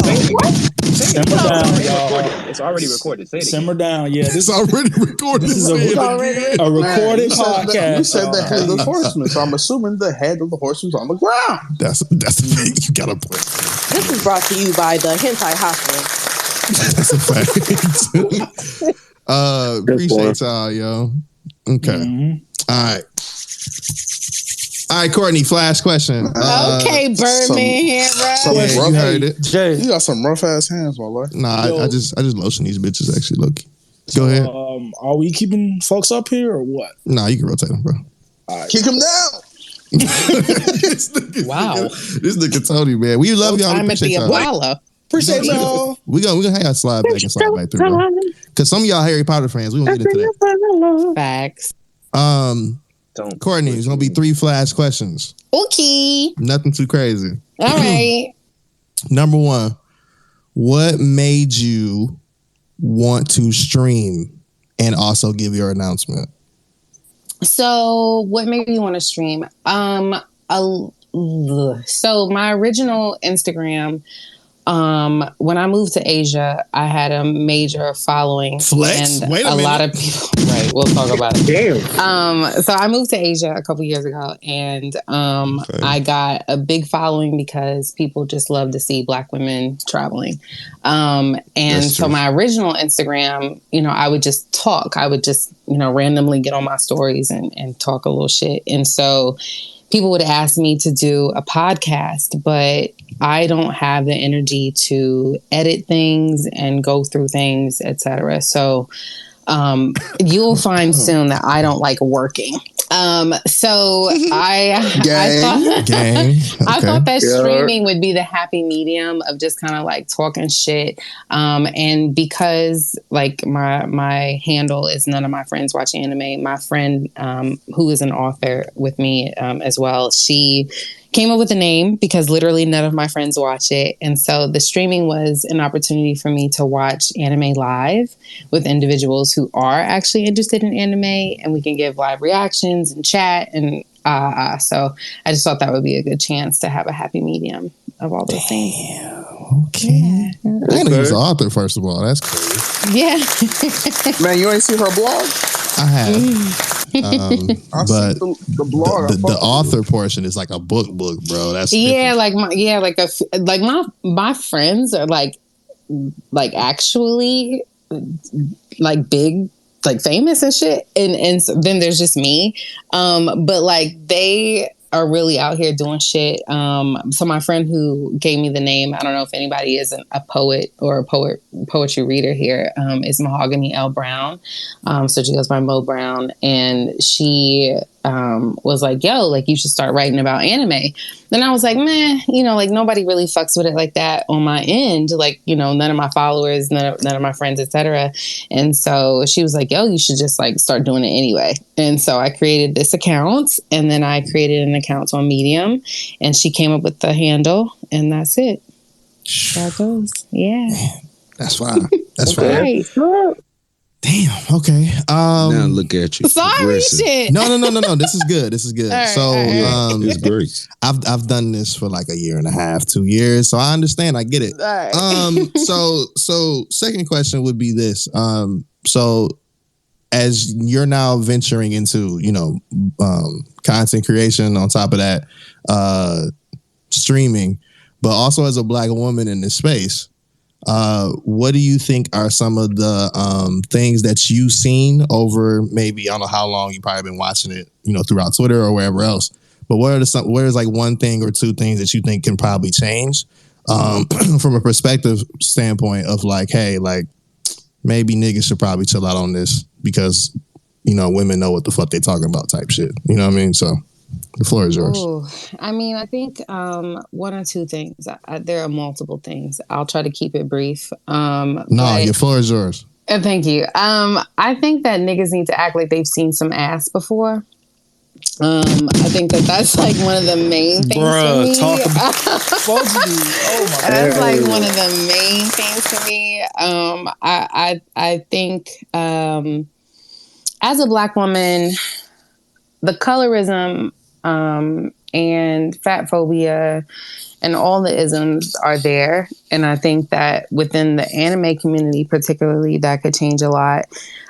Simmer down, y'all. It's already recorded. Say it Simmer down. Yeah, this is already recorded. This is a recorded podcast. You said the head of the horseman, so I'm assuming the head of the horseman's on the ground. That's the thing you gotta put. This is brought to you by the Hentai Hospital. That's a fact. Appreciate y'all, yo. Okay. All right, Courtney, flash question. Okay, Birdman here, bro. You heard it. Jay, you got some rough ass hands, my boy. Nah, I just lotion these bitches actually, Loki. Go ahead. Are we keeping folks up here or what? Nah, you can rotate them, bro. Right. Kick them down. Wow. This nigga Tony, man. We love y'all. I'm at the Apollo. Appreciate y'all. We gonna have y'all slide back and slide back through, bro. Because some of y'all Harry Potter fans, we gonna get into that. Facts. Courtney, it's gonna be 3 flash questions. Okay. Nothing too crazy. All right. Number 1, what made you want to stream and also give your announcement? So, what made me want to stream? So my original Instagram, when I moved to Asia, I had a major following. Flex? And Wait a minute. lot of people. Right, we'll talk about it. Damn. So I moved to Asia a couple years ago, and I got a big following because people just love to see Black women traveling. And so my original Instagram, I would just talk. I would just, randomly get on my stories and talk a little shit. And so people would ask me to do a podcast, but I don't have the energy to edit things and go through things, etc. So you'll find soon that I don't like working. So I thought that streaming would be the happy medium of just kind of like talking shit. And because like my handle is none of my friends watch anime, my friend who is an author with me as well, she came up with a name because literally none of my friends watch it. And so the streaming was an opportunity for me to watch anime live with individuals who are actually interested in anime, and we can give live reactions and chat. And so I just thought that would be a good chance to have a happy medium of all those things. Okay. I didn't know he was an author, first of all. That's crazy. Yeah. Man, you ain't seen her blog? I have. But the blog, the author portion is like a book, bro. That's my friends are like actually like big, like famous and shit, and so then there's just me. But like they are really out here doing shit. So my friend who gave me the name, I don't know if anybody is a poet or a poetry reader here, is Mahogany L. Brown. So she goes by Mo Brown, and she was like, yo, like you should start writing about anime. Then I was like, man, like nobody really fucks with it like that on my end. Like, none of my followers, none of my friends, etc. And so she was like, yo, you should just like start doing it anyway. And so I created this account, and then I created an account on Medium, and she came up with the handle, and that's it. That goes. Yeah. That's fine. That's fine. fine. Damn. Okay. Now look at you. Sorry, progressing. shit. No. This is good. This is good. All right, So, all right. It's great. I've done this for like a year and a half, 2 years, so I understand. I get it. All right. So second question would be this. So as you're now venturing into, content creation on top of that, streaming, but also as a Black woman in this space, what do you think are some of the things that you've seen over maybe, I don't know how long you've probably been watching it, throughout Twitter or wherever else, but what is like one thing or two things that you think can probably change from a perspective standpoint of like, hey, like maybe niggas should probably chill out on this because, women know what the fuck they talking about type shit. You know what I mean? So the floor is yours. Ooh, I mean, I think one or two things. There are multiple things. I'll try to keep it brief. Your floor is yours. Thank you. I think that niggas need to act like they've seen some ass before. I think that's like one of the main things for me. That's like one of the main things for me. I think as a Black woman, the colorism and fat phobia and all the isms are there. And I think that within the anime community particularly, that could change a lot.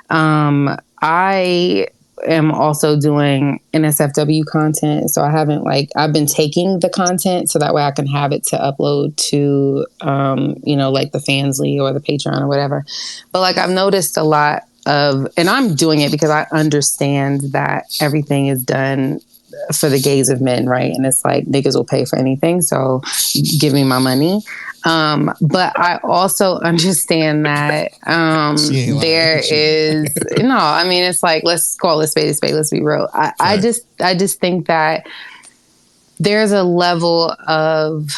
I am also doing NSFW content. So I've been taking the content so that way I can have it to upload to, like the Fansly or the Patreon or whatever. But like I've noticed a lot and I'm doing it because I understand that everything is done for the gaze of men, right? And it's like niggas will pay for anything, so give me my money. But I also understand that there is it's like, let's call it spade a spade. Let's be real. I just think that there's a level of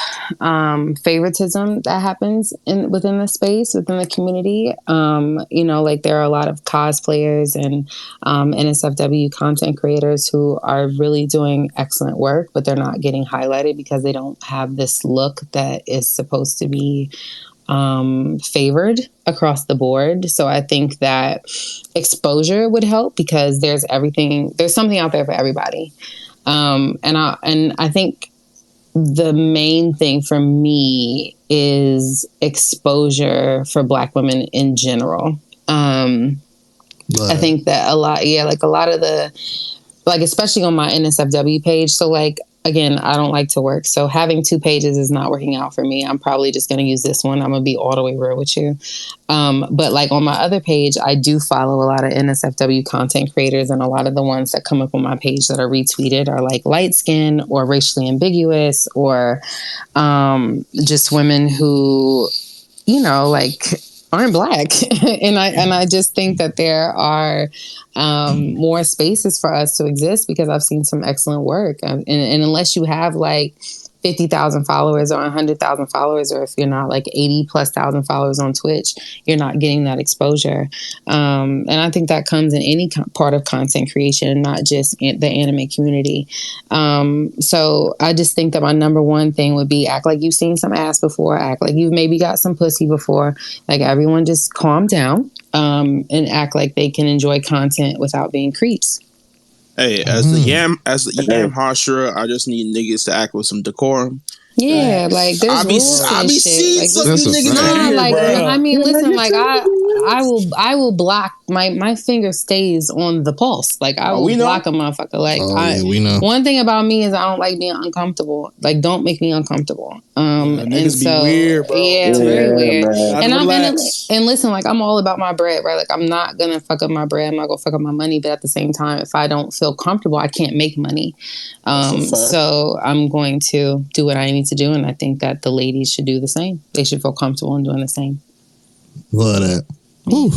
favoritism that happens within the space, within the community. Like there are a lot of cosplayers and NSFW content creators who are really doing excellent work, but they're not getting highlighted because they don't have this look that is supposed to be favored across the board. So I think that exposure would help because there's something out there for everybody. And I think the main thing for me is exposure for Black women in general. I think that a lot of the, like, especially on my NSFW page. So like, again, I don't like to work. So having 2 pages is not working out for me. I'm probably just going to use this one. I'm going to be all the way real with you. But like on my other page, I do follow a lot of NSFW content creators, and a lot of the ones that come up on my page that are retweeted are like light skin or racially ambiguous or just women who, aren't Black. and I just think that there are more spaces for us to exist because I've seen some excellent work. And unless you have like 50,000 followers or 100,000 followers, or if you're not like 80,000+ followers on Twitch, you're not getting that exposure. And I think that comes in any part of content creation, not just the anime community. So I just think that my number one thing would be act like you've seen some ass before, act like you've maybe got some pussy before. Like everyone just calm down and act like they can enjoy content without being creeps. Hey, as the yam hosher, I just need niggas to act with some decorum. Yeah, like there's I be seeing like, some niggas. Listen, like I will block my finger stays on the pulse. Like I will block a motherfucker. Like we know. One thing about me is I don't like being uncomfortable. Like don't make me uncomfortable. And so be weird, bro. Yeah, it's very weird. Man. And listen, like I'm all about my bread, right? Like I'm not gonna fuck up my bread. I'm not gonna fuck up my money. But at the same time, if I don't feel comfortable, I can't make money. So I'm going to do what I need to do, and I think that the ladies should do the same. They should feel comfortable in doing the same. Love that. Woo.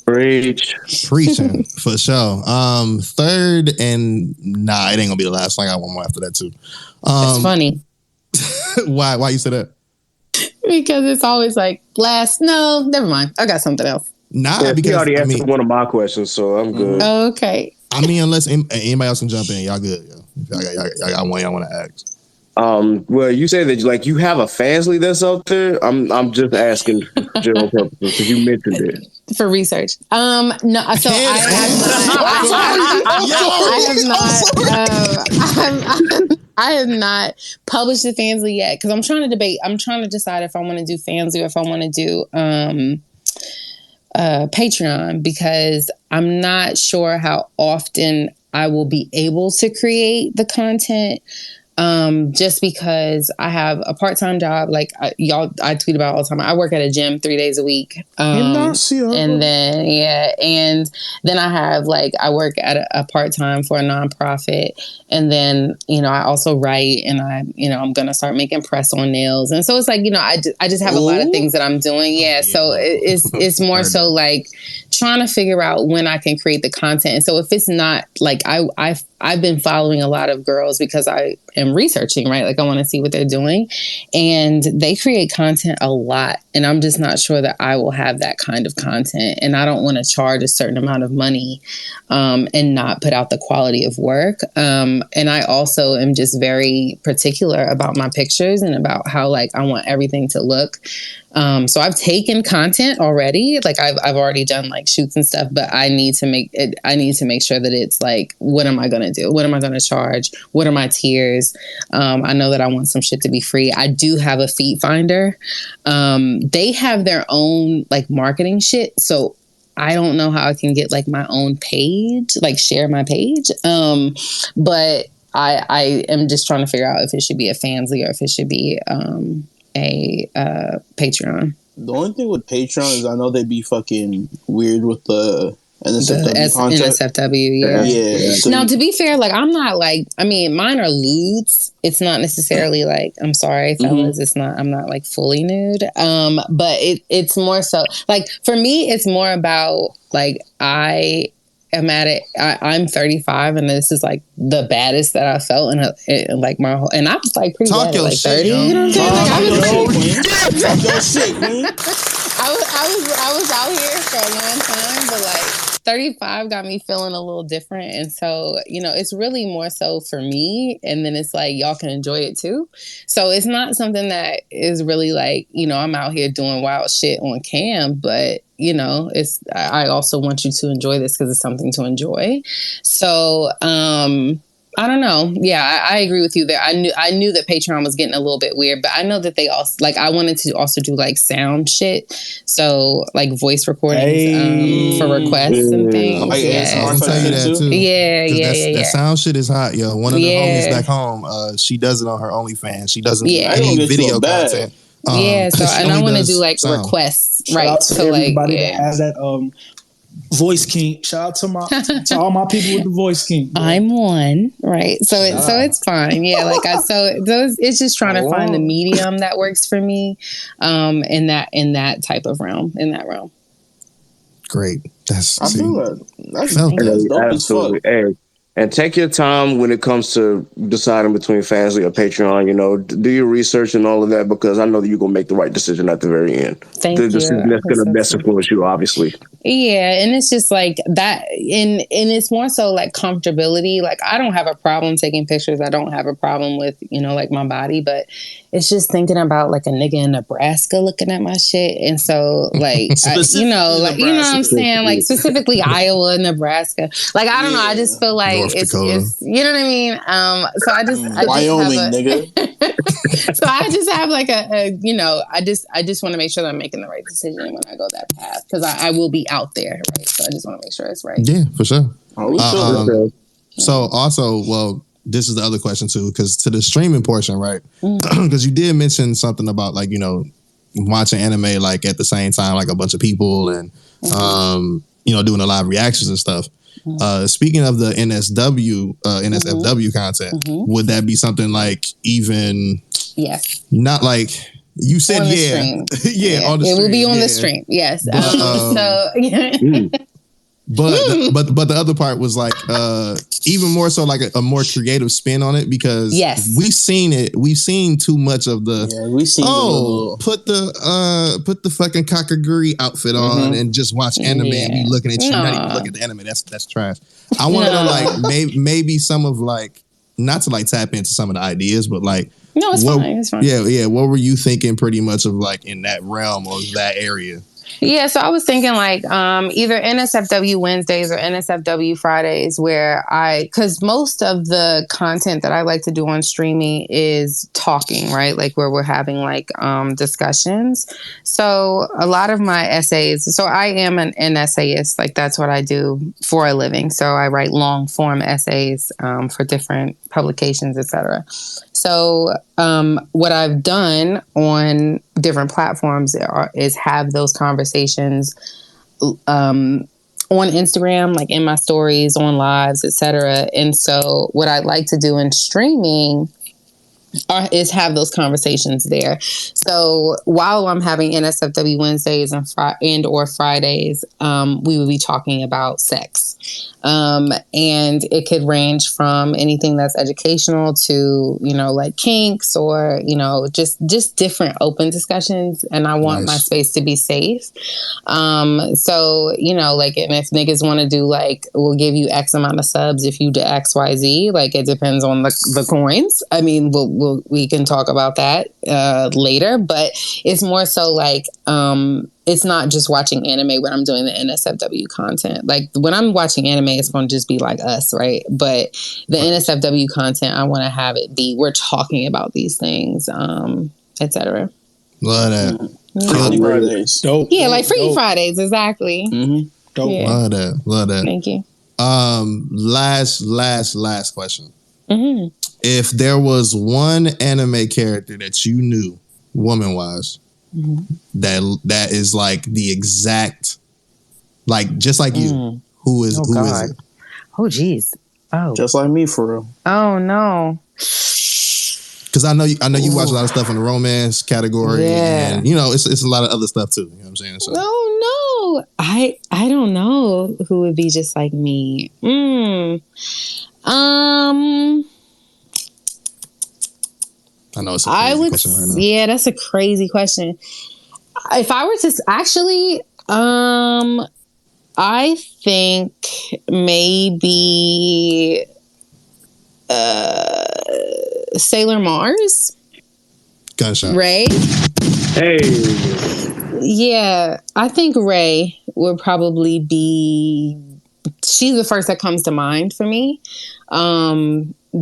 Preaching for sure. Third, and it ain't gonna be the last one. I got one more after that too. It's funny. Why you say that? Because it's always like last. No, never mind. I got something else. Because you already answered one of my questions, so I'm good. Okay. I mean, unless anybody else can jump in, y'all good. Y'all got one y'all want to ask. Well, you say that like you have a Fansly that's up there. I'm just asking for general purposes because you mentioned it for research. No, so I have not published the Fansly yet because I'm trying to debate. I'm trying to decide if I want to do Fansly or if I want to do Patreon because I'm not sure how often I will be able to create the content. Just because I have a part-time job, like I tweet about all the time. I work at a gym 3 days a week. And then I have I work at a part-time for a nonprofit. And then, I also write and I'm going to start making press on nails. And so it's I just have a lot of things that I'm doing. Yeah. So it's more so trying to figure out when I can create the content. And so if it's not I've been following a lot of girls because I am researching, right? I want to see what they're doing. And they create content a lot. And I'm just not sure that I will have that kind of content. And I don't want to charge a certain amount of money and not put out the quality of work. And I also am just very particular about my pictures and about how I want everything to look. So I've taken content already. I've already done shoots and stuff, but I need to make sure that it's what am I going to do? What am I going to charge? What are my tiers? I know that I want some shit to be free. I do have a feed finder. They have their own marketing shit. So I don't know how I can get my own page, share my page. But I am just trying to figure out if it should be a Fansly or if it should be, a Patreon. The only thing with Patreon is I know they'd be fucking weird with the NSFW content. NSFW, yeah. So now, to be fair, I'm not mine are lewds. It's not necessarily I'm sorry, fellas. It's not. I'm not fully nude. But it's more so for me, it's more about I am at it. I'm 35, and this is the baddest that I felt in my whole. And I was pretty bad at 30. You know what I'm saying? Talk your shit, man. I was out here for a long time, but 35 got me feeling a little different. And so, it's really more so for me. And then it's y'all can enjoy it too. So it's not something that is really I'm out here doing wild shit on cam, but I also want you to enjoy this because it's something to enjoy. So, I don't know. Yeah, I agree with you there. I knew that Patreon was getting a little bit weird, but I know that they also I wanted to also do sound shit. So voice recordings for requests and things. I'll tell you that too. Yeah. That sound shit is hot, yo. One of the homies back home, she does it on her OnlyFans. She doesn't do any video content. So and I want to do requests, right? Shout out to everybody that has that voice kink. Shout out to all my people with the voice kink. Bro. I'm one, right? So it's fine. Yeah, it's just trying to find the medium that works for me, in that type of realm. In that realm. Great. I feel that. That's dope as fuck. Hey, and take your time when it comes to deciding between Fansly or Patreon. Do your research and all of that because I know that you're gonna make the right decision at the very end. Thank you. The decision that's gonna best influence you, obviously. Yeah, and it's just that, and it's more so comfortability. I don't have a problem taking pictures. I don't have a problem with my body, but it's just thinking about a nigga in Nebraska looking at my shit, and so you know what I'm saying, specifically Iowa, Nebraska. I don't know. I just feel it's you know what I mean. So I just Wyoming, nigga. So I just have I just want to make sure that I'm making the right decision when I go that path because I will be out there, right? So I just want to make sure it's right. Yeah, for sure. So also, this is the other question too, because to the streaming portion, right? Because you did mention something about watching anime at the same time, a bunch of people and doing a lot of reactions and stuff. Speaking of the NSFW content, would that be something even? Yes. Not you said, yeah, yeah, on the stream. It will be on the stream. Yes. But the other part was even more so a more creative spin on it because we've seen it. We've seen too much of we've seen put the fucking Kakaguri outfit on and just watch anime and be looking at you. Not even look at the anime. That's trash. I want to know maybe some of not to tap into some of the ideas, but No, it's fine. It's fine. Yeah. What were you thinking pretty much of like in that realm or that area? Yeah, so I was thinking like either NSFW Wednesdays or NSFW Fridays because most of the content that I like to do on streaming is talking, right? Like where we're having like discussions. So a lot of my essays, so I am an essayist, like that's what I do for a living. So I write long form essays for different publications, etc. So what I've done on different platforms is have those conversations on Instagram, like in my stories, on lives, etc. And so what I'd like to do in streaming is have those conversations there. So while I'm having NSFW Wednesdays and or Fridays, we will be talking about sex. And it could range from anything that's educational to, like kinks or, just different open discussions. And I want my space to be safe. So, like, and if niggas want to do like, we'll give you X amount of subs if you do XYZ, like it depends on the coins. I mean, we can talk about that later, but it's more so like, it's not just watching anime when I'm doing the NSFW content. Like when I'm watching anime, it's going to just be like us, right? But the NSFW content, I want to have it be, we're talking about these things, etc. Love that. Freaky Fridays. Dope. Yeah, like Freaky Fridays, exactly. Mm-hmm. Dope. Yeah. Love that. Thank you. Last question. Mm-hmm. If there was one anime character that you knew, woman-wise, that is like the exact, like just like you, who is it? Oh geez. Oh, just like me for real. Oh no. Because I know you watch a lot of stuff in the romance category, and it's a lot of other stuff too. You know what I'm saying? So. No, I don't know who would be just like me. I know it's a crazy question right now. Yeah, that's a crazy question. If I were to actually, I think maybe Sailor Mars. Gunshot. Ray. Hey. Yeah, I think Ray would probably be. She's the first that comes to mind for me,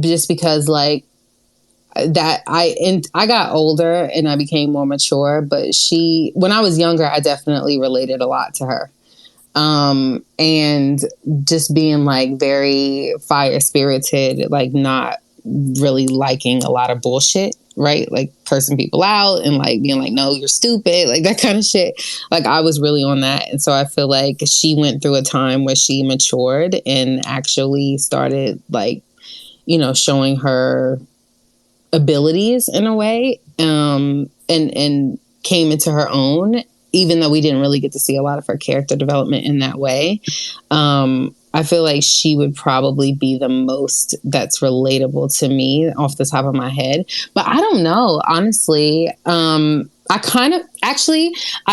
just because like. That I got older and I became more mature, but when I was younger, I definitely related a lot to her. And just being like very fire spirited, like not really liking a lot of bullshit, right? Like cursing people out and like being like, no, you're stupid, like that kind of shit. Like I was really on that. And so I feel like she went through a time where she matured and actually started like, showing her abilities in a way, and came into her own, even though we didn't really get to see a lot of her character development in that way. I feel like she would probably be the most that's relatable to me off the top of my head. But I don't know, honestly. I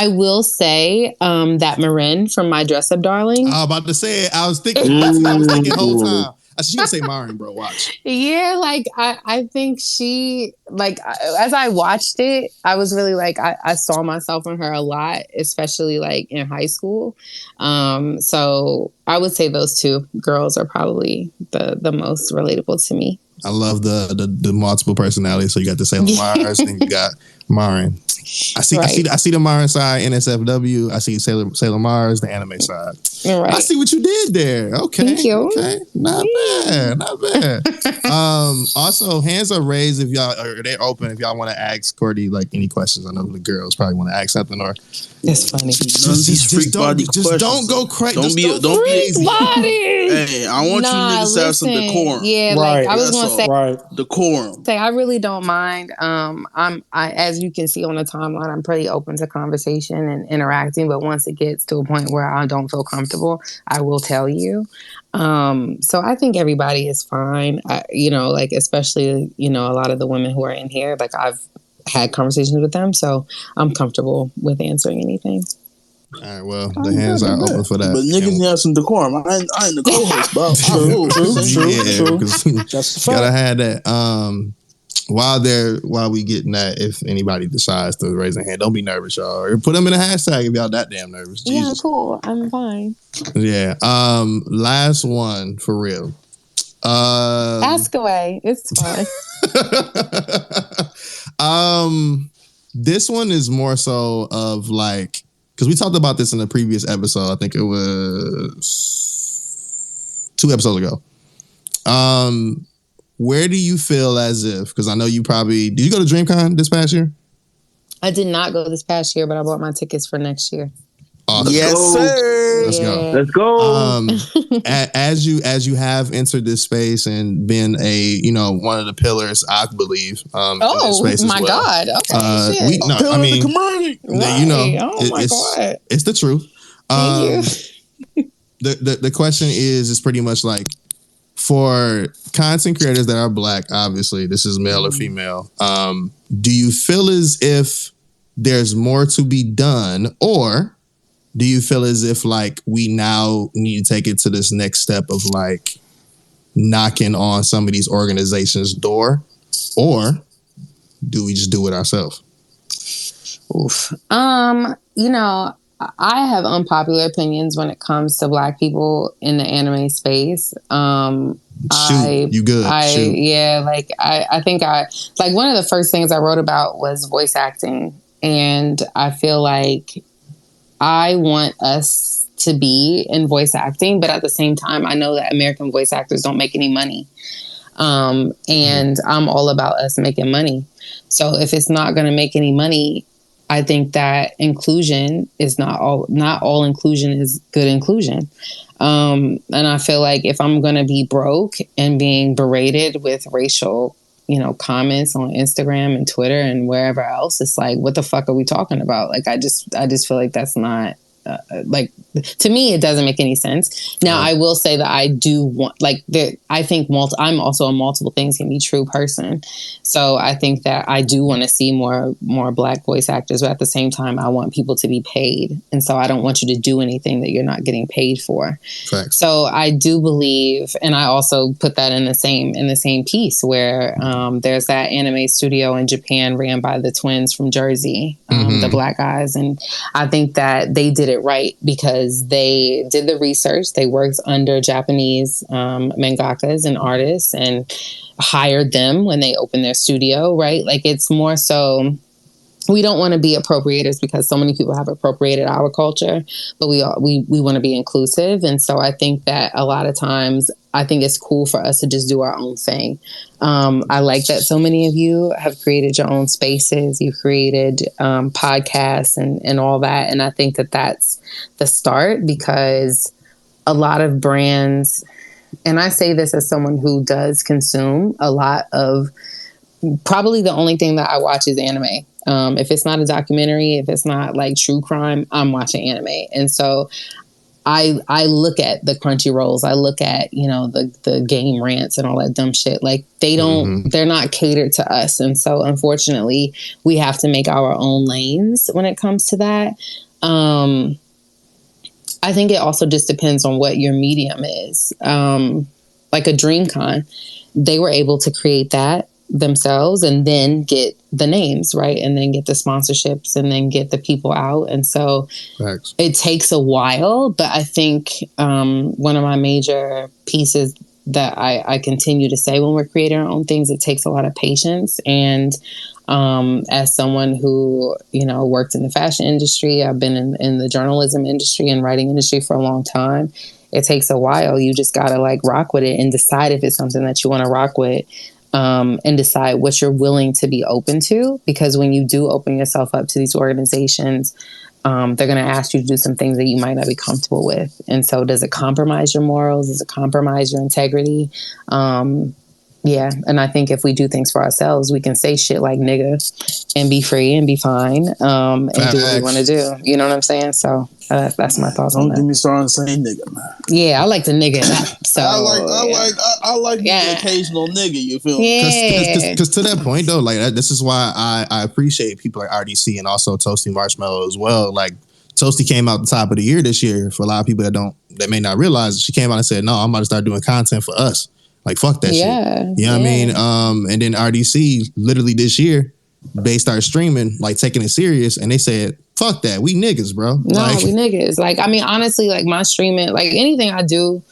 will say that Marin from My Dress Up Darling. I was about to say it. I was thinking the whole time. She gonna say Marin, bro. Watch. Yeah, like I think she, like, as I watched it, I was really like, I saw myself in her a lot, especially like in high school. So I would say those two girls are probably the most relatable to me. I love the multiple personalities. So you got the Sailor Mars and you got Marin. I see the Marin side, NSFW. I see Sailor Mars, the anime side. Right. I see what you did there. Okay. Thank you. Okay. Not bad. Also, hands are raised if y'all, or they're open if y'all want to ask Courtney like any questions. I know the girls probably want to ask something or. It's funny. Just don't go crazy. Don't be Hey, I want you niggas to have some decorum. Yeah, like I was gonna say, decorum. I really don't mind. As you can see on the timeline, I'm pretty open to conversation and interacting. But once it gets to a point where I don't feel comfortable, I will tell you. So I think everybody is fine. Like especially a lot of the women who are in here. Like I've had conversations with them, so I'm comfortable with answering anything. All right, well, the hands are open for that. But niggas need to have some decorum. I ain't the co-host, bro. True. That's gotta have that. while we getting that, if anybody decides to raise their hand, don't be nervous, y'all. Or put them in a hashtag if y'all that damn nervous. Yeah, Jesus. cool. I'm fine. Yeah. Last one for real. Ask away. It's fine. This one is more so of like, because we talked about this in the previous episode. I think it was 2 episodes ago. Where do you feel as if, because I know you probably, did you go to DreamCon this past year? I did not go this past year, but I bought my tickets for next year. Awesome. Yes, sir. Let's go. Let's go. As you have entered this space and been one of the pillars, I believe. In this space my as well. God! Okay, shit. God, it's the truth. The question is pretty much like, for content creators that are Black, obviously this is male or female. Do you feel as if there's more to be done, or do you feel as if like we now need to take it to this next step of like knocking on some of these organizations' door, or do we just do it ourselves? Oof. I have unpopular opinions when it comes to Black people in the anime space. You good? I think one of the first things I wrote about was voice acting, and I feel like I want us to be in voice acting, but at the same time, I know that American voice actors don't make any money. And I'm all about us making money. So if it's not going to make any money, I think that inclusion is not all inclusion is good inclusion. And I feel like if I'm going to be broke and being berated with racial, comments on Instagram and Twitter and wherever else, it's like, what the fuck are we talking about? Like, I just feel like that's not to me, it doesn't make any sense. Now, I will say that I do want, I think I'm also a multiple things can be true person. So I think that I do want to see more Black voice actors, but at the same time, I want people to be paid. And so I don't want you to do anything that you're not getting paid for. Facts. So I do believe, and I also put that in the same piece where there's that anime studio in Japan ran by the twins from Jersey, the Black guys. And I think that they did it right because they did the research. They worked under Japanese mangakas and artists and hired them when they opened their studio, right? Like, it's more so, we don't want to be appropriators because so many people have appropriated our culture, but we want to be inclusive. And so I think that a lot of times, I think it's cool for us to just do our own thing. I like that so many of you have created your own spaces. You've created podcasts and all that. And I think that that's the start, because a lot of brands, and I say this as someone who does consume a lot of, probably the only thing that I watch is anime. If it's not a documentary, if it's not like true crime, I'm watching anime. And so I look at the Crunchyrolls, I look at, the game rants and all that dumb shit. Like, they're not catered to us. And so unfortunately, we have to make our own lanes when it comes to that. I think it also just depends on what your medium is. Like a DreamCon, they were able to create that themselves and then get the names, right? And then get the sponsorships and then get the people out. And so it takes a while, but I think one of my major pieces that I continue to say when we're creating our own things, it takes a lot of patience. And as someone who, worked in the fashion industry, I've been in the journalism industry and writing industry for a long time. It takes a while. You just got to rock with it and decide if it's something that you want to rock with. And decide what you're willing to be open to. Because when you do open yourself up to these organizations, they're going to ask you to do some things that you might not be comfortable with. And so does it compromise your morals? Does it compromise your integrity? Yeah. And I think if we do things for ourselves, we can say shit like nigga and be free and be fine and do what we want to do. You know what I'm saying? So that's my thoughts on that. Don't get me started saying nigga, man. Yeah, I like the nigga. So I like the occasional nigga. You feel me? Because to that point though, this is why I appreciate people like RDC and also Toasty Marshmallow as well. Like, Toasty came out the top of the year this year. For a lot of people that may not realize, she came out and said, "No, I'm about to start doing content for us. Like, fuck that shit. You know what I mean? And then RDC literally this year, they started streaming, like taking it serious, and they said, fuck that. We niggas, bro. Nah, we niggas. Like, I mean, honestly, like my streaming, like anything I do,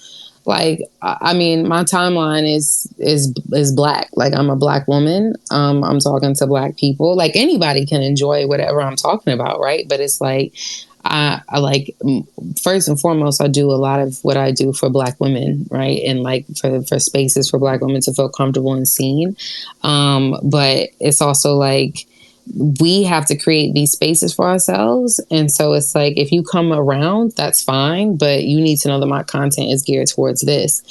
like, I mean, my timeline is black. Like, I'm a black woman. I'm talking to black people. Like, anybody can enjoy whatever I'm talking about, right? But it's like, I like, first and foremost, I do a lot of what I do for black women, right? And like for spaces for black women to feel comfortable and seen. But it's also like, we have to create these spaces for ourselves. And so it's like, if you come around, that's fine, but you need to know that my content is geared towards this.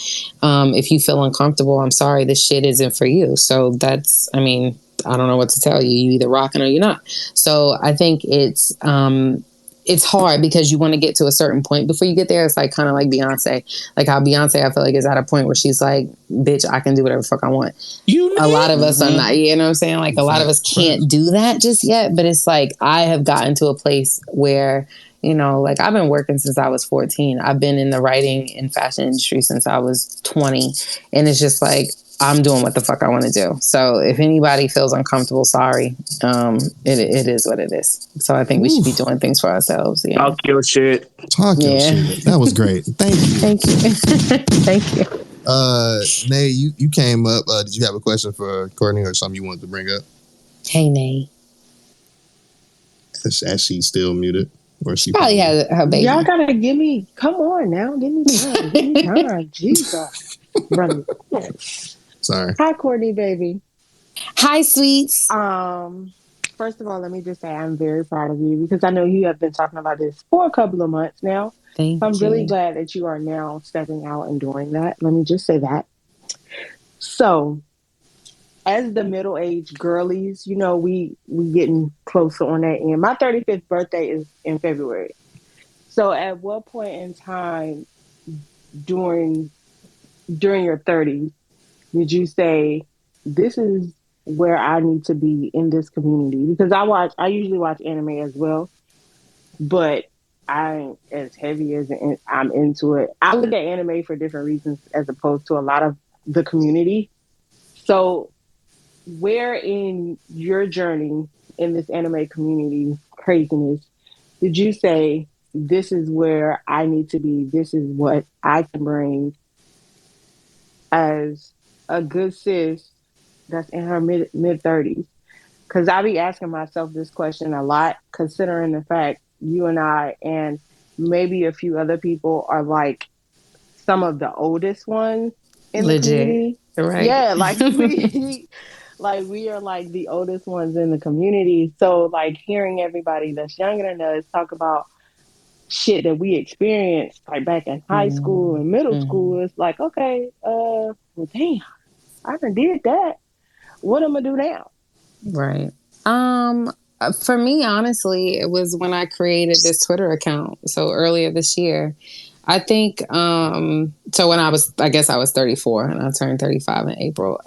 If you feel uncomfortable, I'm sorry, this shit isn't for you. So that's, I mean, I don't know what to tell you. You either rocking or you're not. So I think it's hard because you want to get to a certain point before you get there. It's like kind of like Beyonce. Like how Beyonce, I feel like, is at a point where she's like, bitch, I can do whatever the fuck I want. A lot of us are not, you know what I'm saying? Like a lot of us can't do that just yet. But it's like, I have gotten to a place where, you know, like I've been working since I was 14. I've been in the writing and fashion industry since I was 20. And it's just like, I'm doing what the fuck I want to do. So if anybody feels uncomfortable, sorry. It is what it is. So I think we should be doing things for ourselves. Yeah. Talk your shit. Talk your shit. That was great. Thank you. Thank you. Thank you. Nay, you came up. Did you have a question for Courtney or something you wanted to bring up? Hey, Nay. As she's still muted. Or she probably has her baby. Y'all gotta give me, come on now. Give me time. Give me time. Jesus. Brother. Sorry. Hi, Courtney, baby. Hi, sweets. First of all, let me just say I'm very proud of you because I know you have been talking about this for a couple of months now. Thank you. I'm really glad that you are now stepping out and doing that. Let me just say that. So, as the middle-aged girlies, you know, we getting closer on that end. My 35th birthday is in February. So, at what point in time during your 30s did you say, this is where I need to be in this community? Because I usually watch anime as well, but I ain't as heavy as I'm into it. I look at anime for different reasons as opposed to a lot of the community. So where in your journey in this anime community craziness did you say, this is where I need to be, this is what I can bring as a good sis that's in her mid 30s? Because I be asking myself this question a lot, considering the fact you and I and maybe a few other people are like some of the oldest ones in the community. Right? Yeah, like we are like the oldest ones in the community. So like hearing everybody that's younger than us talk about shit that we experienced like back in high school and middle school, it's like, okay, well, damn, I done did that. What am I do now? Right. For me, honestly, it was when I created this Twitter account. So earlier this year, I think, so when I was 34 and I turned 35 in April.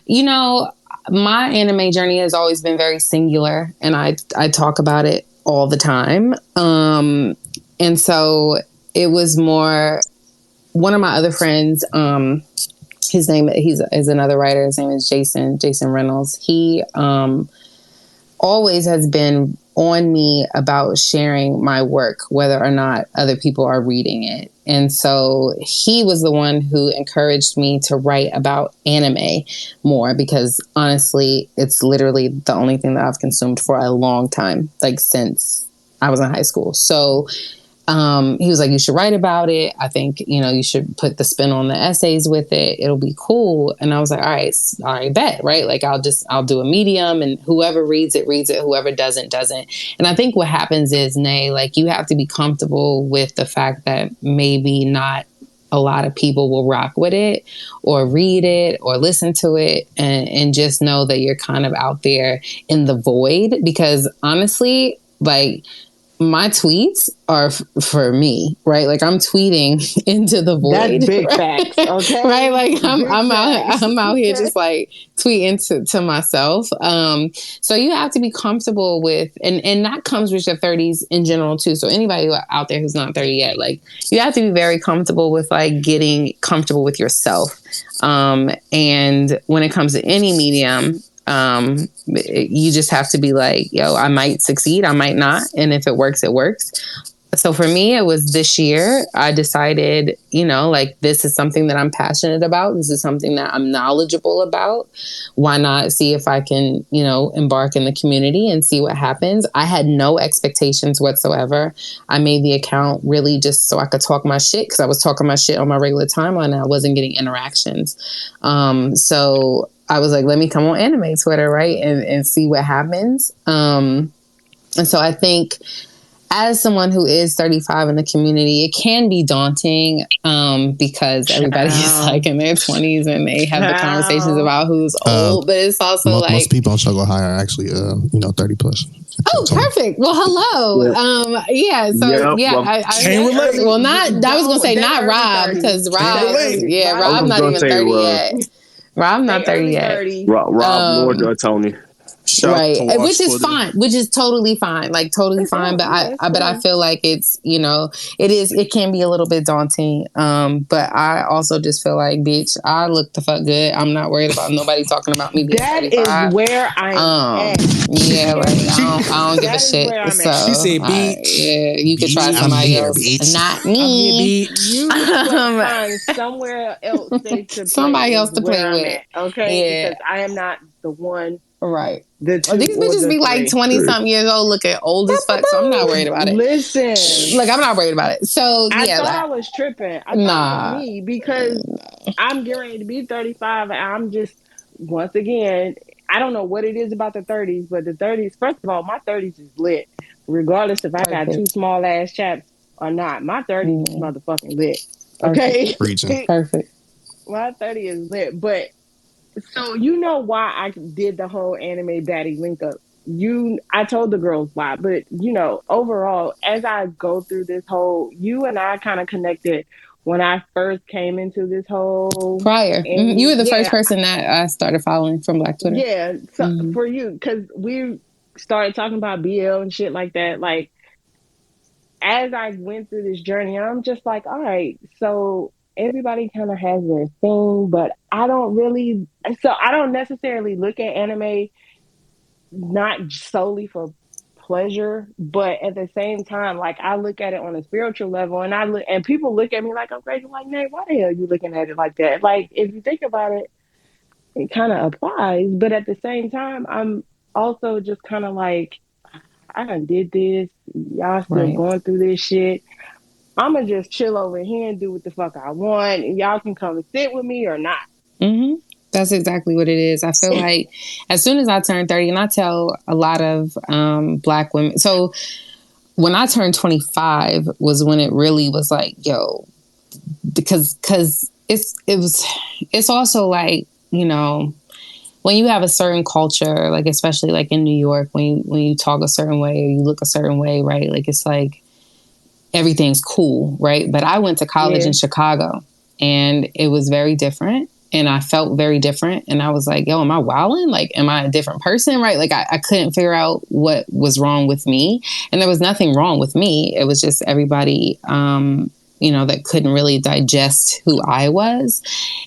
You know, my anime journey has always been very singular and I talk about it all the time. And so it was more, one of my other friends, his name is another writer. His name is Jason Reynolds. He always has been on me about sharing my work, whether or not other people are reading it. And so he was the one who encouraged me to write about anime more because honestly, it's literally the only thing that I've consumed for a long time, like since I was in high school. So he was like, you should write about it. I think, you know, you should put the spin on the essays with it. It'll be cool. And I was like, all right, bet, right? Like I'll do a medium and whoever reads it, whoever doesn't. And I think what happens is, Nay, like you have to be comfortable with the fact that maybe not a lot of people will rock with it or read it or listen to it and just know that you're kind of out there in the void because honestly, like, my tweets are for me, right? Like I'm tweeting into the void. That's big right? facts, okay? Right? Like I'm out here Okay. just like tweeting to myself. So you have to be comfortable with, and that comes with your 30s in general too. So anybody out there who's not 30 yet, like you have to be very comfortable with like getting comfortable with yourself. And when it comes to any medium, you just have to be like, yo, I might succeed, I might not. And if it works, it works. So for me, it was this year, I decided, like this is something that I'm passionate about. This is something that I'm knowledgeable about. Why not see if I can, embark in the community and see what happens. I had no expectations whatsoever. I made the account really just so I could talk my shit because I was talking my shit on my regular timeline and I wasn't getting interactions. So I was like, let me come on anime Twitter, right? And see what happens. And so I think as someone who is 35 in the community, it can be daunting because everybody is like in their 20s and they have the conversations about who's old, but it's also like most people on Struggle High are actually 30 plus. Oh, perfect. Well, hello. Yeah. So I can't relate. Well, not. I was gonna say not Rob because Rob not even 30 yet. Rob not 30 yet. Rob, Lord, Tony. Right, which is fine, which is totally fine, like totally fine. But I feel like it's it can be a little bit daunting. But I also just feel like, bitch, I look the fuck good. I'm not worried about nobody talking about me being That 35. is where I am. Yeah, like I don't give a shit. So she said, "Bitch, yeah, you could try somebody else, not me. You find somewhere else safe to somebody else to play with. Okay, because I am not the one. Right. These bitches be like 20-something years old, looking old as fuck. So I'm not worried about it. Listen, look, I'm not worried about it. So I thought I was tripping. I thought Nah. it was me because I'm getting ready to be 35, and I'm just once again. I don't know what it is about the 30s, but the 30s. First of all, my 30s is lit, regardless if I got two small ass chaps or not. My 30s is motherfucking lit. Okay, perfect. My 30 is lit, but. So you know why I did the whole anime baddie link up. I told the girls why, but overall, as I go through this whole, you and I kind of connected when I first came into this whole prior. You were the first person that I started following from Black Twitter. Yeah, so for you, because we started talking about BL and shit like that. Like as I went through this journey, I'm just like, all right, so. Everybody kind of has their thing, but I don't necessarily look at anime not solely for pleasure, but at the same time, like I look at it on a spiritual level, and people look at me like I'm crazy. Like, Nate, why the hell are you looking at it like that? Like, if you think about it, it kind of applies, but at the same time, I'm also just kind of like, I done did this. Y'all still going through this shit. I'ma just chill over here and do what the fuck I want. And y'all can come and sit with me or not. Mm-hmm. That's exactly what it is. I feel like as soon as I turn 30, and I tell a lot of Black women. So when I turned 25 was when it really was like, yo, because it's also like, when you have a certain culture, like especially like in New York, when you talk a certain way or you look a certain way, right? Like it's like everything's cool, right? But I went to college in Chicago and it was very different and I felt very different. And I was like, yo, am I wilding? Like, am I a different person, right? Like I couldn't figure out what was wrong with me. And there was nothing wrong with me. It was just everybody, that couldn't really digest who I was.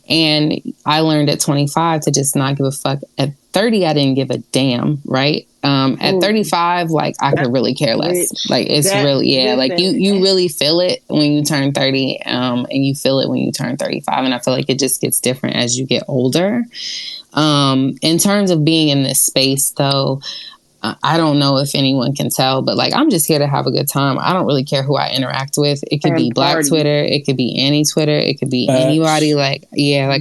And I learned at 25 to just not give a fuck. At 30, I didn't give a damn, right? At 35, like I could really care less. Like it's really, like you really feel it when you turn 30, and you feel it when you turn 35. And I feel like it just gets different as you get older. In terms of being in this space though, I don't know if anyone can tell, but like I'm just here to have a good time. I don't really care who I interact with. It could be Black Twitter, it could be Annie Twitter, it could be anybody. Like,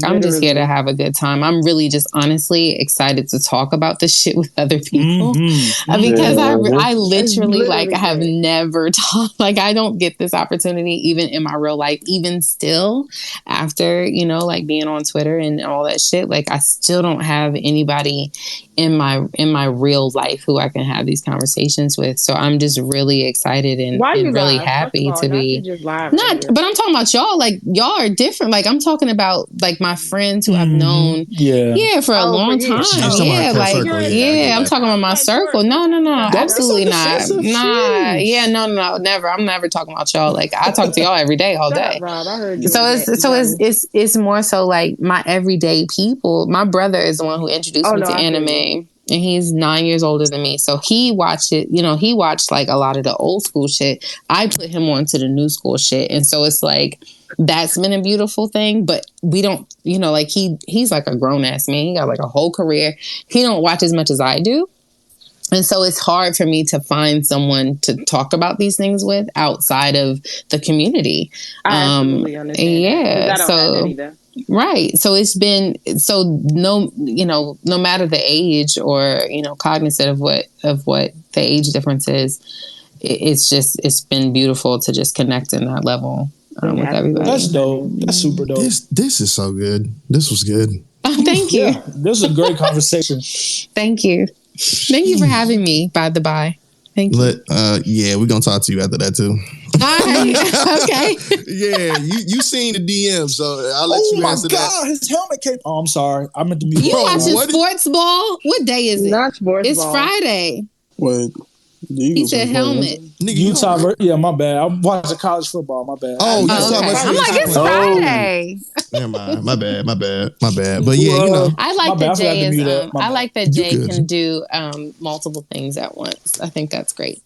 I'm just here to have a good time. I'm really just honestly excited to talk about this shit with other people because I literally like have never talked. Like I don't get this opportunity even in my real life, even still after like being on Twitter and all that shit. Like I still don't have anybody in my real life who who I can have these conversations with. So I'm just really excited and really happy to be. Not, but I'm talking about y'all. Like y'all are different. Like I'm talking about like my friends who I've known, for a long time. I'm talking about my circle. No, absolutely not. No, never. I'm never talking about y'all. Like I talk to y'all every day, all day. It's more so like my everyday people. My brother is the one who introduced me to anime. And he's 9 years older than me. So he watched it, he watched like a lot of the old school shit. I put him on to the new school shit. And so it's like, that's been a beautiful thing. But we don't, like he's like a grown ass man. He got like a whole career. He don't watch as much as I do. And so it's hard for me to find someone to talk about these things with outside of the community. I absolutely understand. Yeah. I don't have that either. Right. So it's been no matter the age or, cognizant of what the age difference is, it's been beautiful to just connect in that level with everybody. That's dope. That's super dope. This is so good. This was good. Thank you. Yeah, this was a great conversation. Thank you. Thank you for having me, by the by. Thank you. We're gonna talk to you after that too. Okay. Yeah, you seen the DM, so I'll let you answer that. Oh my God, his helmet came. Oh, I'm sorry. I meant to mute. You watching sports ball? What day is it? Not sports It's ball. Friday. What? He said helmet. Utah. Yeah, my bad. I'm watching college football. My bad. I'm like, it's Friday. Never mind. My bad. But yeah, I like that Jay can do multiple things at once. I think that's great.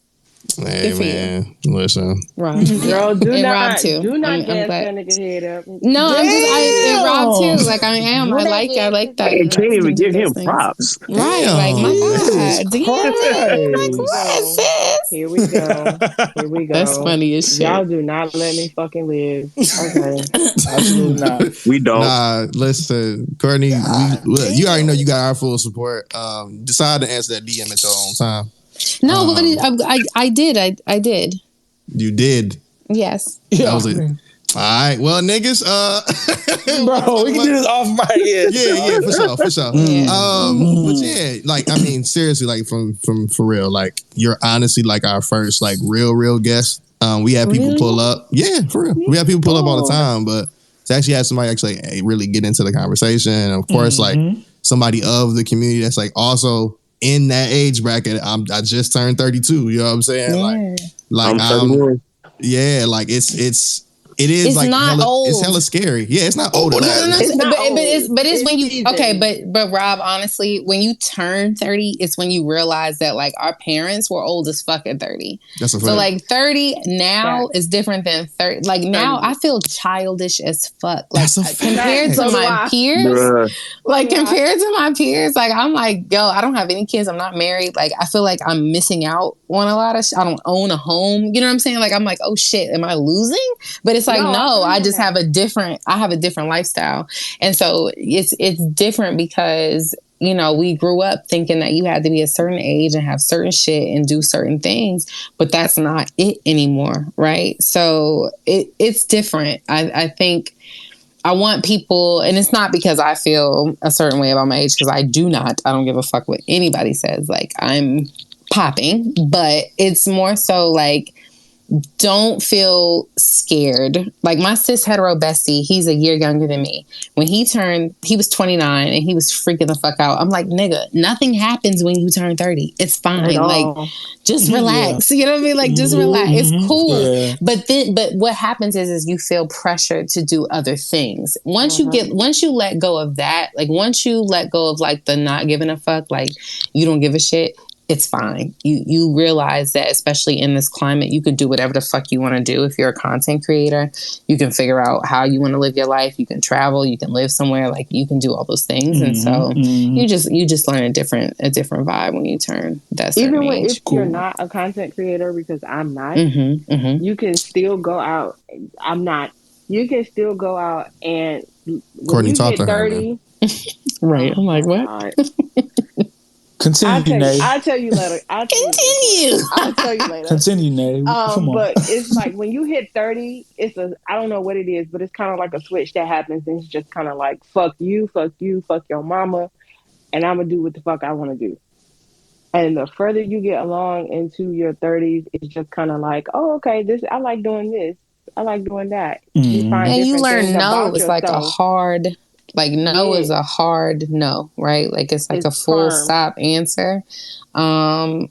Hey man, listen, Rob. Girl, do not gas I'm that nigga head up. No, and Rob too. Like I am. I like that. You can't even give him props. Right? Damn. Like my God. Here we go. That's funny as shit. Y'all do not let me fucking live. Okay. Absolutely not. We don't. Nah, listen, Courtney. You already know you got our full support. Decide to answer that DM at your own time. No, but I did. I did. You did. Yes. That was it. All right. Well, niggas. Bro, we can do this off my head. Yeah, for sure. But yeah, like I mean, seriously, like from for real, like you're honestly like our first like real guest. We have people pull up. Yeah, for real. We have people pull up all the time, but to actually have somebody actually really get into the conversation, and of course, like somebody of the community that's like also in that age bracket. I just turned 32. You know what I'm saying? Like I'm yeah, like it is like not hella, old. It's hella scary. Yeah, it's not old. No, it's when you but Rob, honestly, when you turn 30, it's when you realize that like our parents were old as fuck at 30. That's a fact. So like 30 now is different than 30. Like now I feel childish as fuck. Like compared to my peers, compared to my peers, like I'm like, yo, I don't have any kids. I'm not married. Like I feel like I'm missing out on a lot of I don't own a home. You know what I'm saying? Like I'm like, oh shit, am I losing? But it's like, no, I just have a different lifestyle. And so it's different because, we grew up thinking that you had to be a certain age and have certain shit and do certain things, but that's not it anymore. Right. So it's different. I think I want people, and it's not because I feel a certain way about my age, because I don't give a fuck what anybody says. Like I'm popping, but it's more so like, don't feel scared. Like my cis hetero bestie, he's a year younger than me. When he was 29 and he was freaking the fuck out. I'm like, nigga, nothing happens when you turn 30. It's fine. Like, just relax. You know what I mean? Like, just relax. It's cool. Yeah. But what happens is you feel pressure to do other things. Once you let go of that, like once you let go of like the not giving a fuck, like you don't give a shit, it's fine. You realize that, especially in this climate, you can do whatever the fuck you want to do. If you're a content creator, you can figure out how you want to live your life. You can travel. You can live somewhere. Like you can do all those things. And so you just learn a different vibe when you turn that certain age. If you're not a content creator, because I'm not, you can still go out. I'm not. You can still go out and Courtney, talk to 30. Her, right. I'm like, what? Continue, Nate. I'll tell you later. I'll tell you later. Continue, Nate. Come on. But it's like when you hit 30, I don't know what it is, but it's kind of like a switch that happens, and it's just kind of like fuck you, fuck your mama, and I'm gonna do what the fuck I want to do. And the further you get along into your 30s, it's just kind of like, oh, okay, I like doing this. I like doing that. You find And you different learn things no about is like a yourself. hard, like no Yeah. is a hard no, right? Like it's like It's a full firm. stop answer. And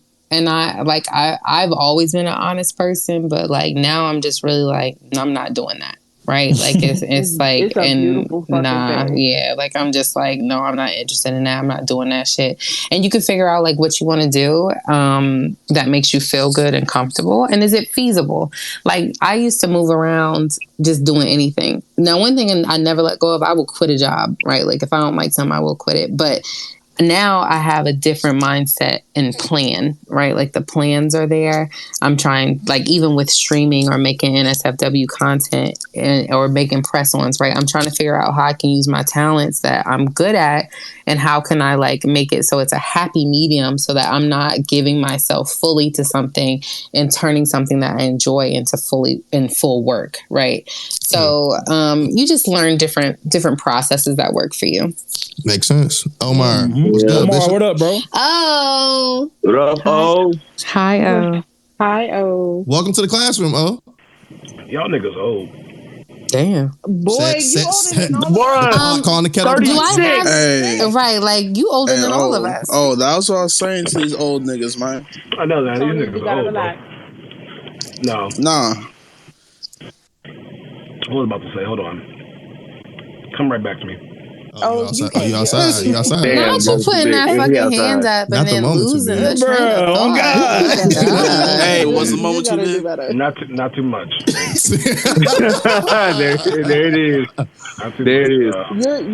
I've always been an honest person, but like now I'm just really like, I'm not doing that. Right? Like it's like, It's a and beautiful fucking thing. yeah, like I'm just like, no, I'm not interested in that. I'm not doing that shit. And you can figure out like what you want to do that makes you feel good and comfortable. And is it feasible? Like I used to move around just doing anything. Now, one thing I never let go of, I will quit a job, right? Like if I don't like something, I will quit it. But now I have a different mindset and plan, right? Like the plans are there. I'm trying, like even with streaming or making NSFW content or making press-ons, right? I'm trying to figure out how I can use my talents that I'm good at and how can I like make it so it's a happy medium so that I'm not giving myself fully to something and turning something that I enjoy into full work, right? So you just learn different processes that work for you. Makes sense. Omar. Omar, what up, bro? Oh. What up, O? Hi, O. Hi, O. Welcome to the classroom, O. Y'all niggas old. Damn. Boy, you older than all of us. Calling the kettle. Do I have Hey. right? Like you older Hey, than all of us. Oh, that's what I was saying to these old niggas, man. I know that. Tony, These you niggas gotta old, bro. relax. No. Nah. I was about to say, hold on. Come right back to me. Oh, you outside? You outside? Not you putting that fucking hand up and then losing the train of thought. Hey, what's the moment you live? Not too much. there it is. There it is.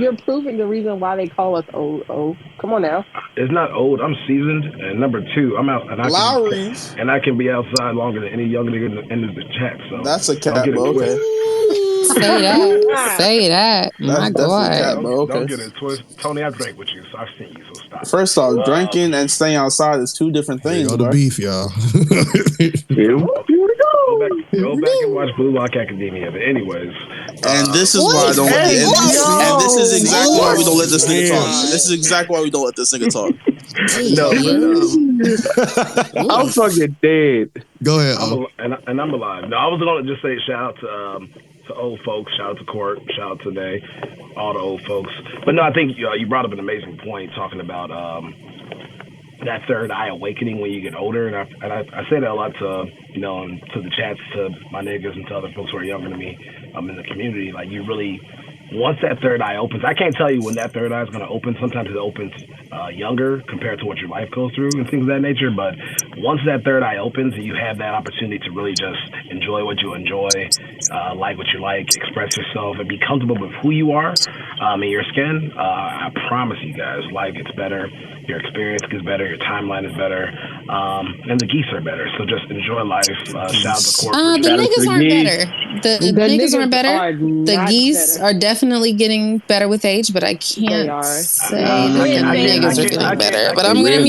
You're proving the reason why they call us old. Oh, come on now. It's not old. I'm seasoned, and number two, I'm out, and I can be outside longer than any young nigga in the chat. So that's a cat, bro. Okay. Say that. My God. Don't get it twisted. Tony, I drank with you, so I've seen you, so stop. First off, drinking and staying outside is two different things. Go to beef, y'all. Here we go back and watch Blue Lock Academia. But anyways, and this is why I don't let and this is exactly why we don't let this nigga talk. This is exactly why we don't let this nigga talk. No, I'm fucking dead. Go ahead. And I'm alive. No, I was gonna just say shout out to old folks, shout out to Court, shout out to Day, all the old folks. But no, I think you brought up an amazing point talking about that third eye awakening when you get older, and I say that a lot to to the chats, to my niggas and to other folks who are younger than me in the community. Like you really, once that third eye opens, I can't tell you when that third eye is going to open. Sometimes it opens younger compared to what your life goes through and things of that nature. But once that third eye opens and you have that opportunity to really just enjoy what you enjoy, like what you like, express yourself, and be comfortable with who you are in your skin, I promise you guys, life gets better. Your experience gets better. Your timeline is better. And the geese are better. So just enjoy life. Shout out to corporate. The niggas aren't better. The niggas aren't better. The geese are definitely getting better with age, but I can't say that the niggas are getting better. But I'm gonna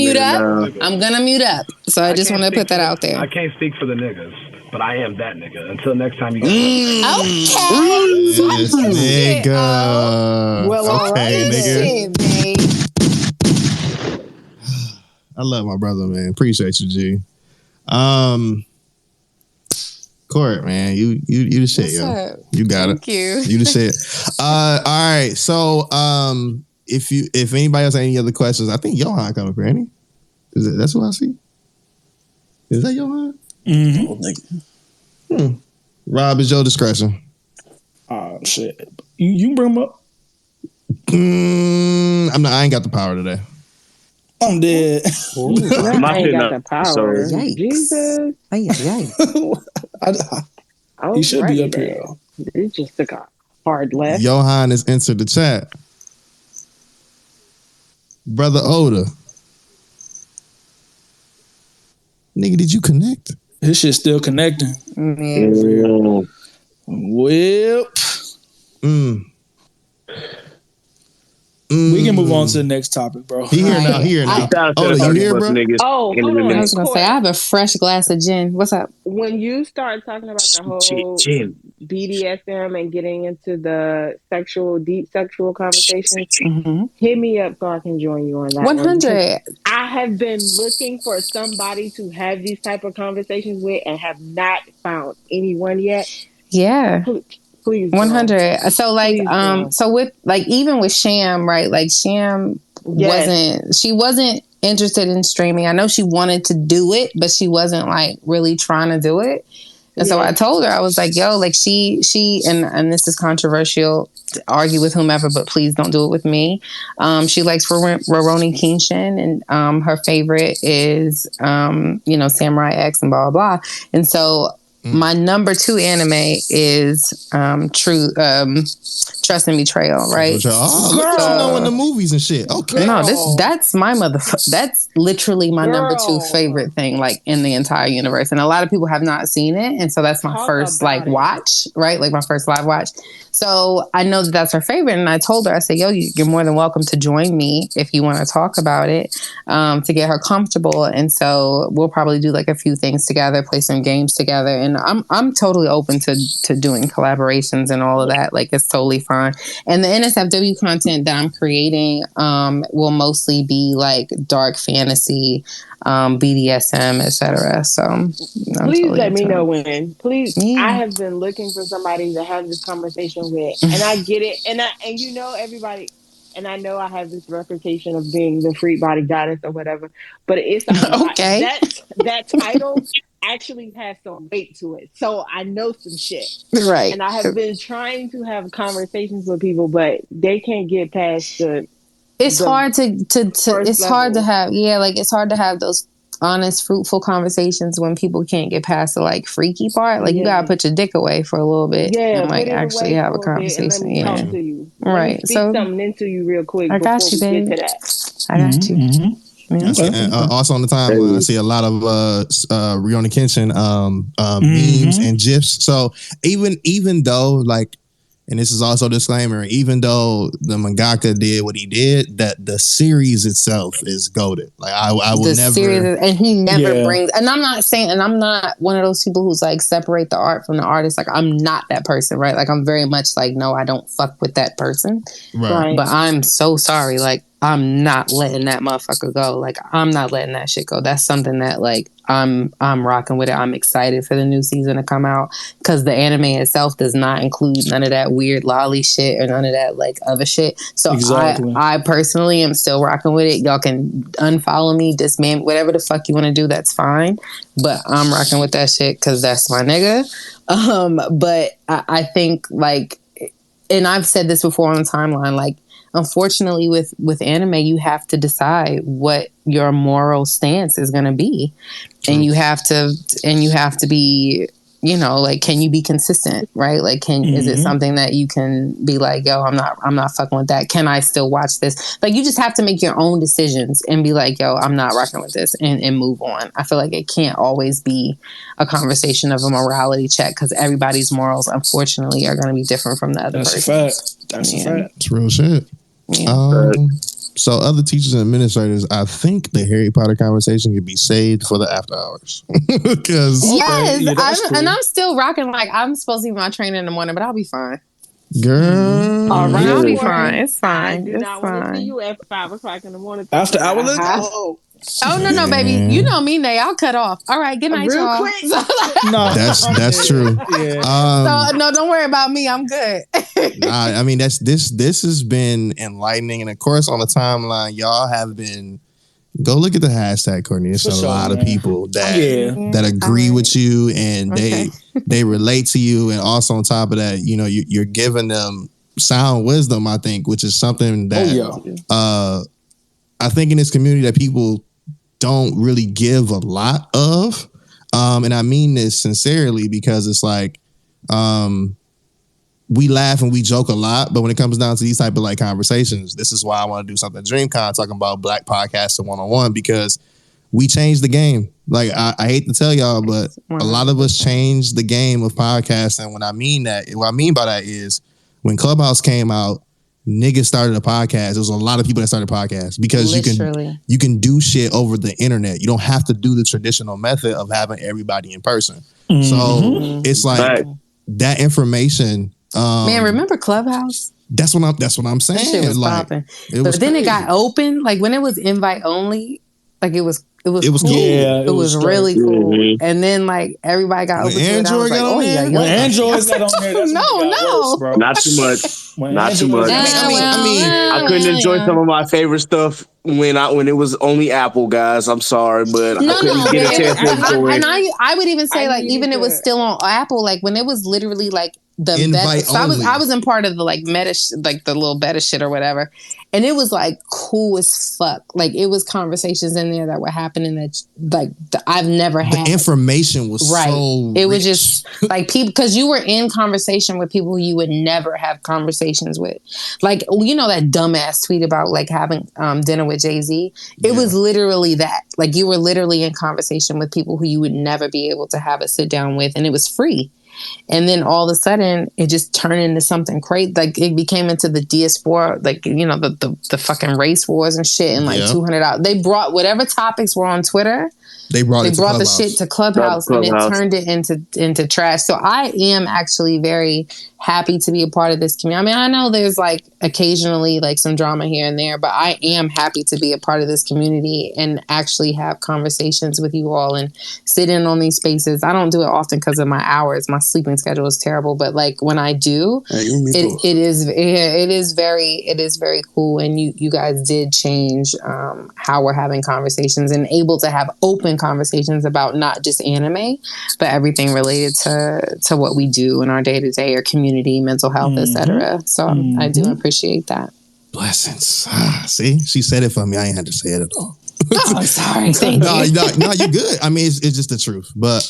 mute up. So I just want to put that out there. I can't speak for the niggas, but I am that nigga. Until next time, you guys. Okay. Nigga. Well, okay, nigga. Shit, babe. I love my brother, man. Appreciate you, G. Court, man, you the shit, yo. Up? You got Thank it. you. You the shit. All right. So, if anybody else has any other questions, I think Johan coming for any. That's who I see. Is that Johan? Mm-hmm. Rob, it's your discretion. Oh shit! You can bring him up. I ain't got the power today. I'm dead. I ain't got the power. Yikes. Jesus. He should be up here. It just took a hard left. Johan has entered the chat. Brother Oda. Nigga, did you connect? This shit's still connecting. Yeah. Whip. We can move on to the next topic, bro. He here now. Oh, you here, bro? Oh, hold on. I was gonna say I have a fresh glass of gin. What's up? When you start talking about the whole BDSM and getting into the deep sexual conversations, hit me up so I can join you on that. 100. I have been looking for somebody to have these type of conversations with and have not found anyone yet. Yeah. Please, 100. So like, Please, so with like, even with Sham, right? Like Sham wasn't interested in streaming. I know she wanted to do it, but she wasn't like really trying to do it. And so I told her, I was like, yo, like she, and this is controversial to argue with whomever, but please don't do it with me. She likes Rurouni Kenshin, and her favorite is, Samurai X and blah, blah, blah. And so my number 2 anime is Trust and Betrayal, right? Oh, look at you knowing the movies and shit. Okay. No, that's my that's literally my number 2 favorite thing, like in the entire universe. And a lot of people have not seen it. And so that's my first watch, right? Like my first live watch. So I know that that's her favorite. And I told her, I said, yo, you're more than welcome to join me if you want to talk about it, to get her comfortable. And so we'll probably do like a few things together, play some games together. And I'm totally open to doing collaborations and all of that. Like it's totally fine. And the NSFW content that I'm creating will mostly be like dark fantasy, BDSM, etc. So please let me know when. Please, I have been looking for somebody to have this conversation with, and I get it, and everybody, and I know I have this reputation of being the freak body goddess or whatever, but it's okay. That title actually has some weight to it, so I know some shit, right? And I have been trying to have conversations with people, but they can't get past the. It's hard it's hard to have those honest, fruitful conversations when people can't get past the like freaky part. Like you gotta put your dick away for a little bit and like actually have a conversation. Talk to you. Right. Speak something into you real quick. I got you, baby. Get to that. I got you. Also on the timeline, I see a lot of Rurouni Kenshin memes and gifs. So even though like, and this is also a disclaimer, even though the mangaka did what he did, that the series itself is goated. Like I will never. Series, and he never brings. And I'm not saying, and I'm not one of those people who's like separate the art from the artist. Like I'm not that person, right? Like I'm very much like, no, I don't fuck with that person. Right. But I'm so sorry. Like I'm not letting that motherfucker go. Like I'm not letting that shit go. That's something that like I'm rocking with it. I'm excited for the new season to come out because the anime itself does not include none of that weird lolly shit or none of that like other shit. So I personally am still rocking with it. Y'all can unfollow me, disman, whatever the fuck you want to do. That's fine. But I'm rocking with that shit because that's my nigga. But I think like, and I've said this before on the timeline, like, unfortunately with anime, you have to decide what your moral stance is going to be. And you have to be, like, can you be consistent, right? Like, is it something that you can be like, yo, I'm not fucking with that. Can I still watch this? Like, you just have to make your own decisions and be like, yo, I'm not rocking with this and move on. I feel like it can't always be a conversation of a morality check because everybody's morals, unfortunately, are going to be different from the other person. That's a fact. It's real shit. Yeah. So other teachers and administrators, I think the Harry Potter conversation could be saved for the after hours. Because I'm still rocking. Like I'm supposed to be my training in the morning, but I'll be fine. Girl, all right, I'll be fine. It's fine. I do not want to see you at 5 o'clock in the morning. After hours? Oh no, baby! You know me, Nay. I'll cut off. All right, good night, real y'all. quick. No, that's true. So, no, don't worry about me. I'm good. I mean, this has been enlightening, and of course, on the timeline, y'all have been. Go look at the hashtag, Courtney. It's a lot of people that agree with you, and they relate to you, and also on top of that, you're giving them sound wisdom. I think, which is something that I think in this community that people don't really give a lot of. And I mean this sincerely because it's like, we laugh and we joke a lot, but when it comes down to these type of like conversations, this is why I want to do something DreamCon talking about Black Podcaster 101 because we changed the game. Like I hate to tell y'all, but a lot of us changed the game of podcasting. What I mean by that is when Clubhouse came out, niggas started a podcast. There was a lot of people that started podcasts because Literally. you can do shit over the internet. You don't have to do the traditional method of having everybody in person. So it's like that information. Man, remember Clubhouse? That's what I'm saying. That shit was popping. But then it got open. Like when it was invite only, like it was cool. Yeah, it was really cool. And then like everybody got open to it. I was like, oh yeah, when Android got on there, that's no, when it got worse, bro. Not too much. Not too much. I couldn't enjoy some of my favorite stuff when it was only Apple, guys. I'm sorry, but I couldn't get a chance to enjoy it. And I would even say like even it was still on Apple, like when it was literally like the invite only. I was in part of the like meta, like the little beta shit or whatever, and it was like cool as fuck. Like it was conversations in there that were happening that like I've never had. The information was so It was rich. just like people because you were in conversation with people who you would never have conversations with. Like you know that dumbass tweet about like having dinner with Jay-Z. It was literally that. Like you were literally in conversation with people who you would never be able to have a sit down with, and it was free. And then all of a sudden, it just turned into something crazy. Like it became into the diaspora, like you know the fucking race wars and shit, and like $200. They brought whatever topics were on Twitter. They brought the shit to Clubhouse, and it turned it into trash. So I am actually very happy to be a part of this community. I mean, I know there's like occasionally like some drama here and there, but I am happy to be a part of this community and actually have conversations with you all and sit in on these spaces. I don't do it often because of my hours. My sleeping schedule is terrible, but like when I do, it is very cool. And you guys did change how we're having conversations and able to have open conversations about not just anime, but everything related to what we do in our day to day or community, mental health, etc. So I do appreciate that. Blessings. See, she said it for me. I ain't had to say it at all. Oh, I'm sorry. Thank you. No, you're good. I mean, it's just the truth. But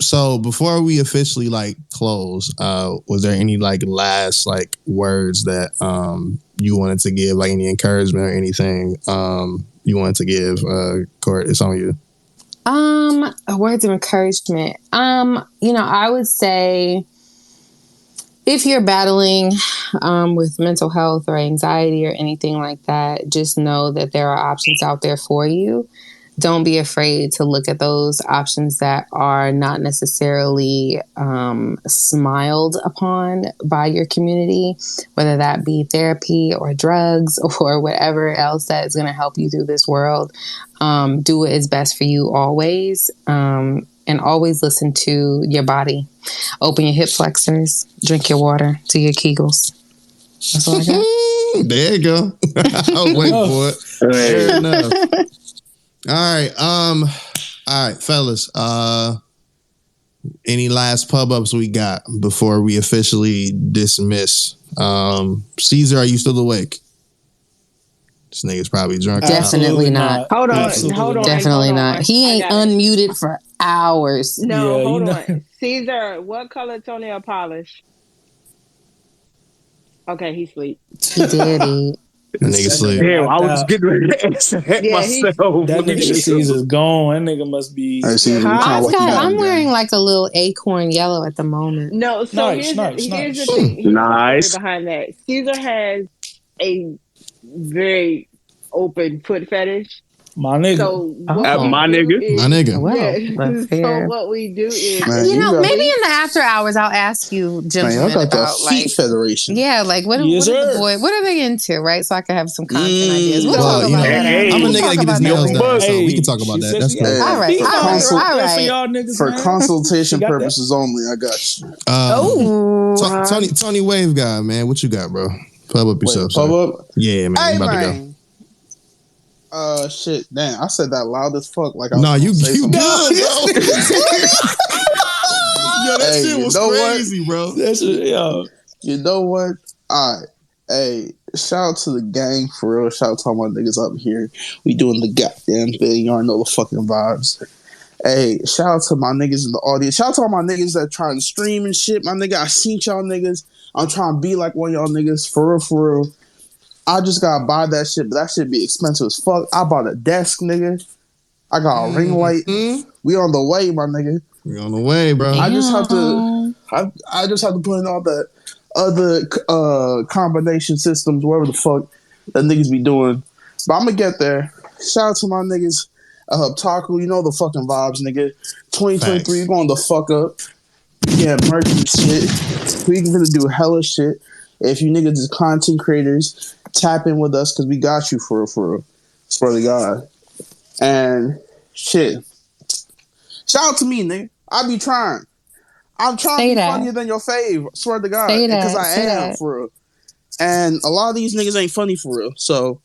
so before we officially like close, was there any like last like words that you wanted to give, like any encouragement or anything you wanted to give? Court, it's on you. Words of encouragement. I would say if you're battling with mental health or anxiety or anything like that, just know that there are options out there for you. Don't be afraid to look at those options that are not necessarily smiled upon by your community, whether that be therapy or drugs or whatever else that is going to help you through this world. Do what is best for you always. And always listen to your body. Open your hip flexors, drink your water, do your Kegels. That's all I got. There you go. I was waiting for it. Fair enough. All right, fellas. Any last pub ups we got before we officially dismiss? Caesar, are you still awake? This nigga's probably drunk. Definitely not. Hold on. Definitely not. He ain't unmuted for hours. No, hold on. Caesar, what color toenail polish? Okay, he sleep. He did eat. That nigga sleep. Damn, I was getting ready to answer that myself. That nigga Caesar's gone. That nigga must be. I'm wearing like a little acorn yellow at the moment. No, so here's the thing. Nice. Behind that, Caesar has a very open foot fetish. My nigga. So my nigga. Well, so what we do is, maybe in the after hours, I'll ask you, gentlemen, y'all got about the feet federation. Yeah, like what are the boys? What are they into, right? So I can have some content ideas. We'll talk about that. I'm a nigga that get his nails done, so we can talk about that. That's cool. All right. For consultation purposes only, I got you. Tony Wave guy, man, what you got, bro? Pub up yourself. Pub up? Yeah, man. Hey, I'm about to man. go. Shit, damn! I said that loud as fuck. Like I no, you good, bro. Yo, that shit was crazy, bro. That shit, yo. You know what? All right. Hey, shout out to the gang for real. Shout out to all my niggas up here. We doing the goddamn thing. Y'all know the fucking vibes. Hey, shout out to my niggas in the audience. Shout out to all my niggas that trying to stream and shit. My nigga, I seen y'all niggas. I'm trying to be like one of y'all niggas for real. I just gotta buy that shit, but that shit be expensive as fuck. I bought a desk, nigga. I got a ring light. We on the way, my nigga. We on the way, bro. I just have to put in all that other combination systems, whatever the fuck that niggas be doing. But I'm gonna get there. Shout out to my niggas. Taco, you know the fucking vibes, nigga. 2023 going the fuck up. Yeah, merch and shit. We gonna do hella shit. If you niggas is content creators, tap in with us because we got you for real. Swear to God. And shit. Shout out to me, nigga. I be trying. I'm trying to be funnier than your fave. Swear to God. Because I am for real. And a lot of these niggas ain't funny for real. So,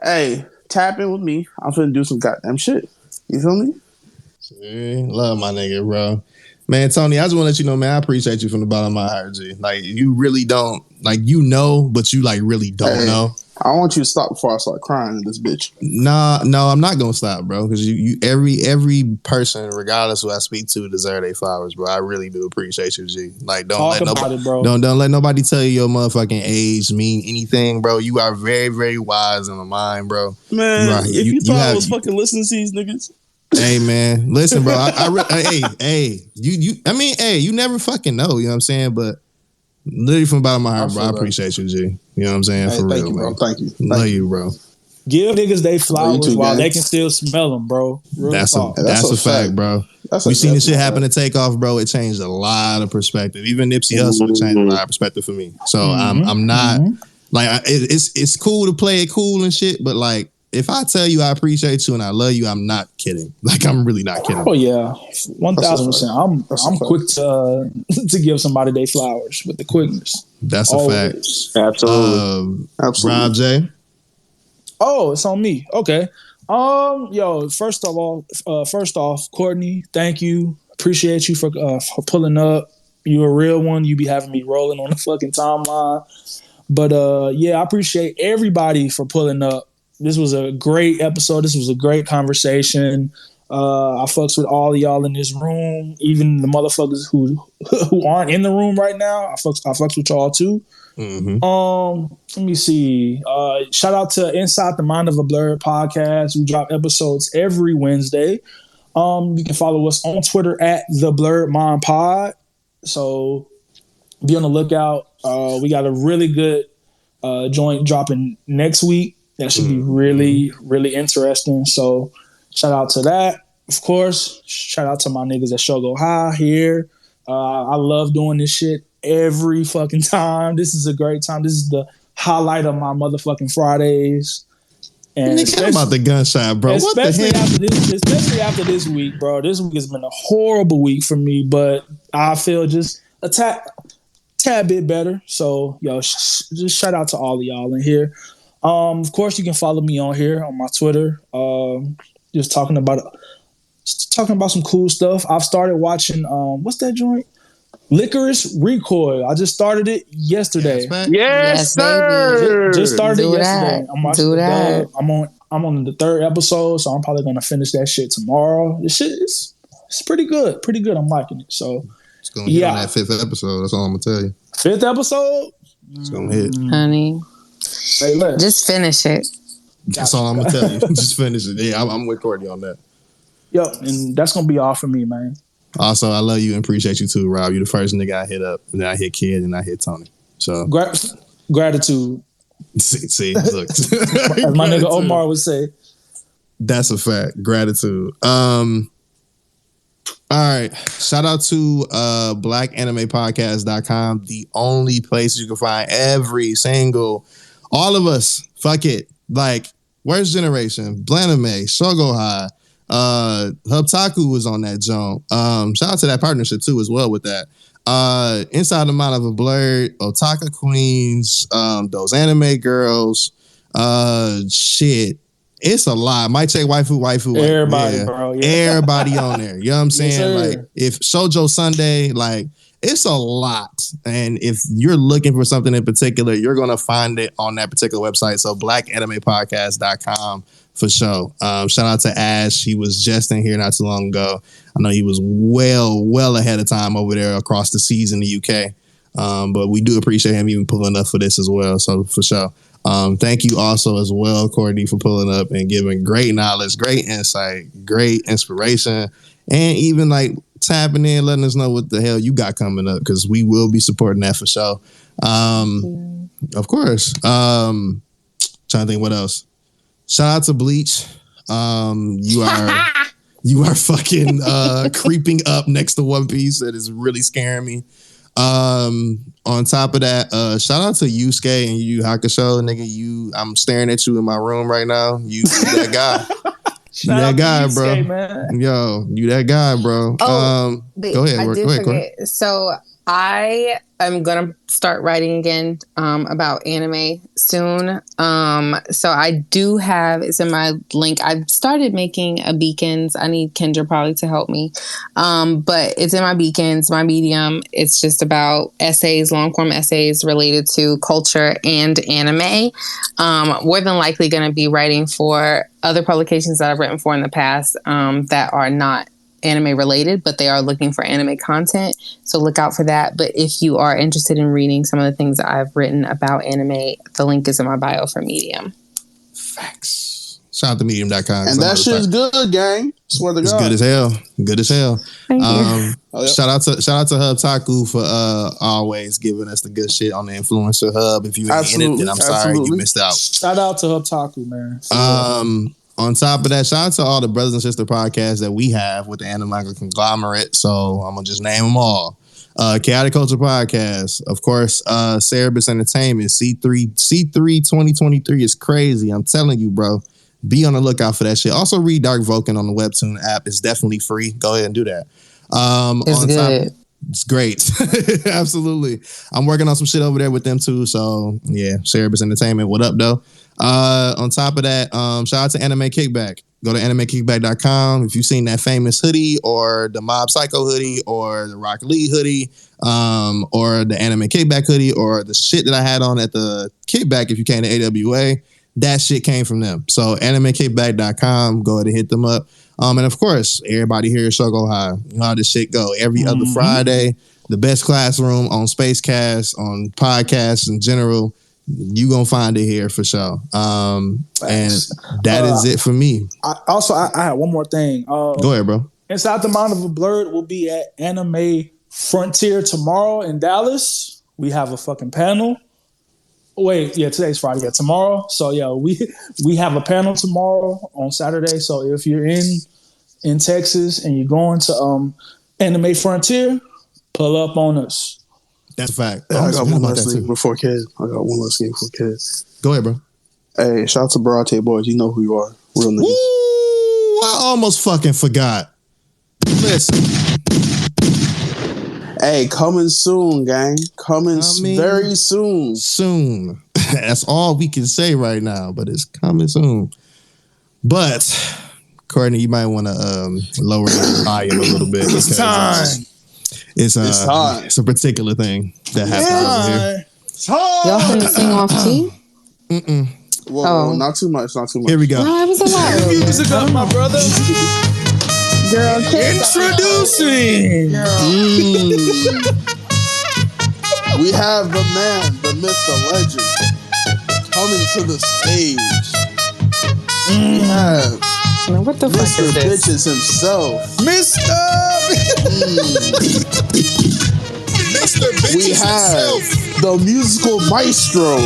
hey, tap in with me. I'm finna do some goddamn shit. You feel me? Love my nigga, bro. Man, Tony, I just want to let you know, man, I appreciate you from the bottom of my heart, G. Like, you really don't, like, you know, but you, like, really don't know. I want you to stop before I start crying in this bitch. No, I'm not gonna stop, bro. Because every person, regardless who I speak to, deserve their flowers, bro. I really do appreciate you, G. Like, don't let nobody tell you your motherfucking age mean anything, bro. You are very, very wise in the mind, bro. Man, if you thought I was fucking listening to these niggas. Hey man, listen, bro. You never fucking know. You know what I'm saying? But literally from the bottom of my heart, bro, I appreciate you, G. You know what I'm saying? For real, bro. Thank you. Love you, bro. Give niggas they flowers while they can still smell them, bro. That's a fact, bro. We seen this shit happen to take off, bro. It changed a lot of perspective. Even Nipsey Hussle changed a lot of perspective for me. So I'm not like it's cool to play it cool and shit, but like. If I tell you I appreciate you and I love you, I'm not kidding. Like, I'm really not kidding. Oh yeah, 1,000%. I'm quick to give somebody their flowers with the quickness. That's a fact. Absolutely. Rob J. Oh, it's on me. Okay. First off, Courtney, thank you. Appreciate you for pulling up. You a real one. You be having me rolling on the fucking timeline. But I appreciate everybody for pulling up. This was a great episode. This was a great conversation. I fucks with all of y'all in this room, even the motherfuckers who aren't in the room right now. I fucks with y'all too. Let me see. Shout out to Inside the Mind of a Blurred podcast. We drop episodes every Wednesday. You can follow us on Twitter at The Blurred Mind Pod. So be on the lookout. We got a really good joint dropping next week. That should be really, really interesting. So shout out to that. Of course, shout out to my niggas at Shogo High here. I love doing this shit every fucking time. This is a great time. This is the highlight of my motherfucking Fridays. And nigga, about the gunshot, bro. Especially after this week, bro. This week has been a horrible week for me, but I feel just a tad bit better. So, just shout out to all of y'all in here. Of course, you can follow me on here on my Twitter. Just talking about some cool stuff. I've started watching what's that joint? Licorice Recoil. I just started it yesterday. Yes, sir. Just started it yesterday. I'm watching the dub. I'm on the third episode, so I'm probably gonna finish that shit tomorrow. This shit is pretty good. Pretty good. I'm liking it. So it's gonna hit on that 5th episode. That's all I'm gonna tell you. 5th episode? It's gonna hit. Honey. Hey, just finish it. That's all I'm gonna tell you. Just finish it. Yeah, I'm with Courtney on that. Yep, and that's gonna be all for me, man. Also, I love you and appreciate you too, Rob. You're the first nigga I hit up, and then I hit Kid, and I hit Tony. So gratitude. See, look, as my nigga Omar would say. That's a fact. Gratitude. All right. Shout out to blackanimepodcast.com, the only place you can find every single, all of us, fuck it, like Worst Generation, Blanime, Shogo High, Hubtaku was on that joint. Shout out to that partnership too as well with that. Inside the Mind of a Blurred, Otaka Queens, those anime girls, shit. It's a lot. Might check waifu. Everybody, bro. Yeah. Everybody on there. You know what I'm saying? Yes, like, if Shoujo Sunday, like, it's a lot. And if you're looking for something in particular, you're going to find it on that particular website. So blackanimepodcast.com for sure. Shout out to Ash. He was just in here not too long ago. I know he was well ahead of time over there across the seas in the UK. But we do appreciate him even pulling up for this as well. So for sure. Thank you also as well, Courtney, for pulling up and giving great knowledge, great insight, great inspiration, and even like tapping in, letting us know what the hell you got coming up, because we will be supporting that for sure. Of course. Trying to think what else. Shout out to Bleach. You are fucking creeping up next to One Piece. That is really scaring me. On top of that, shout out to Yusuke and Yu Yu Hakusho, nigga. I'm staring at you in my room right now. You that guy. You that guy, Yusuke, bro. Man. Yo, you that guy, bro. Go ahead. I did go ahead, forget. So I am gonna start writing again about anime soon. So I do have, it's in my link. I've started making a Beacons. I need Kendra probably to help me. But it's in my Beacons, my Medium. It's just about essays, long form essays related to culture and anime. More than likely going to be writing for other publications that I've written for in the past that are not anime related, but they are looking for anime content. So look out for that. But if you are interested in reading some of the things that I've written about anime, the link is in my bio for Medium. Facts. Shout out to medium.com. And that shit's good, gang. Swear to God. It's good as hell. Good as hell. Thank you. Shout out to Hub Taku for always giving us the good shit on the Influencer Hub. If you ain't in it, then I'm sorry you missed out. Shout out to Hub Taku, man. On top of that, shout out to all the brothers and sister podcasts that we have with the Anime Conglomerate. So I'm going to just name them all. Chaotic Culture Podcast. Of course, Cerebus Entertainment. C3 2023 is crazy. I'm telling you, bro. Be on the lookout for that shit. Also, read Dark Vulcan on the Webtoon app. It's definitely free. Go ahead and do that. It's good. It's great. Absolutely. I'm working on some shit over there with them too. So yeah, Cerebus Entertainment. What up, though? On top of that, shout out to Anime Kickback. Go to animekickback.com. If you've seen that famous hoodie or the Mob Psycho hoodie or the Rock Lee hoodie or the Anime Kickback hoodie or the shit that I had on at the Kickback, if you came to AWA, that shit came from them. So animekickback.com. Go ahead and hit them up. And of course, everybody here at Shogo High. You know how this shit go. Every other Friday, the best classroom on Spacecast, on podcasts in general. You gonna find it here for sure. And that is it for me. I had one more thing. Go ahead, bro. Inside the Mind of a Blurred will be at Anime Frontier tomorrow in Dallas. We have a fucking panel. Today's Friday. Yeah, tomorrow. So yeah, we have a panel tomorrow on Saturday. So if you're in Texas and you're going to Anime Frontier, pull up on us. That's a fact. I got one last thing before kids. Go ahead, bro. Hey, shout out to Barate Boys. You know who you are. Real niggas. Ooh, I almost fucking forgot. Listen. Hey, coming soon, gang. Coming very soon. Soon. That's all we can say right now, but it's coming soon. But, Courtney, you might want to lower the volume a little bit. It's time. It's a particular thing that happens over here. Y'all finna sing off key? Whoa, not too much. Here we go. No, it was a lot. Music up, my brother. Girl, introducing. We have the man, the myth, the legend coming to the stage. We have Man, what the Mr. fuck is this? Bitches himself. Mr. Bitches We have the musical maestro.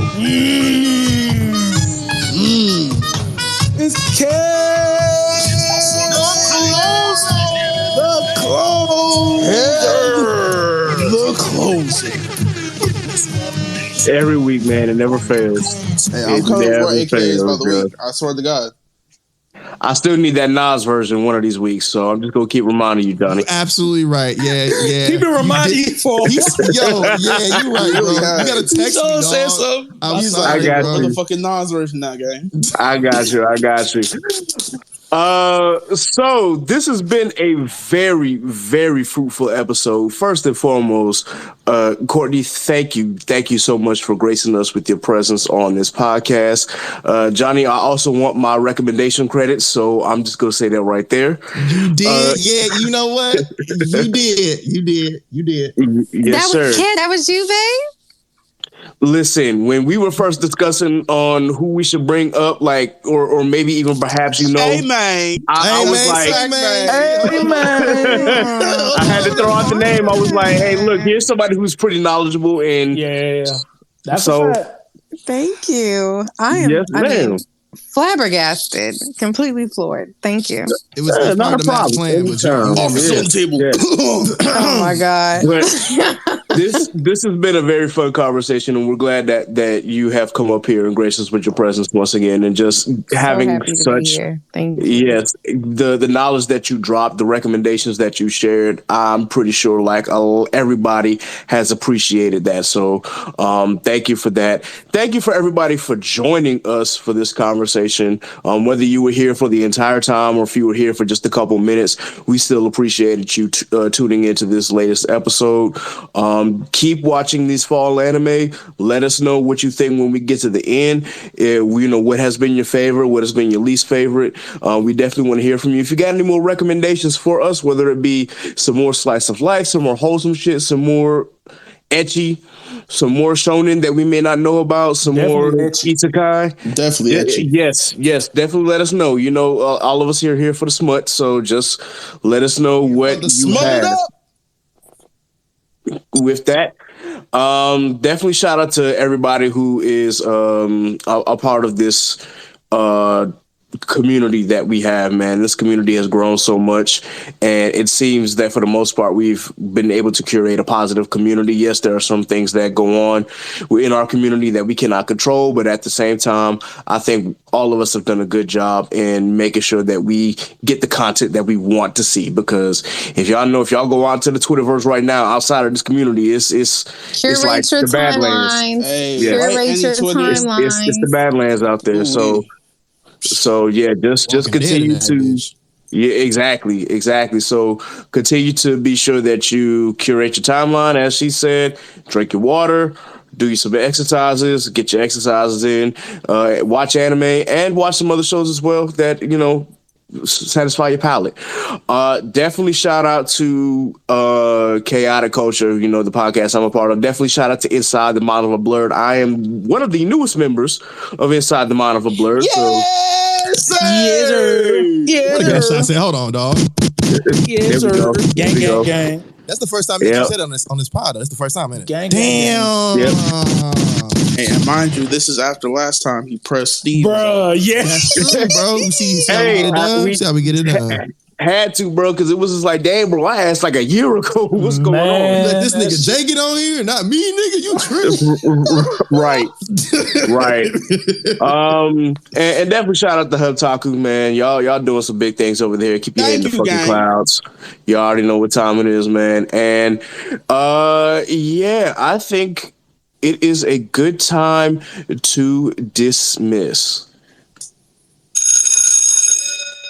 It's Kev. The closing. Every week, man, it never fails. Hey, I'm coming for AKAs by the week. I swear to God. I still need that Nas version one of these weeks, so I'm just gonna keep reminding you, Johnny. You're absolutely right. Yeah. Keep it reminding you for. You're right, bro. You gotta text me, dog. He's like, I got the fucking Nas version now, gang. I got you. So this has been a very, very fruitful episode. First and foremost, Courtney, thank you so much for gracing us with your presence on this podcast. Johnny, I also want my recommendation credits, so I'm just gonna say that right there. You did, yeah. You know what? You did. Yes, that sir. Was, Kid, that was you, babe. Listen, when we were first discussing on who we should bring up, like, or maybe even perhaps, you know, I was like, I had to throw out the name. I was like, hey, look, here's somebody who's pretty knowledgeable, and that's so. a fact. Thank you. I mean, flabbergasted, completely floored. Thank you. It was part of the master plan. Was Office on the table. Oh my god. This has been a very fun conversation, and we're glad that you have come up here and graced us with your presence once again, and just having happy to be here. Thank you. Yes, the knowledge that you dropped, the recommendations that you shared, I'm pretty sure like everybody has appreciated that. So thank you for that. Thank you for everybody for joining us for this conversation. Whether you were here for the entire time or if you were here for just a couple minutes, we still appreciated you tuning into this latest episode. Keep watching these fall anime. Let us know what you think when we get to the end. You know, what has been your favorite, what has been your least favorite. We definitely want to hear from you. If you got any more recommendations for us, whether it be some more slice of life, some more wholesome shit, some more ecchi, some more shonen that we may not know about, some definitely more isekai. Definitely ecchi. Yes, definitely let us know. You know, all of us are here for the smut, so just let us know what you have. With that, definitely shout out to everybody who is a part of this community that we have, man. This community has grown so much, and it seems that for the most part we've been able to curate a positive community. Yes, there are some things that go on in our community that we cannot control, but at the same time, I think all of us have done a good job in making sure that we get the content that we want to see. Because if y'all go on to the Twitterverse right now, outside of this community, it's like the Badlands. Curate your timeline. It's the Badlands out there. So yeah, just continue to exactly. So continue to be sure that you curate your timeline, as she said. Drink your water, do some exercises, get your exercises in, watch anime, and watch some other shows as well that, you know, satisfy your palate. Definitely shout out to Chaotic Culture, you know, the podcast I'm a part of. Definitely shout out to Inside the Mind of a Blurred. I am one of the newest members of Inside the Mind of a Blurred. Yes, sir. I said, hold on, dog. Yes, sir. Gang. That's the first time you said on this pod. That's the first time, isn't it? Gang. Damn. Hey, and mind you, this is after last time he pressed Steve. Bro, yeah. That's true, bro. See how we get it done. Had to, bro, because it was just like, damn, bro, I asked like a year ago what's going on. Let this nigga Jay get on here, not me, nigga. You tripping. Right. And definitely shout out to Hubtaku, man. Y'all doing some big things over there. Keep your head in the fucking clouds. You already know what time it is, man. And I think it is a good time to dismiss.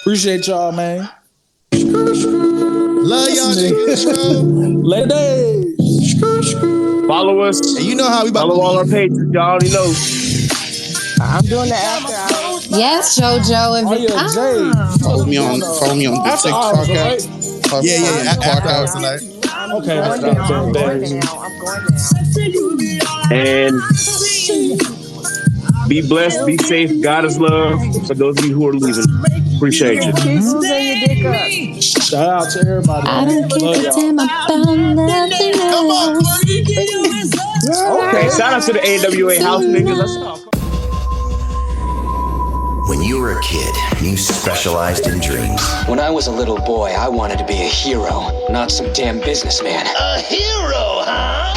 Appreciate y'all, man. Love y'all niggas, bro. Ladies. Follow us. And you know how we follow all our pages. Y'all already know. I'm doing the after hours. Yes, JoJo. Follow me on the TikTok app. Yeah. After hours tonight. Okay. I'm going now. And be blessed, be safe. God is love. For those of you who are leaving, appreciate you. Shout out to everybody. I don't give a damn about nothing else. Okay, shout out to the AWA house niggas. Let's talk. When you were a kid, you specialized in dreams. When I was a little boy, I wanted to be a hero, not some damn businessman. A hero, huh?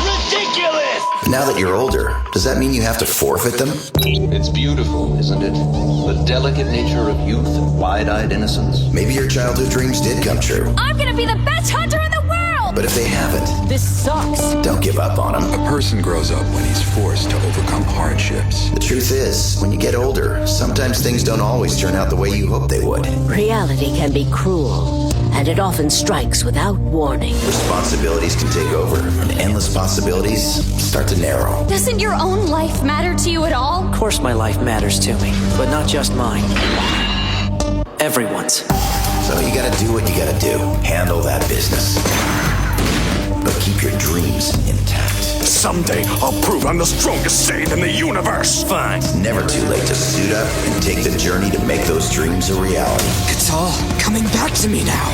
Ridiculous! Now that you're older, does that mean you have to forfeit them? It's beautiful, isn't it? The delicate nature of youth and wide-eyed innocence. Maybe your childhood dreams did come true. I'm gonna be the best hunter in the world! But if they haven't, this sucks. Don't give up on them. A person grows up when he's forced to overcome hardships. The truth is, when you get older, sometimes things don't always turn out the way you hoped they would. Reality can be cruel, and it often strikes without warning. Responsibilities can take over, and endless possibilities start to narrow. Doesn't your own life matter to you at all? Of course my life matters to me, but not just mine. Everyone's. So you gotta do what you gotta do. Handle that business. But keep your dreams intact. Someday, I'll prove I'm the strongest Saiyan in the universe. Fine. It's never too late to suit up and take the journey to make those dreams a reality. It's all coming back to me now.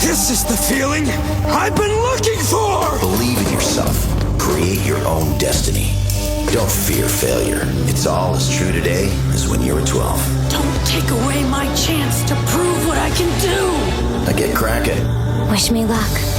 This is the feeling I've been looking for. Believe in yourself. Create your own destiny. Don't fear failure. It's all as true today as when you were 12. Don't take away my chance to prove what I can do. Now get cracking. Wish me luck.